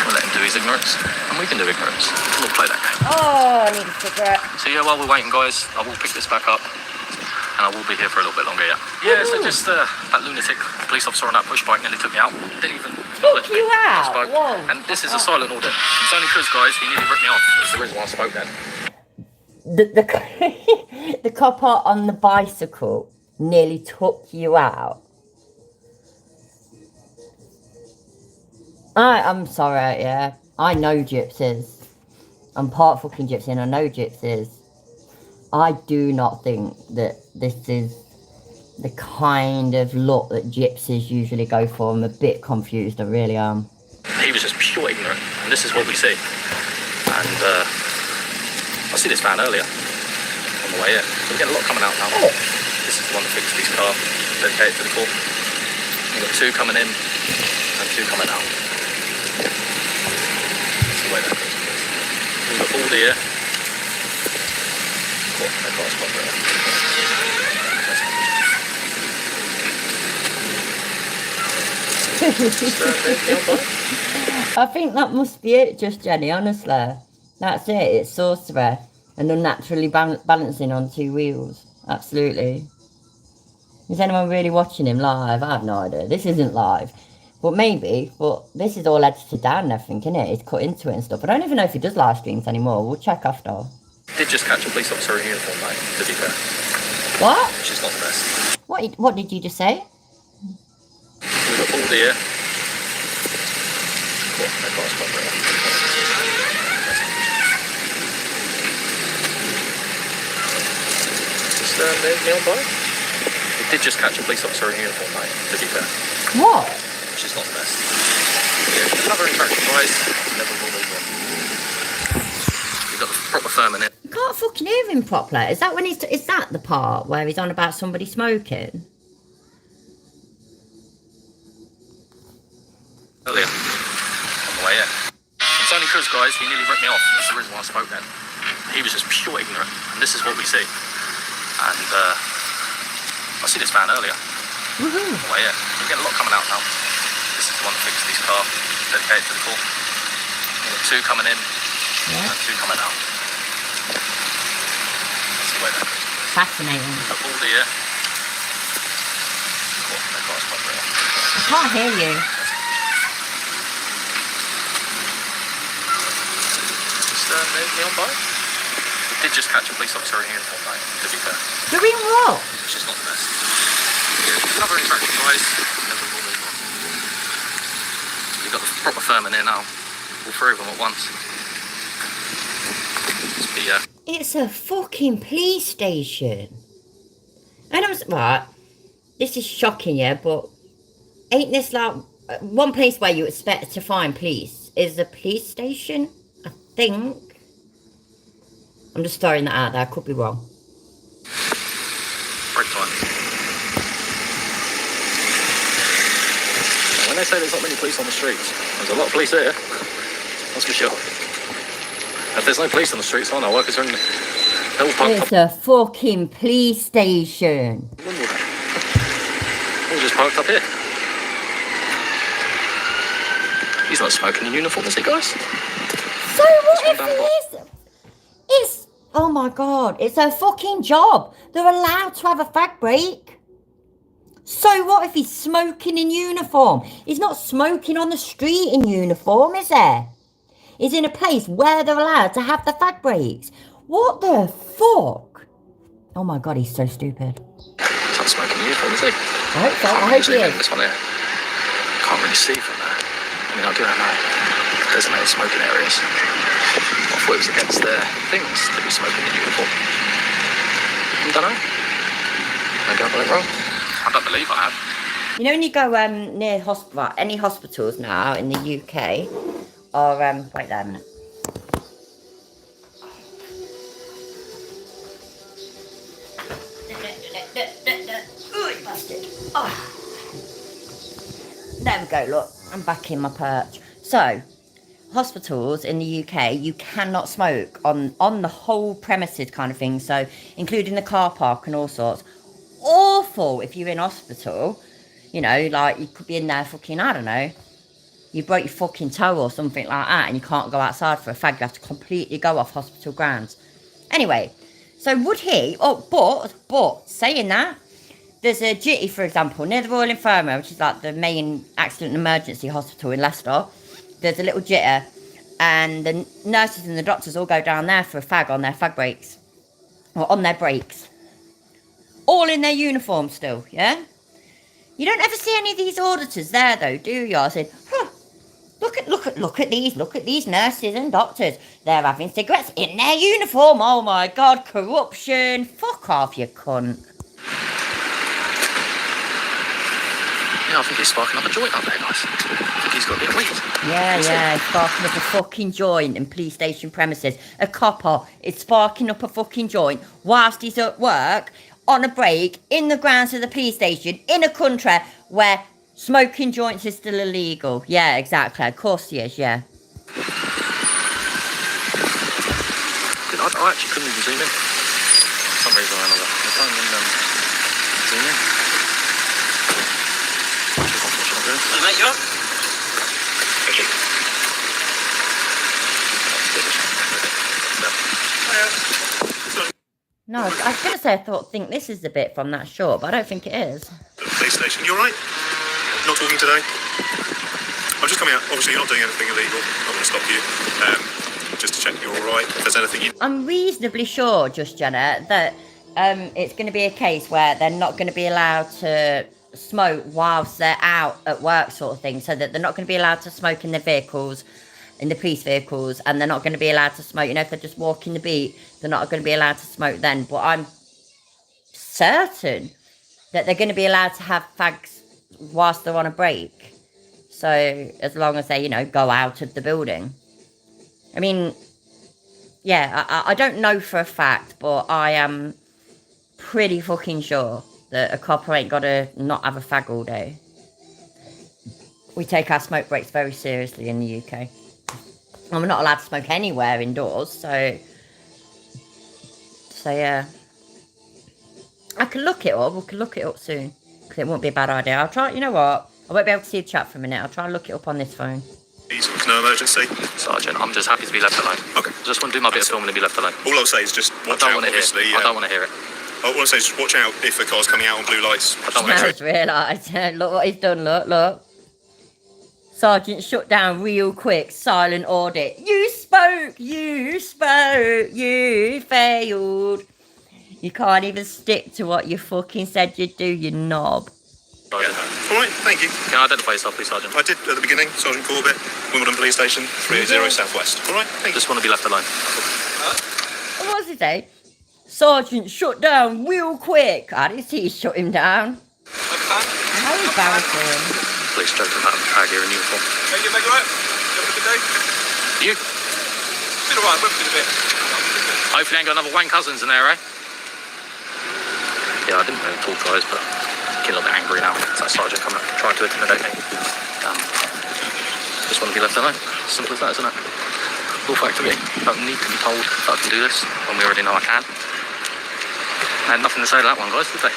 S4: We'll let him do his ignorance, and we can do ignorance. We'll play that game.
S1: Oh, I need a cigarette.
S4: So yeah, while we're waiting, guys, I will pick this back up, and I will be here for a little bit longer, yeah. Yeah, so just that lunatic police officer on that push bike nearly took me out. Didn't even acknowledge me.
S1: You out? Whoa.
S4: And this is a silent audit. It's only because, guys, he nearly ripped me off. That's the reason why I spoke then.
S1: The copper on the bicycle nearly took you out. I'm sorry, yeah. I know gypsies. I'm part fucking gypsy and I know gypsies. I do not think that this is the kind of look that gypsies usually go for. I'm a bit confused, I really am.
S4: He was just pure ignorant, and this is what we see. And I see this van earlier on the way in. So we're getting a lot coming out now.
S1: Oh.
S4: This is the one that fixed his car, dedicated to the court. We've got 2 coming in and 2 coming out. That's the way that goes. We've got Audit here. Cool, that car's quite rare.
S1: I think that must be it, just Jenny, honestly. That's it, it's sorcerer and unnaturally balancing on 2 wheels. Absolutely. Is anyone really watching him live? I have no idea. This isn't live. But maybe, but this is all edited down and everything, isn't it? It's cut into it and stuff. I don't even know if he does live streams anymore. We'll check after.
S4: Did just catch a police officer in uniform, mate, to be fair.
S1: What?
S4: Which is not the best.
S1: What did you just say?
S4: We've got Audit here. Cool, that car's quite rare. Just there's me on bike. We did just catch a police officer in uniform, mate, to be fair.
S1: What?
S4: Which is not the best. Yeah, another interaction, guys. Never will move on. got the proper firm in it.
S1: You can't fucking hear him properly. Is that when he's... Is that the part where he's on about somebody smoking?
S4: Earlier. On the way in. It's only because, guys, he nearly ripped me off. That's the reason why I spoke then. He was just pure ignorant. And this is what we see. And, I see this van earlier.
S1: Woohoo!
S4: On the way in. We're getting a lot coming out now. This is the one that fixed his car. Dedicated to the call. We've got 2 coming in.
S1: Yeah.
S4: And 2 coming out. That's the way that goes.
S1: Fascinating.
S4: All the, cool. That car's quite real.
S1: I can't hear you.
S4: Me on boat. We did just catch a police officer in uniform, though, to be fair.
S1: Doing what?
S4: Which is not the best. Another infraction, guys. Never will move on. We've got the proper firm in here now. All 3 of them at once.
S1: It's a fucking police station. And right, this is shocking, yeah, but ain't this like one place where you expect to find police is the police station? I think. I'm just throwing that out there. I could be wrong.
S4: Break time. When they say there's not many police on the streets, there's a lot of police here. That's for sure. If there's no police on the streets, I know workers are in Hills Park.
S1: It's a fucking police station.
S4: All just parked up here. He's not smoking in uniform, is he, guys?
S1: So what if he is? It's, oh my god, it's a fucking job. They're allowed to have a fag break. So what if he's smoking in uniform? He's not smoking on the street in uniform, is there? He's in a place where they're allowed to have the fag breaks. What the fuck? Oh my god, he's so stupid.
S4: He's not smoking in uniform, is he?
S1: I hope so. I hope he is.
S4: This one here. Can't really see from there. I mean, I do know. Designated smoking areas. I thought it was against their things to be smoking in uniform. I don't know. Maybe I got it wrong. I don't believe I have.
S1: You know when you go near hospital, any hospitals now in the UK, or wait there a minute. Oh. There we go, look, I'm back in my perch. So, hospitals in the UK, you cannot smoke on the whole premises kind of thing, so including the car park and all sorts. Awful if you're in hospital, you know, like you could be in there fucking, I don't know, you broke your fucking toe or something like that and you can't go outside for a fag, you have to completely go off hospital grounds. Anyway, so would he, but saying that, there's a DJE, for example, near the Royal Infirmary, which is like the main accident and emergency hospital in Leicester. There's a little jitter, and the nurses and the doctors all go down there for a fag on their fag breaks, or on their breaks. All in their uniform still, yeah? You don't ever see any of these auditors there, though, do you? I said, huh, look at these nurses and doctors. They're having cigarettes in their uniform. Oh my God, corruption. Fuck off, you cunt.
S4: Yeah, I think he's sparking up a joint up there, guys. I think he's got a bit of weed.
S1: Yeah, sparking up a fucking joint in police station premises. A copper is sparking up a fucking joint whilst he's at work, on a break, in the grounds of the police station, in a country where smoking joints is still illegal. Yeah, exactly. Of course he is, yeah.
S4: I actually couldn't even zoom in. For some reason or another. I can't even zoom in.
S2: Hey, mate, you up?
S4: Thank you.
S1: No, I was going to say I think this is the bit from that short, but I don't think it is.
S3: The police station. You alright? Not talking today? I'm just coming out. Obviously, you're not doing anything illegal. I'm going to stop you. Just to check you're alright. If there's anything you...
S1: I'm reasonably sure, just Jenna, that it's going to be a case where they're not going to be allowed to smoke whilst they're out at work, sort of thing, so that they're not going to be allowed to smoke in their vehicles, in the police vehicles, and they're not going to be allowed to smoke, you know, if they're just walking the beat, they're not going to be allowed to smoke then. But I'm certain that they're going to be allowed to have fags whilst they're on a break, so as long as they, you know, go out of the building. I mean, yeah, I don't know for a fact, but I am pretty fucking sure that a copper ain't got to not have a fag all day. We take our smoke breaks very seriously in the UK. And we're not allowed to smoke anywhere indoors, so yeah. I can look it up. We can look it up soon. Because it won't be a bad idea. I'll try, you know what? I won't be able to see the chat for a minute. I'll try and look it up on this phone.
S3: No emergency.
S4: Sergeant, I'm just happy to be left alone.
S3: Okay.
S4: I just want to do my bit of filming and be left alone.
S3: All I'll say is just watch
S4: I don't
S3: out,
S4: want to hear it.
S3: obviously.
S4: I don't want to hear it.
S3: All I'll say is just watch out if a car's coming out on blue lights.
S4: I don't
S1: Now
S4: want
S1: it's realised. Look what he's done, look. Sergeant shut down real quick. Silent audit. You spoke. You failed. You can't even stick to what you fucking said you'd do, you knob.
S3: All right, thank you.
S4: Can I identify yourself, please, Sergeant?
S3: I did at the beginning. Sergeant Corbett, Wimbledon Police Station, 380 Southwest. All right, thank you.
S4: Just want to be left alone.
S1: What was he say? Sergeant shut down real quick. I didn't see you shut him down. How embarrassing.
S4: Police joking about a fag here in uniform.
S5: How you, mate? You alright? You having a good day?
S4: You?
S5: Been alright, we've been a bit.
S4: Hopefully ain't got another Wayne Cousins in there, eh? Yeah, I didn't really talk guys, but get a little bit angry now. It's that sergeant coming up trying to intimidate me. Just want to be left alone. Simple as that, isn't it? All fact to me. Don't need to be told that I can do this when we already know I can. I had nothing to say to that one, guys, did they?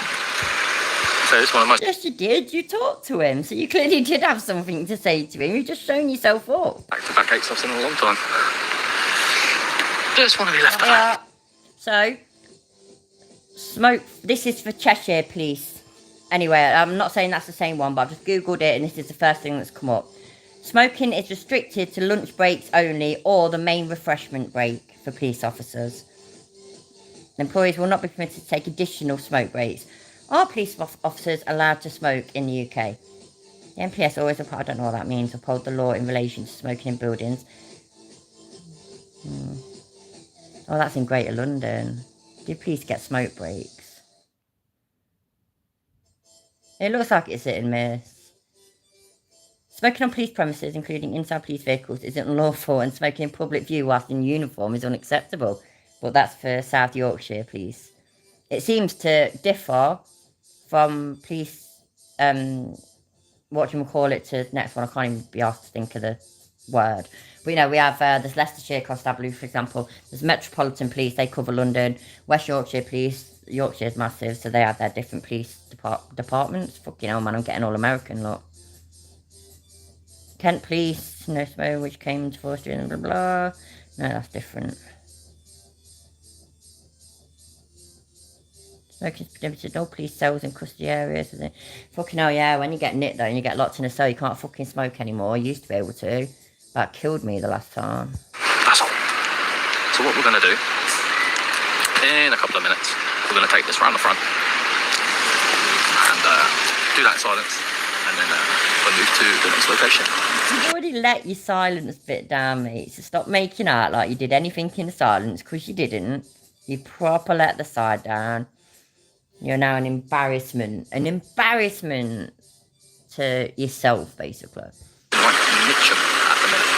S4: So this one of my...
S1: Yes, you did. You talked to him, so you clearly did have something to say to him. You've just shown yourself up.
S4: Back-to-back 8 I've seen in a long time. Just want to be left alone.
S1: So, smoke. This is for Cheshire Police. Anyway, I'm not saying that's the same one, but I've just Googled it and this is the first thing that's come up. Smoking is restricted to lunch breaks only or the main refreshment break for police officers. Employees will not be permitted to take additional smoke breaks. Are police officers allowed to smoke in the UK? The MPS always, I don't know what that means, uphold the law in relation to smoking in buildings. Oh, that's in Greater London. Do police get smoke breaks? It looks like it's hit and miss. Smoking on police premises, including inside police vehicles, isn't unlawful, and smoking in public view whilst in uniform is unacceptable. But that's for South Yorkshire Police. It seems to differ from police, whatchamacallit, to the next one. I can't even be asked to think of the word. But, you know, we have, there's Leicestershire Constabulary, for example. There's Metropolitan Police, they cover London. West Yorkshire Police, Yorkshire's massive, so they have their different police departments. Fucking hell, man, I'm getting all American, look. Kent Police, no smoke, which came into force during blah, blah. No, that's different. Smoking is prohibited, no police cells in custody areas. Fucking hell, yeah, when you get nicked though and you get locked in a cell, you can't fucking smoke anymore. You used to be able to. That killed me the last time.
S4: That's all. So what we're going to do, in a couple of minutes, we're going to take this round the front and do that in silence, and then we'll move to the next location.
S1: You've already let your silence bit down, mate, so stop making out like you did anything in the silence, because you didn't. You proper let the side down. You're now an embarrassment to yourself, basically.
S4: Like Mitchum at the minute.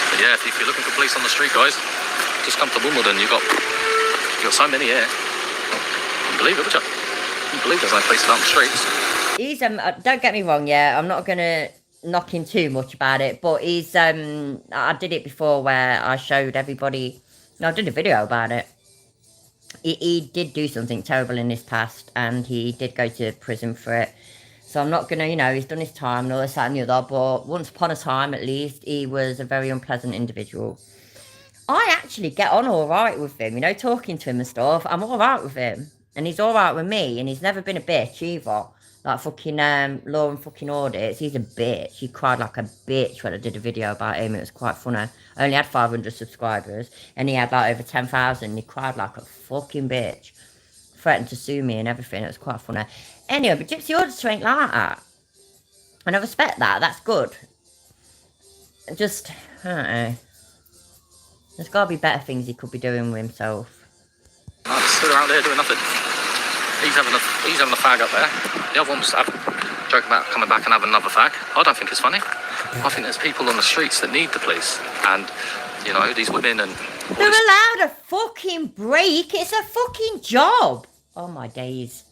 S4: But yeah, if you're looking for police on the street, guys, just come to Wimbledon. You've got so many here. Couldn't believe it, would you? Couldn't believe there's no places on the streets.
S1: He's don't get me wrong, yeah, I'm not gonna knock him too much about it, but he's I did it before where I showed everybody. I did a video about it. He did do something terrible in his past, and he did go to prison for it. So I'm not gonna, you know, he's done his time and all this, that and the other, but once upon a time, at least, he was a very unpleasant individual. I actually get on all right with him, you know, talking to him and stuff. I'm all right with him, and he's all right with me, and he's never been a bitch either. Like fucking Law and fucking Audits, he's a bitch. He cried like a bitch when I did a video about him. It was quite funny. I only had 500 subscribers, and he had like over 10,000. He cried like a fucking bitch. Threatened to sue me and everything. It was quite funny. Anyway, but Gypsy Auditor ain't like that. And I respect that. That's good. Just, I don't know. There's got to be better things he could be doing with himself.
S4: I'm stood around here doing nothing. He's having a fag up there. The other one was joking about coming back and having another fag. I don't think it's funny. I think there's people on the streets that need the police, and You know, these women and all
S1: They're
S4: this.
S1: allowed a fucking break. It's a fucking job. Oh my days.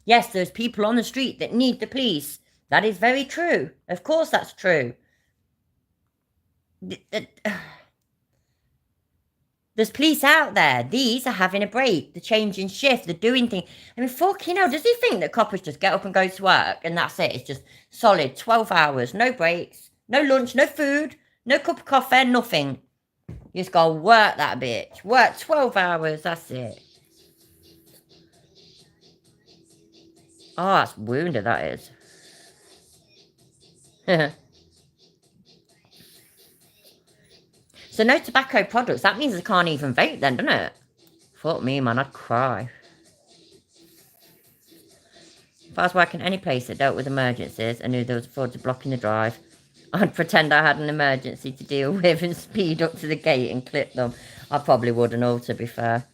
S1: Yes, there's people on the street that need the police. That is very true. Of course that's true. There's police out there. These are having a break. They're changing shift. They're doing things. I mean, fucking hell, does he think that coppers just get up and go to work and that's it? It's just solid 12 hours, no breaks, no lunch, no food, no cup of coffee, nothing. You just gotta work that bitch. Work 12 hours, that's it. Oh, that's wounded, that is. So no tobacco products. That means they can't even vape then, doesn't it? Fuck me, man. I'd cry. If I was working any place that dealt with emergencies and knew there was a fraud to blocking the drive, I'd pretend I had an emergency to deal with and speed up to the gate and clip them. I probably wouldn't all, to be fair.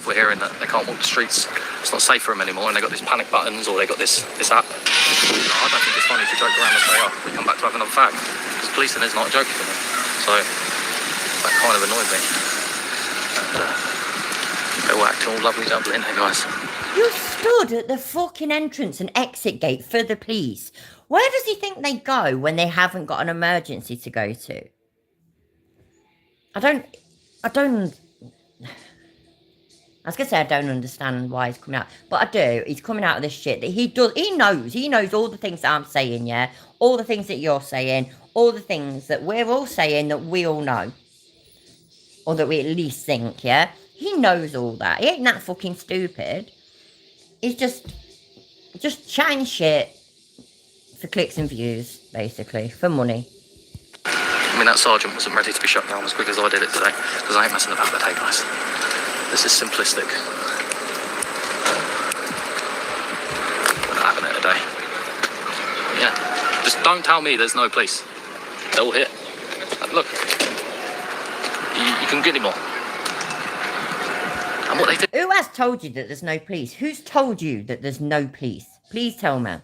S4: We're hearing that they can't walk the streets. It's not safe for them anymore, and they got these panic buttons or they got this app. I don't think it's funny to joke around and say, "Oh, we come back to have another fag." Because policing is not a joke for them. So that kind of annoyed me. And they were acting all lovely jubbly, ain't they, guys?
S1: You stood at the fucking entrance and exit gate for the police. Where does he think they go when they haven't got an emergency to go to? I was going to say I don't understand why he's coming out. But I do. He's coming out of this shit that he does. He knows all the things that I'm saying, yeah? All the things that you're saying. All the things that we're all saying that we all know. Or that we at least think, yeah? He knows all that. He ain't that fucking stupid. He's just chatting shit for clicks and views, basically. For money.
S4: I mean, that sergeant wasn't ready to be shut down as quick as I did it today. Because I ain't messing about today, guys. This is simplistic. We're not having it today. Yeah. Just don't tell me there's no police. They're all here. Look. You can get any more. And what they do.
S1: Who has told you that there's no police? Who's told you that there's no police? Please tell me.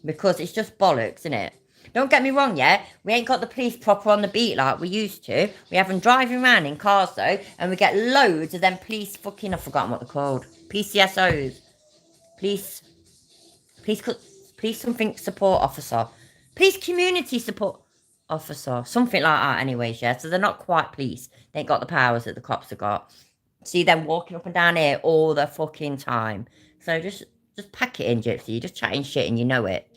S1: Because it's just bollocks, isn't it? Don't get me wrong, yeah? We ain't got the police proper on the beat like we used to. We have them driving around in cars, though, and we get loads of them police fucking... I've forgotten what they're called. PCSOs. Police something support officer. Police community support officer. Something like that, anyways, yeah? So they're not quite police. They ain't got the powers that the cops have got. See them walking up and down here all the fucking time. So just pack it in, Gypsy. You're just chatting shit and you know it.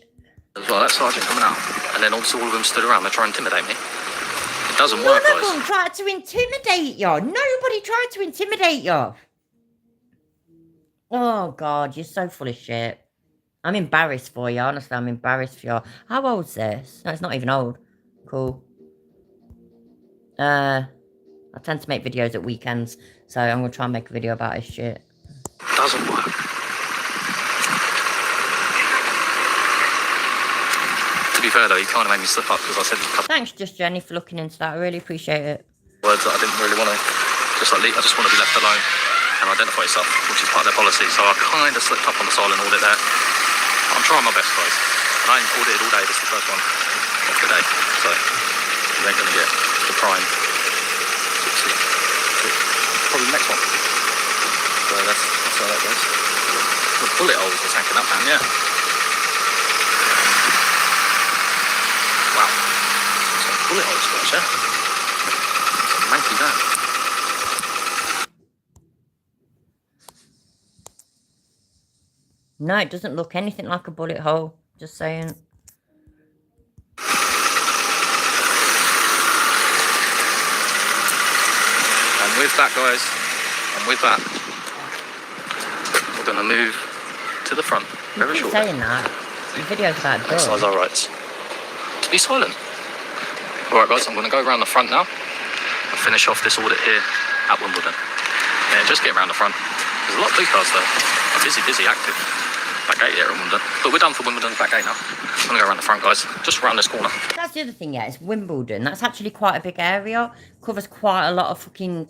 S4: As well, that sergeant coming out, and then also all of them stood around. They're trying to intimidate me. It doesn't work, guys.
S1: None of them tried to intimidate you. Nobody tried to intimidate you. Oh, God, you're so full of shit. I'm embarrassed for you. Honestly, I'm embarrassed for you. How old's this? No, it's not even old. Cool. I tend to make videos at weekends, so I'm going to try and make a video about his shit.
S4: It doesn't work. To be fair though, he kind of made me slip up because I said a couple
S1: Thanks, Just Jenny, for looking into that. I really appreciate it.
S4: words that I didn't really want to. I just want to be left alone and identify yourself, which is part of their policy. So I kind of slipped up on the silent audit there. I'm trying my best, guys. And I ain't audited all day. This is the first one of the day. So you ain't going to get the prime. Probably the next one. So that's how that goes. The bullet holes are tanking up, man, yeah. Wow. Some bullet holes, guys, yeah. Some manky down.
S1: No, it doesn't look anything like a bullet hole. Just saying.
S4: And with that, guys, and with that, we're going to move to the front very
S1: Keep
S4: shortly.
S1: saying that. The video's about
S4: Exercise
S1: done.
S4: our rights. To be silent. Alright guys, I'm going to go around the front now and finish off this audit here at Wimbledon. Yeah, just get around the front. There's a lot of blue cars though. Busy, active. Back gate here at Wimbledon. But we're done for Wimbledon, back gate now. I'm going to go around the front, guys. Just around this corner.
S1: That's the other thing, yeah. It's Wimbledon. That's actually quite a big area. Covers quite a lot of fucking...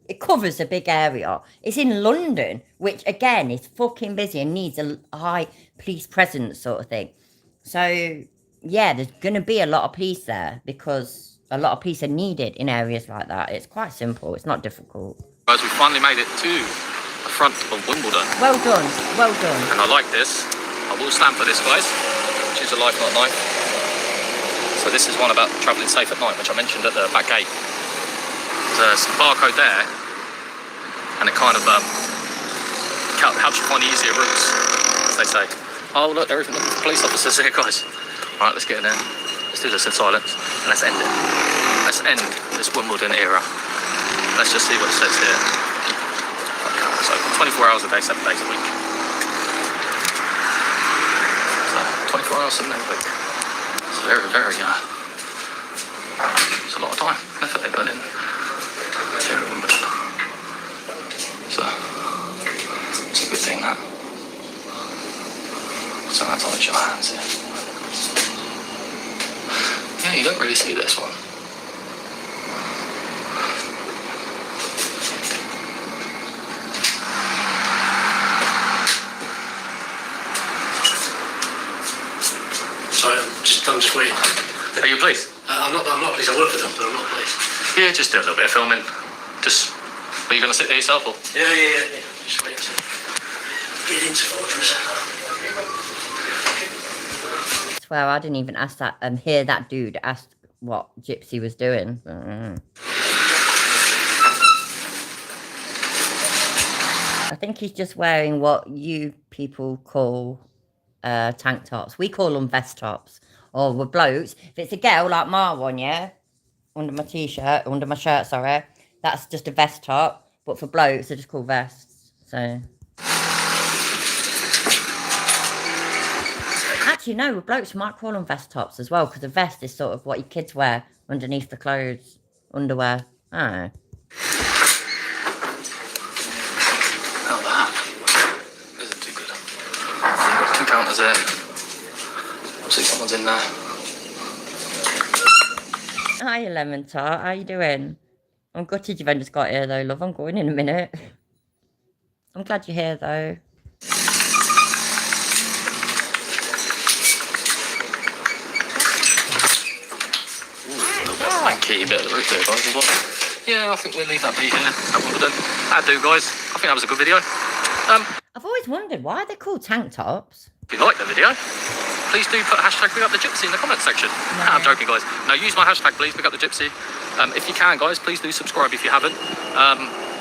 S1: It covers a big area. It's in London, which, again, is fucking busy and needs a high police presence sort of thing. So, yeah, there's going to be a lot of police there because a lot of police are needed in areas like that. It's quite simple. It's not difficult.
S4: Guys, we finally made it to the front of Wimbledon.
S1: Well done. Well done.
S4: And I like this. I will stand for this, guys. Choose a life, not a knife. So this is one about travelling safe at night, which I mentioned at the back gate. There's a barcode there, and it kind of helps you find easier routes, as they say. Oh, look, there are even police officers here, guys. All right, let's get in there. Let's do this in silence, and let's end it. Let's end this Wimbledon era. Let's just see what it says here. Okay, so 24 hours a day, 7 days a week. So 24 hours, 7 days a week. It's very, very, it's a lot of time, effort they put in here at Wimbledon. So, it's a good thing, that. So that's on your hands here. Yeah, you don't really see this one.
S9: Sorry, I'm just waiting.
S4: Are you pleased?
S9: I'm not pleased. I work for them, but I'm not pleased.
S4: Yeah, just do a little bit of filming. Just, are you going to sit there yourself or?
S9: Yeah. Just wait to get into Fortress.
S1: I swear I didn't even ask that, hear that dude ask what Gypsy was doing. I think he's just wearing what you people call tank tops. We call them vest tops. Or we're blokes. If it's a girl like my one, yeah, under my shirt, sorry, that's just a vest top. But for blokes, they're just called vests. So. Actually, no, with blokes, we might call them vest tops as well, because a vest is sort of what your kids wear underneath the clothes, underwear. I don't know.
S4: Oh, that isn't too good. 2 counters there. See someone's in there.
S1: Hi, Lemon Tart. How you doing? I'm gutted you've only just got here, though, love. I'm going in a minute. I'm glad you're here, though.
S4: Key bit of the route there, guys, as well. Yeah, I think we'll leave that be here. That'll do, guys. I think that was a good video.
S1: I've always wondered why they're called tank tops.
S4: If you like the video, please do put hashtag big up the gypsy in the comment section. No. I'm joking, guys. No, use my hashtag, please, big up the gypsy. If you can, guys, please do subscribe if you haven't.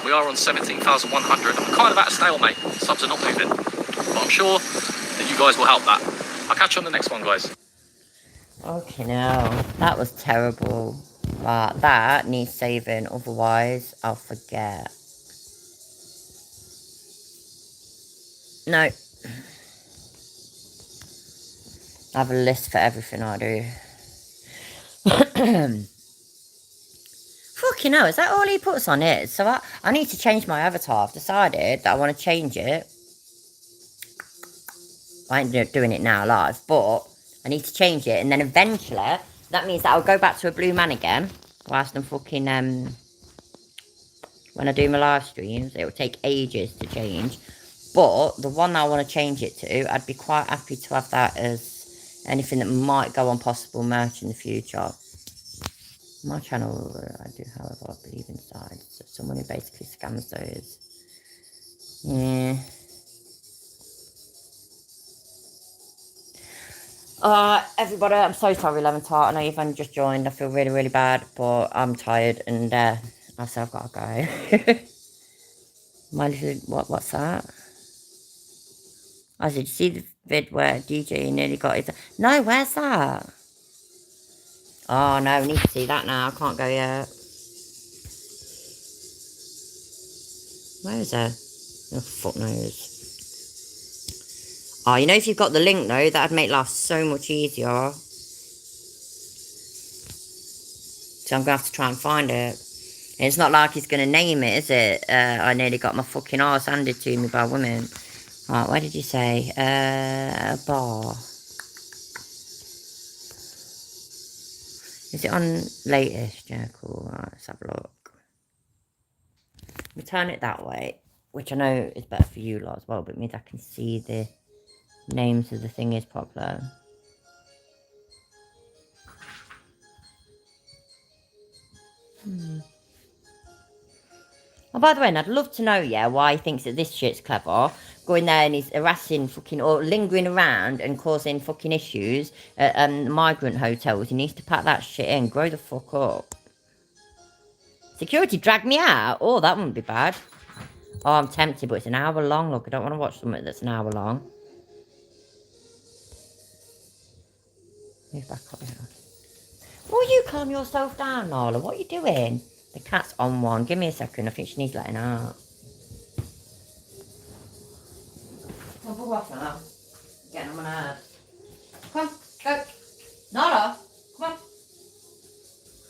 S4: We are on 17,100. I'm kind of at a stalemate. Subs are not moving. But I'm sure that you guys will help that. I'll catch you on the next one, guys.
S1: Okay, now that was terrible. But that needs saving, otherwise I'll forget. No. I have a list for everything I do. Fucking hell, is that all he puts on it? So I need to change my avatar. I've decided that I want to change it. I ain't doing it now live, but I need to change it. And then eventually, that means that I'll go back to a blue man again. Whilst I'm fucking, when I do my live streams, it will take ages to change. But the one I want to change it to, I'd be quite happy to have that as anything that might go on possible merch in the future. My channel, I do, however, I believe inside. So someone who basically scams those. Yeah. Everybody, I'm so sorry, Lemon Tart. I know you've only just joined. I feel really, really bad, but I'm tired and I said I've got to go. My little, what's that? I said, did you see the vid where DJE nearly got his... No, where's that? Oh, no, we need to see that now. I can't go yet. Where is it? Oh, fuck knows. Oh, you know, if you've got the link, though, that'd make life so much easier. So I'm going to have to try and find it. And it's not like he's going to name it, is it? I nearly got my fucking arse handed to me by women. Right, where did you say? A bar. Is it on latest? Yeah, cool. Right, let's have a look. We turn it that way, which I know is better for you lot as well, but it means I can see the names of the thing is popular. Oh, by the way, and I'd love to know, yeah, why he thinks that this shit's clever. Going there and he's harassing fucking, or lingering around and causing fucking issues at migrant hotels. He needs to pack that shit in. Grow the fuck up. Security dragged me out? Oh, that wouldn't be bad. Oh, I'm tempted, but it's an hour long. Look, I don't want to watch something that's an hour long. Move back up here. Will you calm yourself down, Nala? What are you doing? The cat's on one. Give me a second. I think she needs letting out. Come on, bug off now. Getting on my nerves. Come on, go. Nala, come on.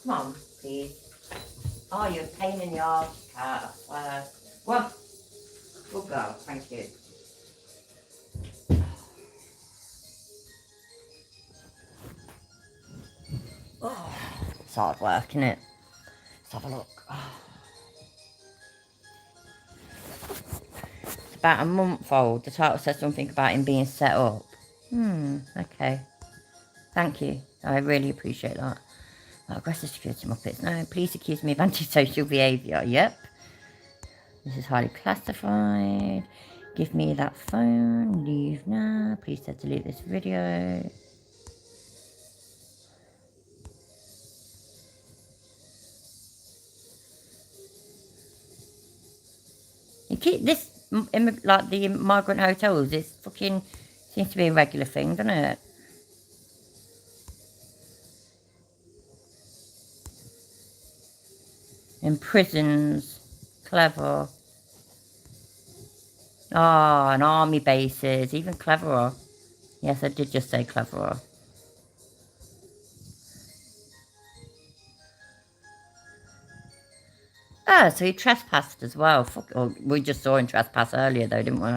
S1: Come on, please. Oh, you're a pain in the arse, cat, I swear. Come on. Good girl, thank you. Oh, it's hard work, isn't it? Let's have a look. Oh. It's about a month old. The title says something about him being set up. Okay. Thank you. I really appreciate that. Aggressive security muppets. No, police accuse me of antisocial behaviour. Yep. This is highly classified. Give me that phone. Leave now. Please delete this video. You keep this, like the migrant hotels, it's fucking, seems to be a regular thing, doesn't it? In prisons, clever. Ah, and army bases, even cleverer. Yes, I did just say cleverer. Ah, so he trespassed as well. Fuck, oh, we just saw him trespass earlier though, didn't we?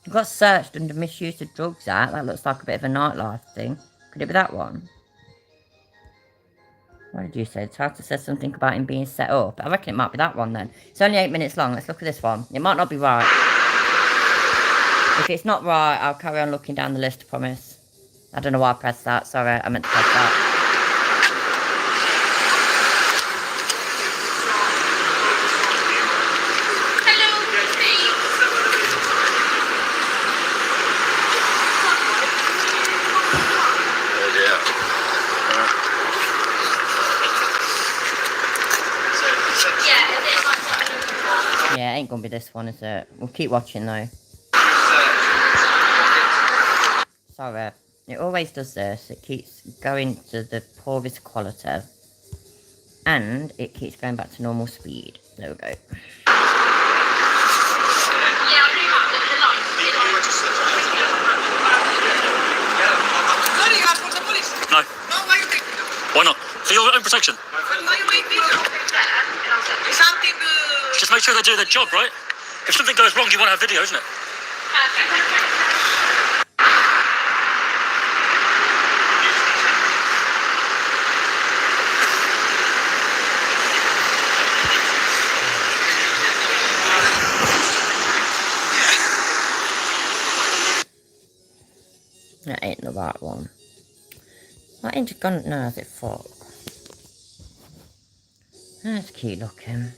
S1: Got searched under misuse of drugs act. That looks like a bit of a nightlife thing. Could it be that one? What did you say? The title says something about him being set up. I reckon it might be that one then. It's only 8 minutes long. Let's look at this one. It might not be right. If it's not right, I'll carry on looking down the list, I promise. I don't know why I pressed that. Sorry, I meant to press that. Yeah, it ain't gonna be this one, is it? We'll keep watching though. Sorry, it always does this. It keeps going to the poorest quality. And it keeps going back to normal speed. There we go.
S2: No. Why not? For your own protection. Just make sure they do their job, right? If something goes wrong, you want to have video, isn't it?
S1: That ain't the right one. That ain't gone. No, is it fuck? That's cute looking.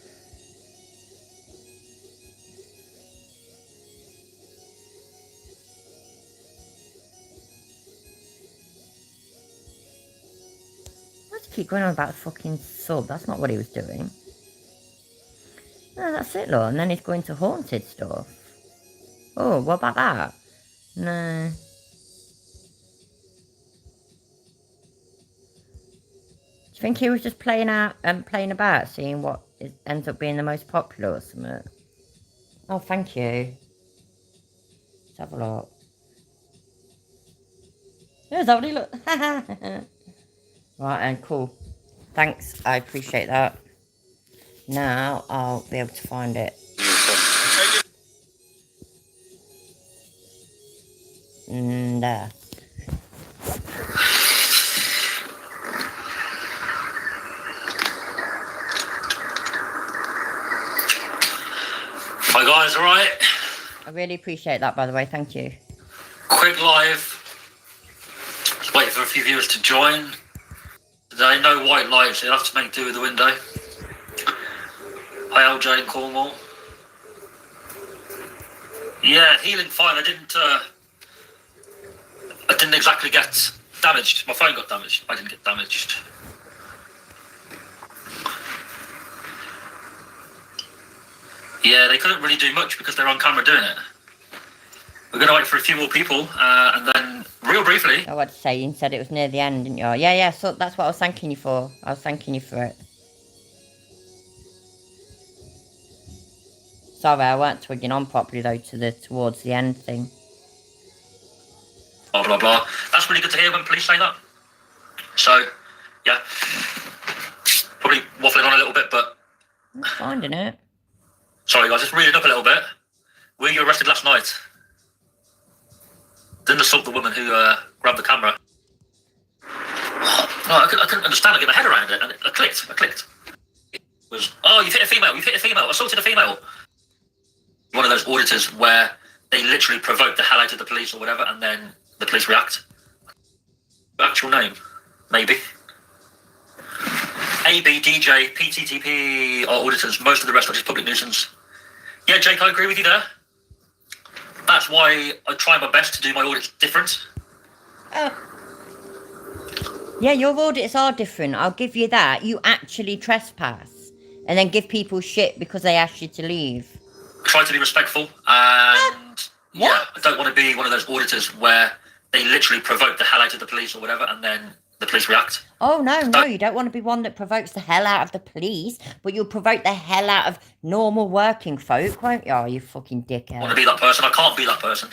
S1: Keep going on about the fucking sub. That's not what he was doing. No, that's it, Lord. And then he's going to haunted stuff. Oh, what about that? No. Do you think he was just playing out and playing about, seeing what ends up being the most popular or something? Oh, thank you. Let's have a look. There's already look. Right, and cool. Thanks, I appreciate that. Now I'll be able to find it. There.
S2: Hi guys, alright?
S1: I really appreciate that, by the way, thank you.
S2: Quick live. Just waiting for a few viewers to join. Today, no white lights, so you'll have to make do with the window. Hi, LJ in Cornwall. Yeah, healing fine. I didn't exactly get damaged. My phone got damaged. I didn't get damaged. Yeah, they couldn't really do much because they're on camera doing it. We're going to wait for a few more people, and then, real briefly...
S1: I what to say, you said it was near the end, didn't you? Yeah, so that's what I was thanking you for. I was thanking you for it. Sorry, I weren't twigging on properly, though, towards the end thing.
S2: Blah, blah, blah. That's really good to hear when police say that. So, yeah. Probably waffling on a little bit, but...
S1: I'm finding it.
S2: Sorry, guys, just reading up a little bit. Were you arrested last night? Didn't assault the woman who grabbed the camera. No, I couldn't understand. I get my head around it, and I clicked. It was, oh, you've hit a female, assaulted a female. One of those auditors where they literally provoke the hell out of the police or whatever, and then the police react. Actual name, maybe. AB, DJ, PTTP are auditors. Most of the rest are just public nuisance. Yeah, Jake, I agree with you there. That's why I try my best to do my audits different.
S1: Yeah, your audits are different. I'll give you that. You actually trespass and then give people shit because they ask you to leave.
S2: Try to be respectful, and yeah, I don't want to be one of those auditors where they literally provoke the hell out of the police or whatever, and then the police react.
S1: Oh, no, you don't want to be one that provokes the hell out of the police, but you'll provoke the hell out of normal working folk, won't you? Oh, you fucking dickhead.
S2: I want to be that person. I can't be that person.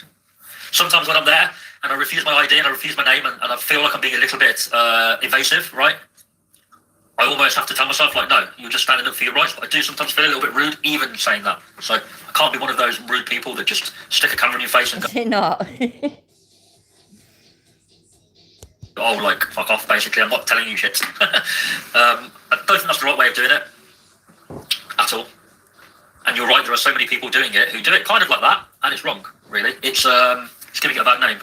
S2: Sometimes when I'm there and I refuse my ID and I refuse my name and I feel like I'm being a little bit evasive, right? I almost have to tell myself, like, no, you're just standing up for your rights. But I do sometimes feel a little bit rude even saying that. So I can't be one of those rude people that just stick a camera in your face and go,
S1: Is it not?
S2: oh, like, fuck off, basically. I'm not telling you shit. I don't think that's the right way of doing it at all. And you're right, there are so many people doing it who do it kind of like that, and it's wrong, really. It's giving it a bad name.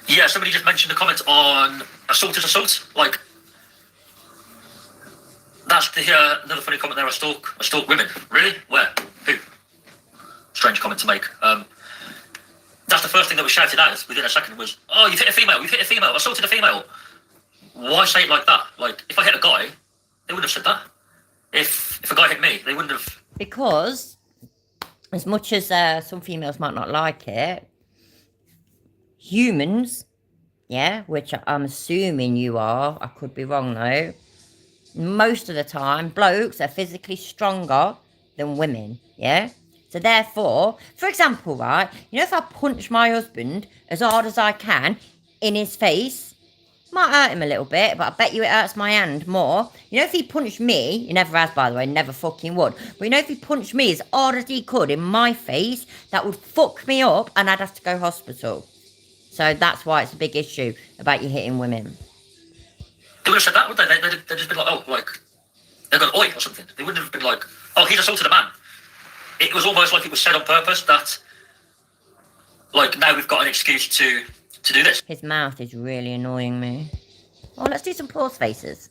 S2: Yeah, somebody just mentioned a comment on assault is assault. Like, that's another funny comment there. I stalk women. Really? Where? Who? Strange comment to make. That's the first thing that was shouted at us within a second was, oh, you've hit a female, assaulted a female. Why say it like that? Like, if I hit a guy, they wouldn't have said that. If a guy hit me, they wouldn't have.
S1: Because, as much as some females might not like it, humans, yeah, which I'm assuming you are, I could be wrong though, most of the time, blokes are physically stronger than women, yeah? So therefore, for example, right, you know, if I punch my husband as hard as I can in his face, might hurt him a little bit, but I bet you it hurts my hand more. You know, if he punched me, he never has, by the way, never fucking would. But you know, if he punched me as hard as he could in my face, that would fuck me up and I'd have to go hospital. So that's why it's a big issue about you hitting women.
S2: They would have said that, would they? They'd just been like, oh, like, they've got oi or something. They wouldn't have been like, oh, he's assaulted a man. It was almost like it was said on purpose that, like, now we've got an excuse to do this.
S1: His mouth is really annoying me. Oh, let's do some pause faces.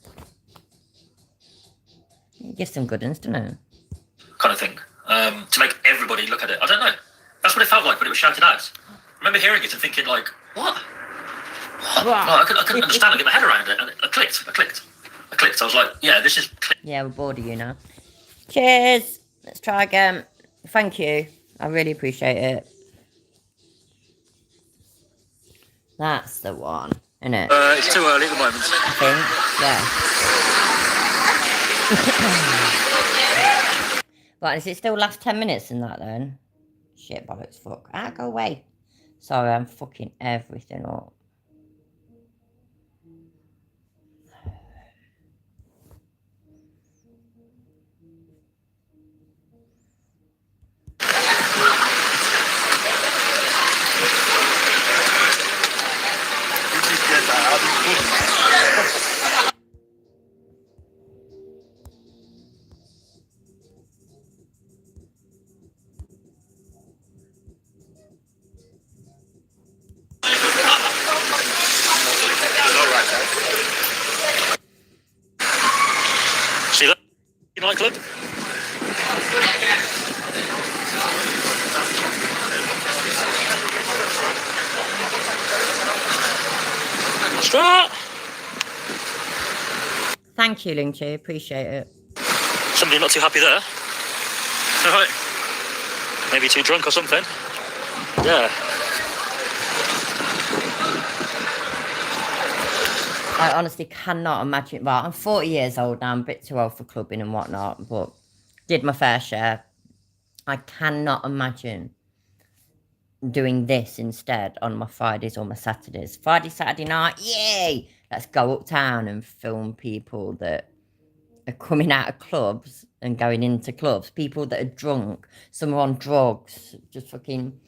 S1: It gives some good ones, doesn't it?
S2: Kind of thing. To make everybody look at it. I don't know. That's what it felt like when it was shouted out. I remember hearing it and thinking, like, what? No, I couldn't understand. I get my head around it, and I clicked. I was like, yeah, this is...
S1: Yeah, we're bored of you now. Cheers. Let's try again. Thank you. I really appreciate it. That's the one, isn't it?
S2: It's too early at the moment.
S1: I think, yeah. Right, is it still last 10 minutes in that then? Shit, bollocks, fuck. Go away. Sorry, I'm fucking everything up.
S2: nightclub. Strat!
S1: Thank you, Linky. Appreciate it.
S2: Somebody not too happy there. Alright. Maybe too drunk or something. Yeah.
S1: I honestly cannot imagine. Well, I'm 40 years old now. I'm a bit too old for clubbing and whatnot, but did my fair share. I cannot imagine doing this instead on my Fridays or my Saturdays. Friday, Saturday night, yay! Let's go uptown and film people that are coming out of clubs and going into clubs. People that are drunk, some are on drugs, just fucking...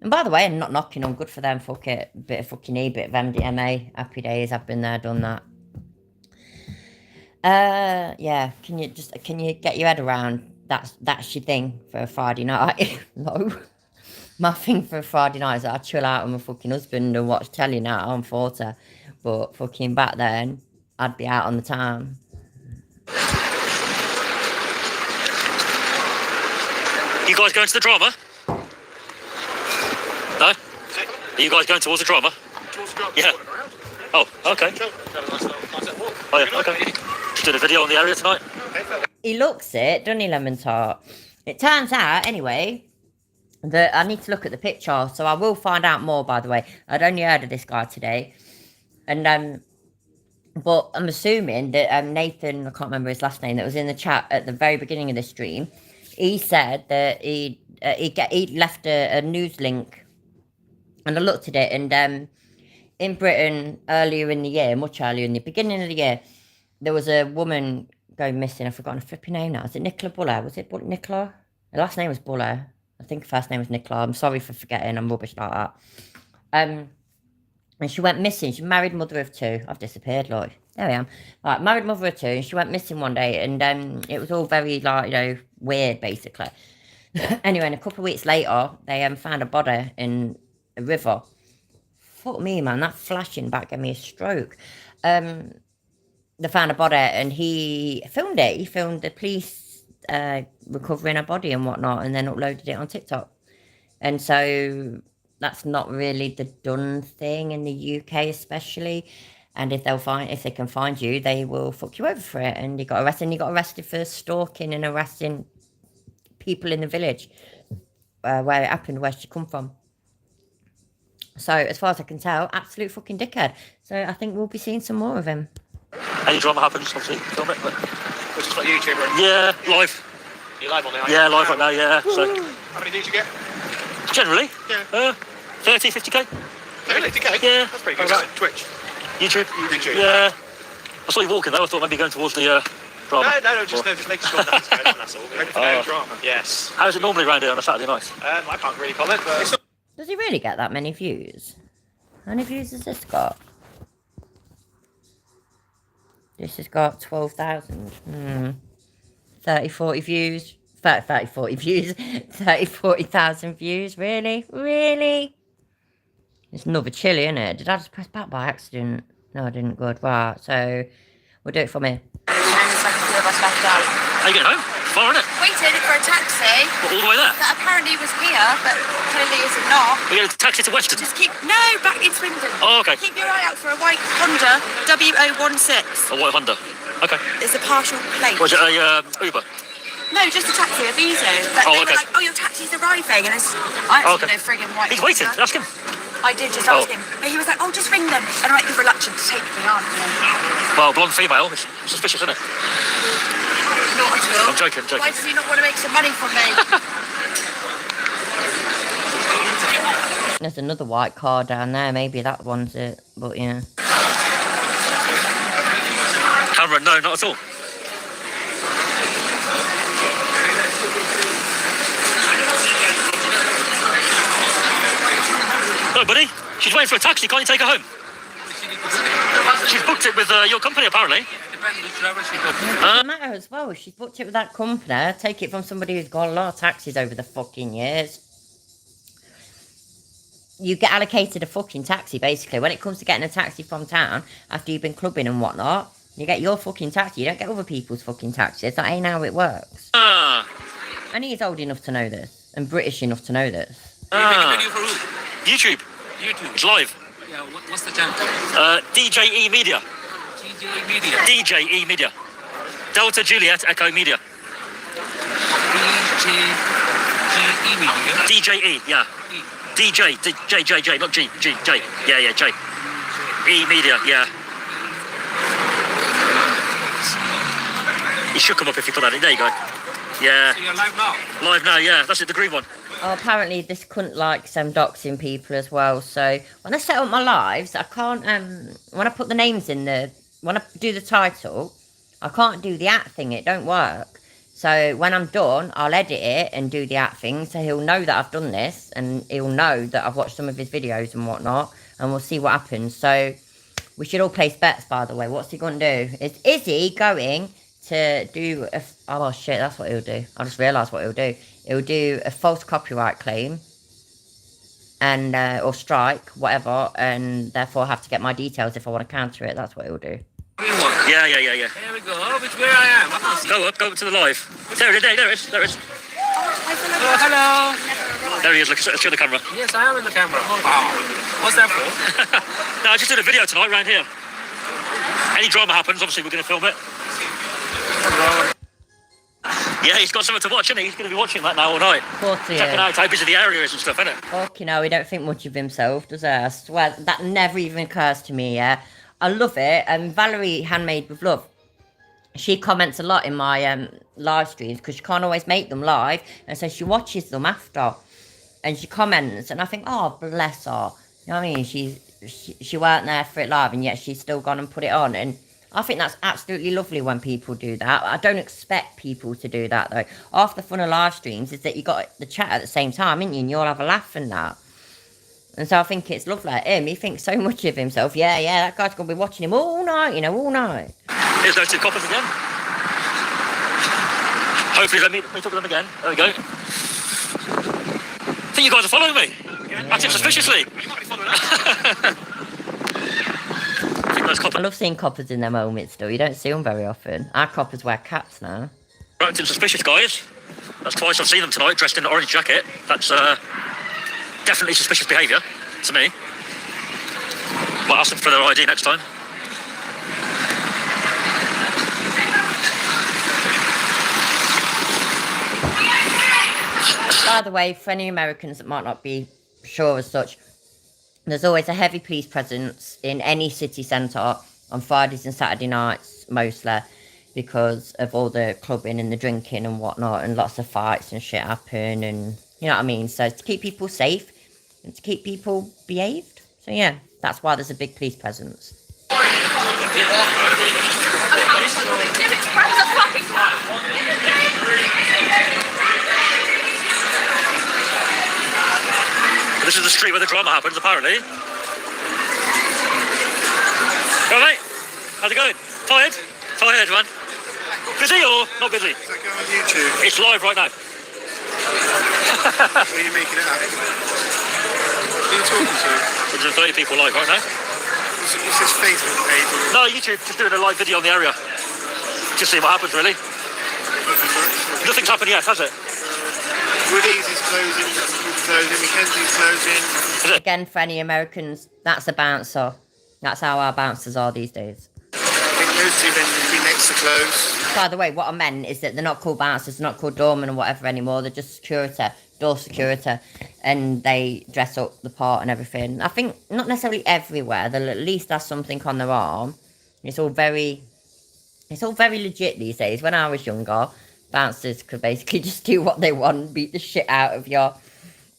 S1: And by the way, I'm not knocking on, good for them, fuck it. Bit of fucking E, bit of MDMA. Happy days, I've been there, done that. Yeah, can you get your head around that's your thing for a Friday night? No. My thing for a Friday night is that I chill out with my fucking husband and watch telly now. I'm 40. But fucking back then, I'd be out on the town.
S2: You guys going to the drama? No? Are you guys going towards the drama? Yeah. Oh, okay. Oh, yeah, okay. Just did a video on the area tonight.
S1: He looks it, doesn't he, Lemon Tart? It turns out, anyway, that I need to look at the picture, so I will find out more, by the way. I'd only heard of this guy today. And, but I'm assuming that Nathan, I can't remember his last name, that was in the chat at the very beginning of the stream, he said that he left a news link, and I looked at it, and in Britain, earlier in the year, much earlier in the beginning of the year, there was a woman going missing. I've forgotten her flipping name now. Is it Nicola Buller? Was it Nicola? Her last name was Buller. I think her first name was Nicola. I'm sorry for forgetting. I'm rubbish like that. And she went missing. She's married, mother of two. I've disappeared, Lloyd. There I am. Right, married, mother of two. And she went missing one day. And it was all very, like, weird, basically. Anyway, and a couple of weeks later, they found a body in a river. Fuck me, man. That flashing back gave me a stroke. They found a body, and he filmed it. He filmed the police recovering a body and whatnot, and then uploaded it on TikTok. And so that's not really the done thing in the UK, especially. And if they can find you, they will fuck you over for it. And he got arrested. And he got arrested for stalking and arresting people in the village where it happened, where she come from. So as far as I can tell, absolute fucking dickhead. So I think we'll be seeing some more of him.
S2: Any drama happens, obviously, film it. But...
S3: Which is like YouTuber.
S2: Yeah, live.
S3: You're live on there?
S2: Yeah, live right now, yeah. So.
S3: How many views you get?
S2: Generally?
S3: Yeah.
S2: 30, 50k.
S3: 50k?
S2: Yeah.
S3: That's pretty good. Right. Twitch?
S2: YouTube. Yeah. I saw you walking though, I thought maybe going towards the drama.
S3: No, just making sure that's going on, that's all. No drama. Yes.
S2: How is it normally around here on a Saturday night?
S3: I can't really comment, but...
S1: Does he really get that many views? How many views has this got? This has got 12,000. 30, 40 views. 30, 40 views. 30, 40,000 views. Really? Really? It's another chili, isn't it? Did I just press back by accident? No, I didn't. Good. Right, so we'll do it from here.
S10: And there's like a few of us left out.
S2: Are you getting home? Far, isn't it?
S10: Waited for a taxi.
S2: What, all the way there?
S10: That apparently was here, but clearly is not.
S2: We're going to taxi to Weston.
S10: Just back in Swindon.
S2: Oh, okay.
S10: Keep your eye out for a white Honda W016.
S2: A white Honda. Okay.
S10: It's a partial plate.
S2: Was it a Uber?
S10: No, just a taxi, a Visa. But they were like, oh, your taxi's arriving. And I actually know friggin' white
S2: He's waiting.
S10: Honda.
S2: Ask him.
S10: I did just ask him. But he was like, oh, just ring them. And I might be reluctant to take me on.
S2: Well, blonde female. It's suspicious, isn't it?
S10: Not at all.
S2: I'm joking.
S10: Why does he not want to make some money from me?
S1: There's another white car down there. Maybe that one's it. But yeah.
S2: Cameron, no, not at all. No, buddy. She's waiting for a taxi. Can't you take her home? She's booked it with your company, apparently.
S1: It doesn't matter as well. She's booked it with that company. Take it from somebody who's got a lot of taxis over the fucking years. You get allocated a fucking taxi, basically. When it comes to getting a taxi from town, after you've been clubbing and whatnot, You get your fucking taxi. You don't get other people's fucking taxis. That ain't how it works. And he's old enough to know this. And British enough to know this.
S2: YouTube. It's live.
S4: Yeah, what's the channel?
S2: DJE Media.
S4: DJE Media.
S2: DJE Media. Delta Juliet Echo Media.
S4: DJE Media.
S2: DJE, yeah. DJ, J, not G, J. Yeah, J. E Media, yeah. You should come up if you put that in. There you go. Yeah.
S4: So you're live now?
S2: Live now, yeah. That's it, the green one.
S1: Oh, apparently this cunt likes doxing people as well. So when I set up my lives, I can't, when I put the names in when I do the title, I can't do the at thing. It don't work. So when I'm done, I'll edit it and do the at thing. So he'll know that I've done this and he'll know that I've watched some of his videos and whatnot. And we'll see what happens. So we should all place bets, by the way. What's he going to do? Is he going to do oh shit, that's what he'll do. I just realised what he'll do. He'll do a false copyright claim and or strike, whatever, and therefore have to get my details if I want to counter it. That's what he'll do.
S2: Yeah.
S4: There we go. Which way I am? I can't see.
S2: Go up to the live. There it is.
S4: Oh, hello.
S2: There he is, look, show the camera.
S4: Yes, I am in the camera. Wow. What's that for?
S2: No, I just did a video tonight around here. Any drama happens, obviously we're going to film it. Yeah, he's got something to watch, isn't he? He's going to be watching that now all night.
S1: Of course he
S2: Checking
S1: is.
S2: out how busy the area is and stuff, isn't it?
S1: Fucking hell, he don't think much of himself, does he? I swear, that never even occurs to me, yeah? I love it. Valerie, Handmade with Love, she comments a lot in my live streams because she can't always make them live, and so she watches them after. And she comments, and I think, oh, bless her. You know what I mean? She weren't there for it live, and yet she's still gone and put it on. And I think that's absolutely lovely when people do that. I don't expect people to do that, though. Half the fun of live streams is that you got the chat at the same time, ain't you? And you all have a laugh and that. And so I think it's lovely. He thinks so much of himself. Yeah, that guy's going to be watching him all night, all night.
S2: Here's those two coppers again. Hopefully they'll meet up with them again. There we go. I think you guys are following me. Acting suspiciously. You might be following us.
S1: I love seeing coppers in their moments, though. You don't see them very often. Our coppers wear caps now.
S2: Acting suspicious, guys. That's twice I've seen them tonight, dressed in an orange jacket. That's definitely suspicious behaviour to me. Might ask them for their ID next time.
S1: By the way, for any Americans that might not be sure as such, there's always a heavy police presence in any city centre on Fridays and Saturday nights, mostly, because of all the clubbing and the drinking and whatnot, and lots of fights and shit happen, and you know what I mean? So to keep people safe and to keep people behaved. So yeah, that's why there's a big police presence.
S2: This is the street where the drama happens, apparently. All right, how's it going? Tired? Tired, man. Busy or not busy?
S3: Is that going on YouTube?
S2: It's live right now.
S3: What are you making it up? Who are you talking to?
S2: 130 people live right now.
S3: Is this Facebook page?
S2: No, YouTube, just doing a live video on the area. Just see what happens, really. Nothing's happened yet, has it?
S3: Woody's is closing, Mackenzie's closing.
S1: Again, for any Americans, that's a bouncer. That's how our bouncers are these days.
S3: I think those two then would be next to close.
S1: By the way, what I meant is that they're not called bouncers, they're not called doormen or whatever anymore. They're just security, door security, and they dress up the part and everything. I think not necessarily everywhere. They'll at least have something on their arm. It's all very legit these days. When I was younger, bouncers could basically just do what they want, beat the shit out of you,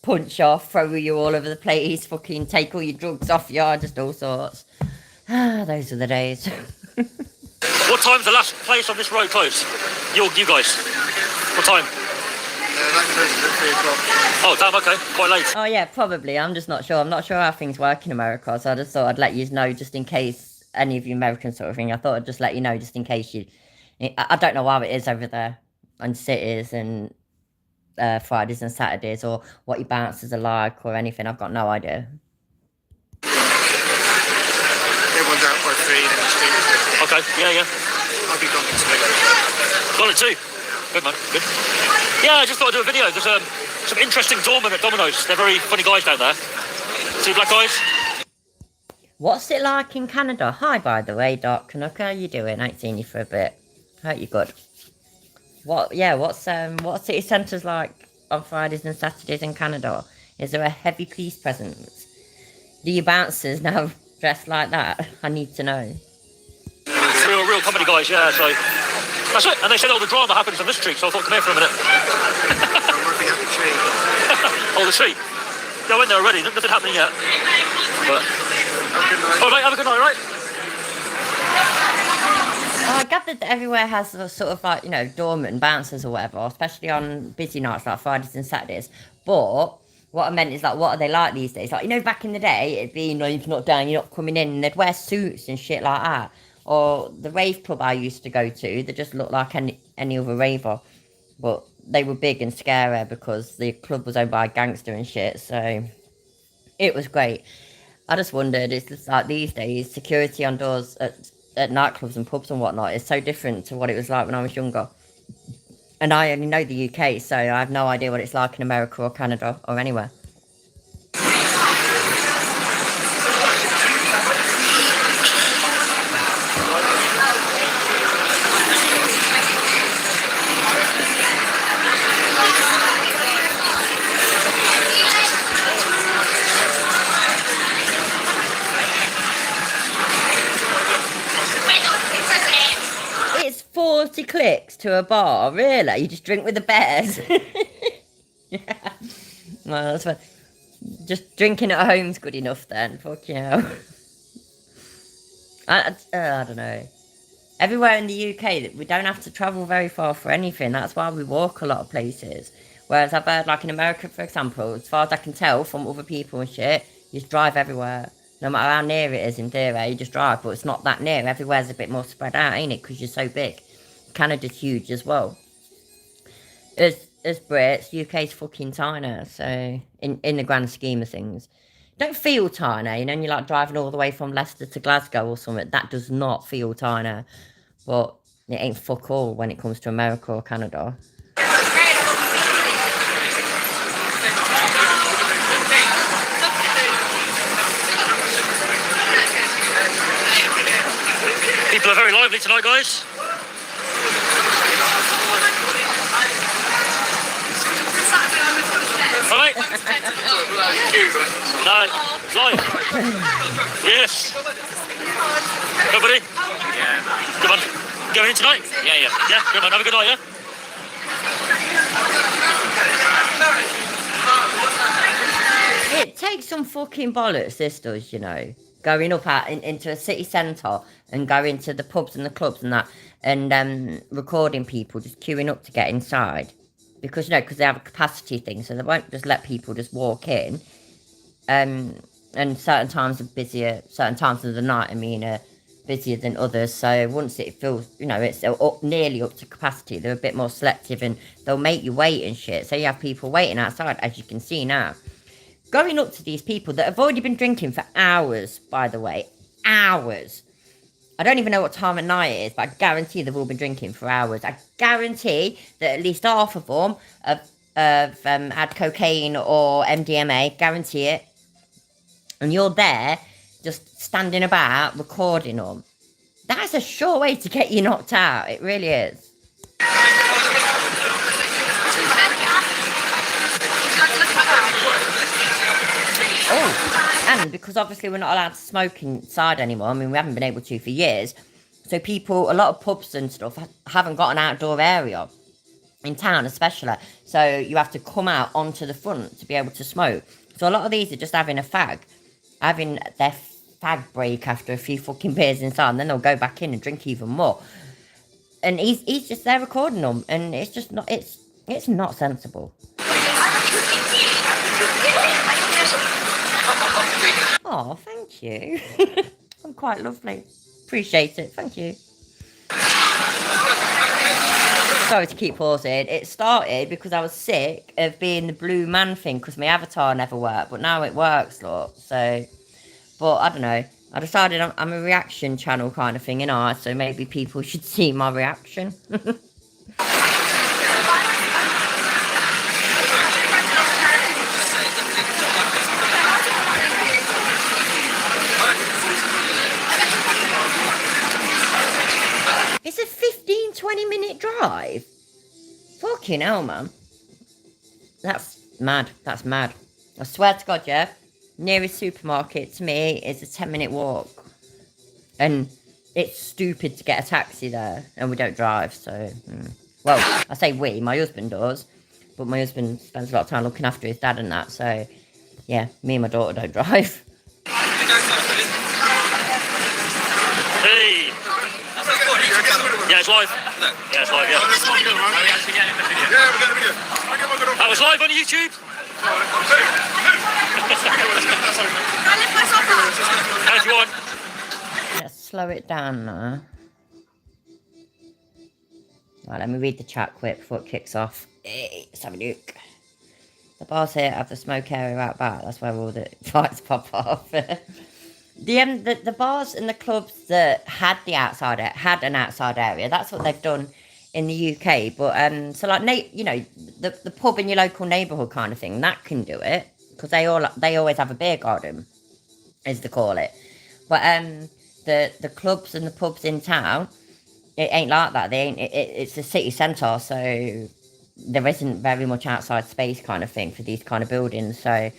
S1: punch off, throw you all over the place, fucking take all your drugs off you, just all sorts. Those are the days.
S2: What time's the last place on this road closed? You guys. What time?
S3: That closes at 3 o'clock.
S2: Oh, damn, okay. Quite late.
S1: Oh, yeah, probably. I'm just not sure. I'm not sure how things work in America, so I just thought I'd let you know just in case any of you Americans sort of thing. I thought I'd just let you know just in case you... I don't know how it is over there on cities and Fridays and Saturdays, or what your bouncers are like or anything. I've got no idea.
S3: Everyone's out by 3 in the street.
S2: Okay, yeah.
S3: I'll be gone next week.
S2: Got it too. Good, man. Good. Yeah, I just thought I'd do a video. There's some interesting doormen at Domino's. They're very funny guys down there. Two black guys.
S1: What's it like in Canada? Hi, by the way, Doc Canuck. How you doing? I ain't seen you for a bit. Hope you're good. What's city centres like on Fridays and Saturdays in Canada? Is there a heavy police presence? Do your bouncers now dress like that? I need to know.
S2: Real comedy guys, yeah, so that's it. And they said all the drama happens on this street, so I thought, come here for a minute.
S3: I'm working at the tree.
S2: Oh, the street. Yeah, I went there already, nothing happening yet. But all right, have a good night, right?
S1: I gathered that everywhere has a sort of like, you know, doorman, bouncers or whatever, especially on busy nights like Fridays and Saturdays. But what I meant is, like, what are they like these days? Like, you know, back in the day, it'd be, you know, you're not down, you're not coming in, and they'd wear suits and shit like that. Or the rave club I used to go to, they just looked like any other raver. But they were big and scary because the club was owned by a gangster and shit, so it was great. I just wondered, it's just like these days, security on doors at nightclubs and pubs and whatnot is so different to what it was like when I was younger. And I only know the UK, so I have no idea what it's like in America or Canada or anywhere. It's 40 clicks to a bar, really? You just drink with the bears? Yeah. Well, that's fine. Just drinking at home's good enough then. Fuck you know. I don't know. Everywhere in the UK, we don't have to travel very far for anything. That's why we walk a lot of places. Whereas I've heard, like in America, for example, as far as I can tell from other people and shit, you just drive everywhere. No matter how near it is in theory, you just drive, but it's not that near. Everywhere's a bit more spread out, ain't it? Because you're so big. Canada's huge as well. As Brits, UK's fucking tiny, so in the grand scheme of things. Don't feel tiny, you know, and you're like driving all the way from Leicester to Glasgow or something. That does not feel tiny. But it ain't fuck all when it comes to America or Canada.
S2: People are very lively tonight, guys. All right. No, live. Yes. Everybody? Yeah. Good on. Going in tonight? Yeah. Yeah, good man. Have a good night, yeah?
S1: It takes some fucking bollocks, this does, you know. Going up out into a city centre and going to the pubs and the clubs and that, and recording people just queuing up to get inside. Because, you know, because they have a capacity thing, so they won't just let people just walk in. And certain times are busier, certain times of the night, are busier than others. So once it feels, you know, it's nearly up to capacity, they're a bit more selective and they'll make you wait and shit. So you have people waiting outside, as you can see now. Going up to these people that have already been drinking for hours, by the way, hours. I don't even know what time of night it is, but I guarantee they've all been drinking for hours. I guarantee that at least half of them have had cocaine or MDMA, guarantee it. And you're there, just standing about, recording them. That's a sure way to get you knocked out. It really is. Oh, and because obviously we're not allowed to smoke inside anymore, I mean, we haven't been able to for years. So people, a lot of pubs and stuff haven't got an outdoor area in town especially. So you have to come out onto the front to be able to smoke. So a lot of these are just having having their fag break after a few fucking beers inside, and then they'll go back in and drink even more. And he's just there recording them, and it's just not, it's not sensible. Oh, thank you. I'm quite lovely. Appreciate it. Thank you. Sorry to keep pausing. It started because I was sick of being the blue man thing because my avatar never worked, but now it works, look. So, but I don't know. I decided I'm a reaction channel kind of thing, you know, so maybe people should see my reaction. It's a 15-20 minute drive. Fucking hell, man. That's mad. That's mad. I swear to God, yeah. Nearest supermarket to me is a 10-minute walk. And it's stupid to get a taxi there. And we don't drive, so... Well, I say we. My husband does. But my husband spends a lot of time looking after his dad and that. So, yeah, me and my daughter don't drive.
S2: Hey! Yeah, it's live. Yeah, it's live, yeah. That was live on YouTube. How's you on?
S1: Let's slow it down now. Right, let me read the chat quick before it kicks off. Hey, let's have a look. The bars here have the smoke area out back. That's where all the fights pop off. The bars and the clubs that had an outside area. That's what they've done in the UK. But so like you know, the pub in your local neighbourhood kind of thing, that can do it because they always have a beer garden, as they call it. But the clubs and the pubs in town, it ain't like that. It's a city centre, so there isn't very much outside space kind of thing for these kind of buildings. So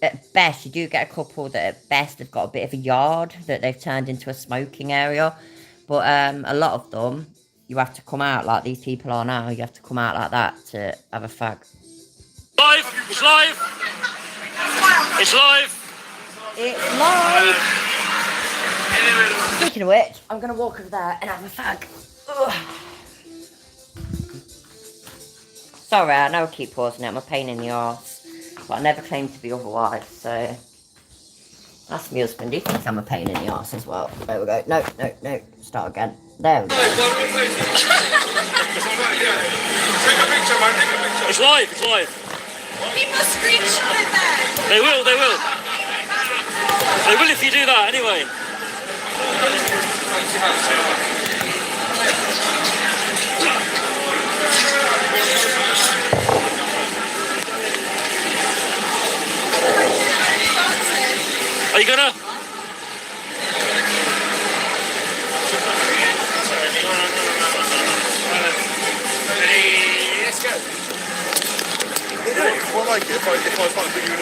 S1: at best, you do get a couple that at best have got a bit of a yard that they've turned into a smoking area. But a lot of them, you have to come out like these people are now. You have to come out like that to have a fag.
S2: Live! It's live! It's live!
S1: It's live! Speaking of which, I'm going to walk over there and have a fag. Ugh. Sorry, I know I keep pausing it. I'm a pain in the arse. But I never claimed to be otherwise, so... That's my husband. He thinks I'm a pain in the arse as well. There we go. No. Start again. There we go.
S2: It's live, it's live.
S10: People screenshot it there.
S2: They will. They will if you do that, anyway. Are you gonna?
S5: Let's go. Well, like if I start doing you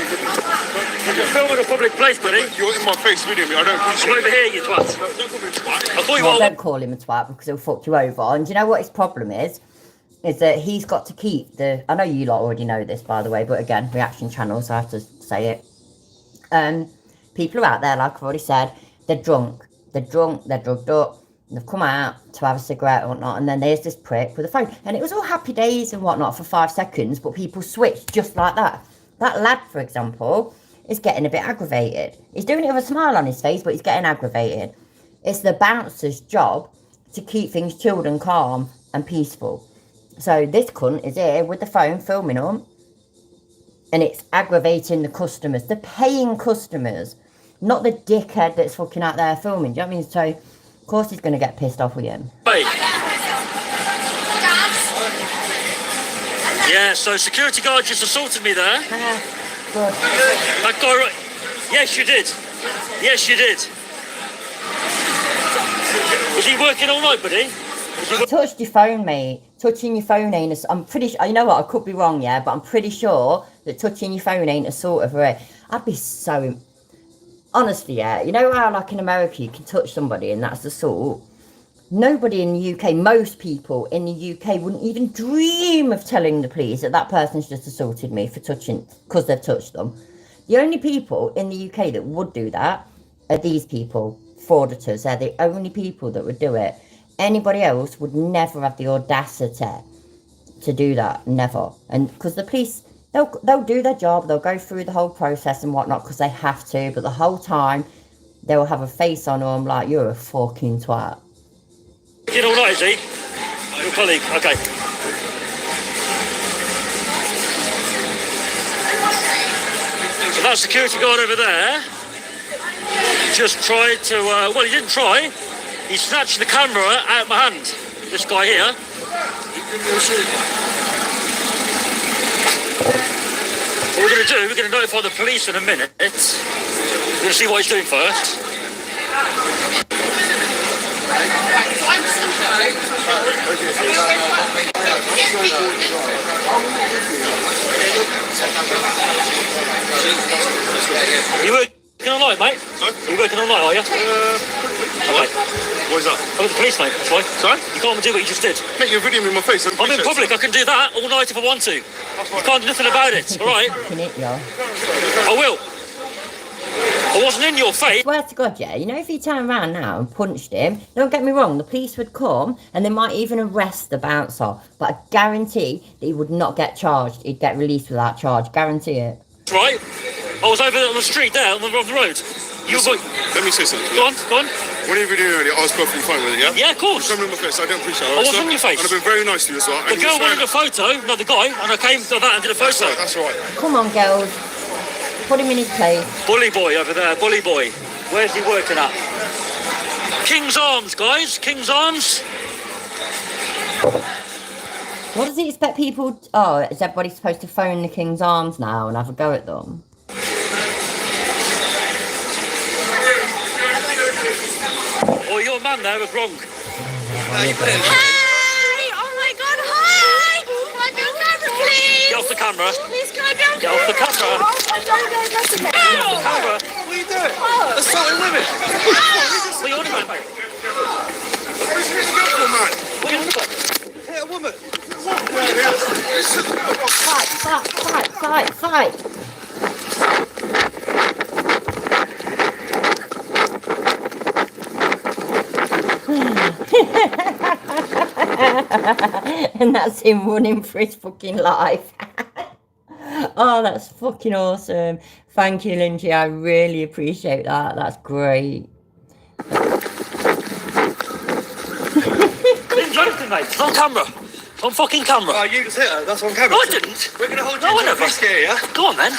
S2: You're filming a public place, buddy.
S5: You're in my face video me. I don't.
S2: I'm over here, you twat.
S5: Don't call me a twat.
S2: I thought you
S1: Well,
S2: were.
S1: don't call him a twat because he'll fuck you over. And do you know what his problem is? Is that he's got to keep the... I know you lot already know this, by the way, but again, reaction channels, so I have to say it. People are out there, like I've already said, they're drunk, they're drugged up, they've come out to have a cigarette or whatnot, and then there's this prick with a phone. And it was all happy days and whatnot for 5 seconds, but people switched just like that. That lad, for example, is getting a bit aggravated. He's doing it with a smile on his face, but he's getting aggravated. It's the bouncer's job to keep things chilled and calm and peaceful. So this cunt is here with the phone filming them, and it's aggravating the customers, the paying customers, not the dickhead that's fucking out there filming. Do you know what I mean? So, of course he's going to get pissed off with him.
S2: Hey. Yeah, so security guard just assaulted me there.
S1: Good.
S2: That guy, right? Yes, you did. Yes, you did. Was he working all night, buddy?
S1: You touched your phone, mate. Touching your phone ain't... I'm pretty sure... You know what? I could be wrong, yeah? But I'm pretty sure that touching your phone ain't assault of it. I'd be so... Honestly, yeah. You know how, like, in America, you can touch somebody and that's assault? Nobody in the UK, most people in the UK wouldn't even dream of telling the police that that person's just assaulted me for touching... Because they've touched them. The only people in the UK that would do that are these people. Frauditors. They're the only people that would do it. Anybody else would never have the audacity to do that. Never. And because the police, they'll do their job. They'll go through the whole process and whatnot because they have to. But the whole time, they'll have a face on them like, you're a fucking twat.
S2: You all right, is he? Your colleague. Okay. So that security guard over there just tried to, well, he didn't try. He snatched the camera out of my hand. This guy here. What we're going to do, we're going to notify the police in a minute. We're going to see what he's doing first. You working all night, mate? Sorry? You working all night, are you? Okay.
S3: What is that?
S2: I'm with the police, mate, that's why.
S3: Sorry?
S2: You can't do what you just did.
S3: Mate, you're videoing me in my face.
S2: I'm in public, I can do that all night if I want to. You can't do nothing about it, alright? I will. I wasn't in your face.
S1: I swear to God, yeah, you know, if he turned around now and punched him, don't get me wrong, the police would come and they might even arrest the bouncer, but I guarantee that he would not get charged. He'd get released without charge. Guarantee it.
S2: Right? I was over on the street there on the road.
S3: Let me say something.
S2: Go on, go on.
S3: When you were doing earlier, I was perfectly fine with it, yeah?
S2: Yeah, of course.
S3: Something in my face, I don't appreciate it.
S2: I wasn't in your face.
S3: And I've been very nice to you as well.
S2: The girl wanted a photo, not the guy, and I came to that and did a photo.
S3: That's right.
S1: Come on, girls. Put him in his place.
S2: Bully boy over there, bully boy. Where's he working at? King's Arms, guys, King's Arms.
S1: What does he expect people... Oh, is everybody supposed to phone the King's Arms now and have a go at them?
S2: Oh, your man there was wrong.
S10: Hey! Oh my God! Hi! Can I be on camera, please?
S2: Get off the camera.
S10: Please, can I be on
S2: Get off the camera.
S10: That's okay.
S2: Get off the camera.
S3: What are you doing? Assaulting women.
S2: What are you on about, mate?
S3: What are you going for, man?
S2: What are you on about?
S3: Hit a woman.
S1: Fight. And that's him running for his fucking life. Oh, that's fucking awesome. Thank you, Lindsay. I really appreciate that. That's great.
S2: Didn't do anything, mate. It's on camera. It's on fucking camera.
S3: Oh, you just hit her. That's on camera.
S2: No, I didn't.
S3: We're going to hold you
S2: No,
S3: to a
S2: whatever.
S3: risk here, yeah?
S2: Go on, then.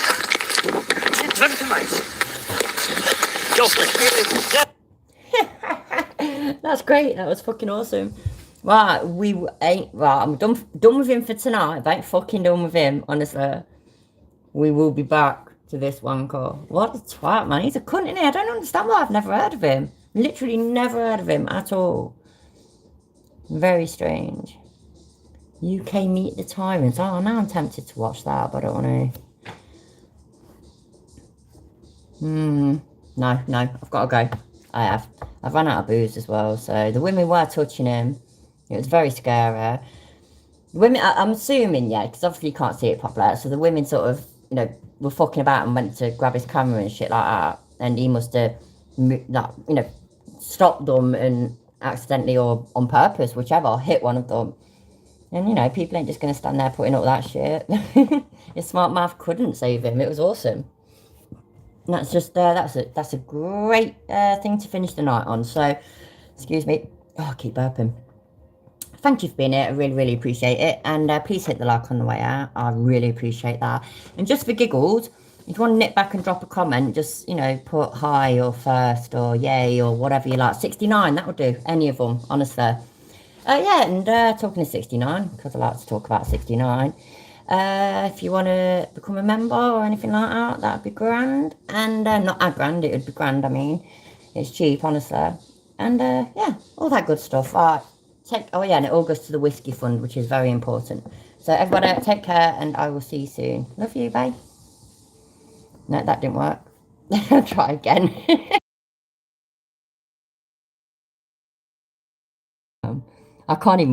S2: Didn't do anything, mate. Get off me. Yeah.
S1: That's great. That was fucking awesome. Right, I'm done with him for tonight. I ain't fucking done with him, honestly. We will be back to this one call. What a twat, man. He's a cunt, isn't he? I don't understand why I've never heard of him. Literally never heard of him at all. Very strange. UK Meet the Tyrants. Oh, now I'm tempted to watch that, but I don't want to. No, I've got to go. I've run out of booze as well, so the women were touching him. It was very scary. The women, I'm assuming, yeah, because obviously you can't see it properly, so the women sort of, you know, were fucking about and went to grab his camera and shit like that, and he must have, you know, stopped them and accidentally or on purpose, whichever, hit one of them. And, you know, people ain't just going to stand there putting up that shit. His smart mouth couldn't save him. It was awesome. And that's just, that's a great thing to finish the night on. So, excuse me. Oh, I keep burping. Thank you for being here. I really, really appreciate it. And please hit the like on the way out. I really appreciate that. And just for giggles, if you want to nip back and drop a comment, just, you know, put hi or first or yay or whatever you like. 69, that would do. Any of them, honestly. Yeah, and talking to 69, because I like to talk about 69. If you want to become a member or anything like that, that'd be grand. And not a grand, it would be grand, I mean. It's cheap, honestly. And yeah, all that good stuff. Oh yeah, and it all goes to the Whiskey Fund, which is very important. So everybody, take care, and I will see you soon. Love you, bye. No, that didn't work. I'll try again. I can't even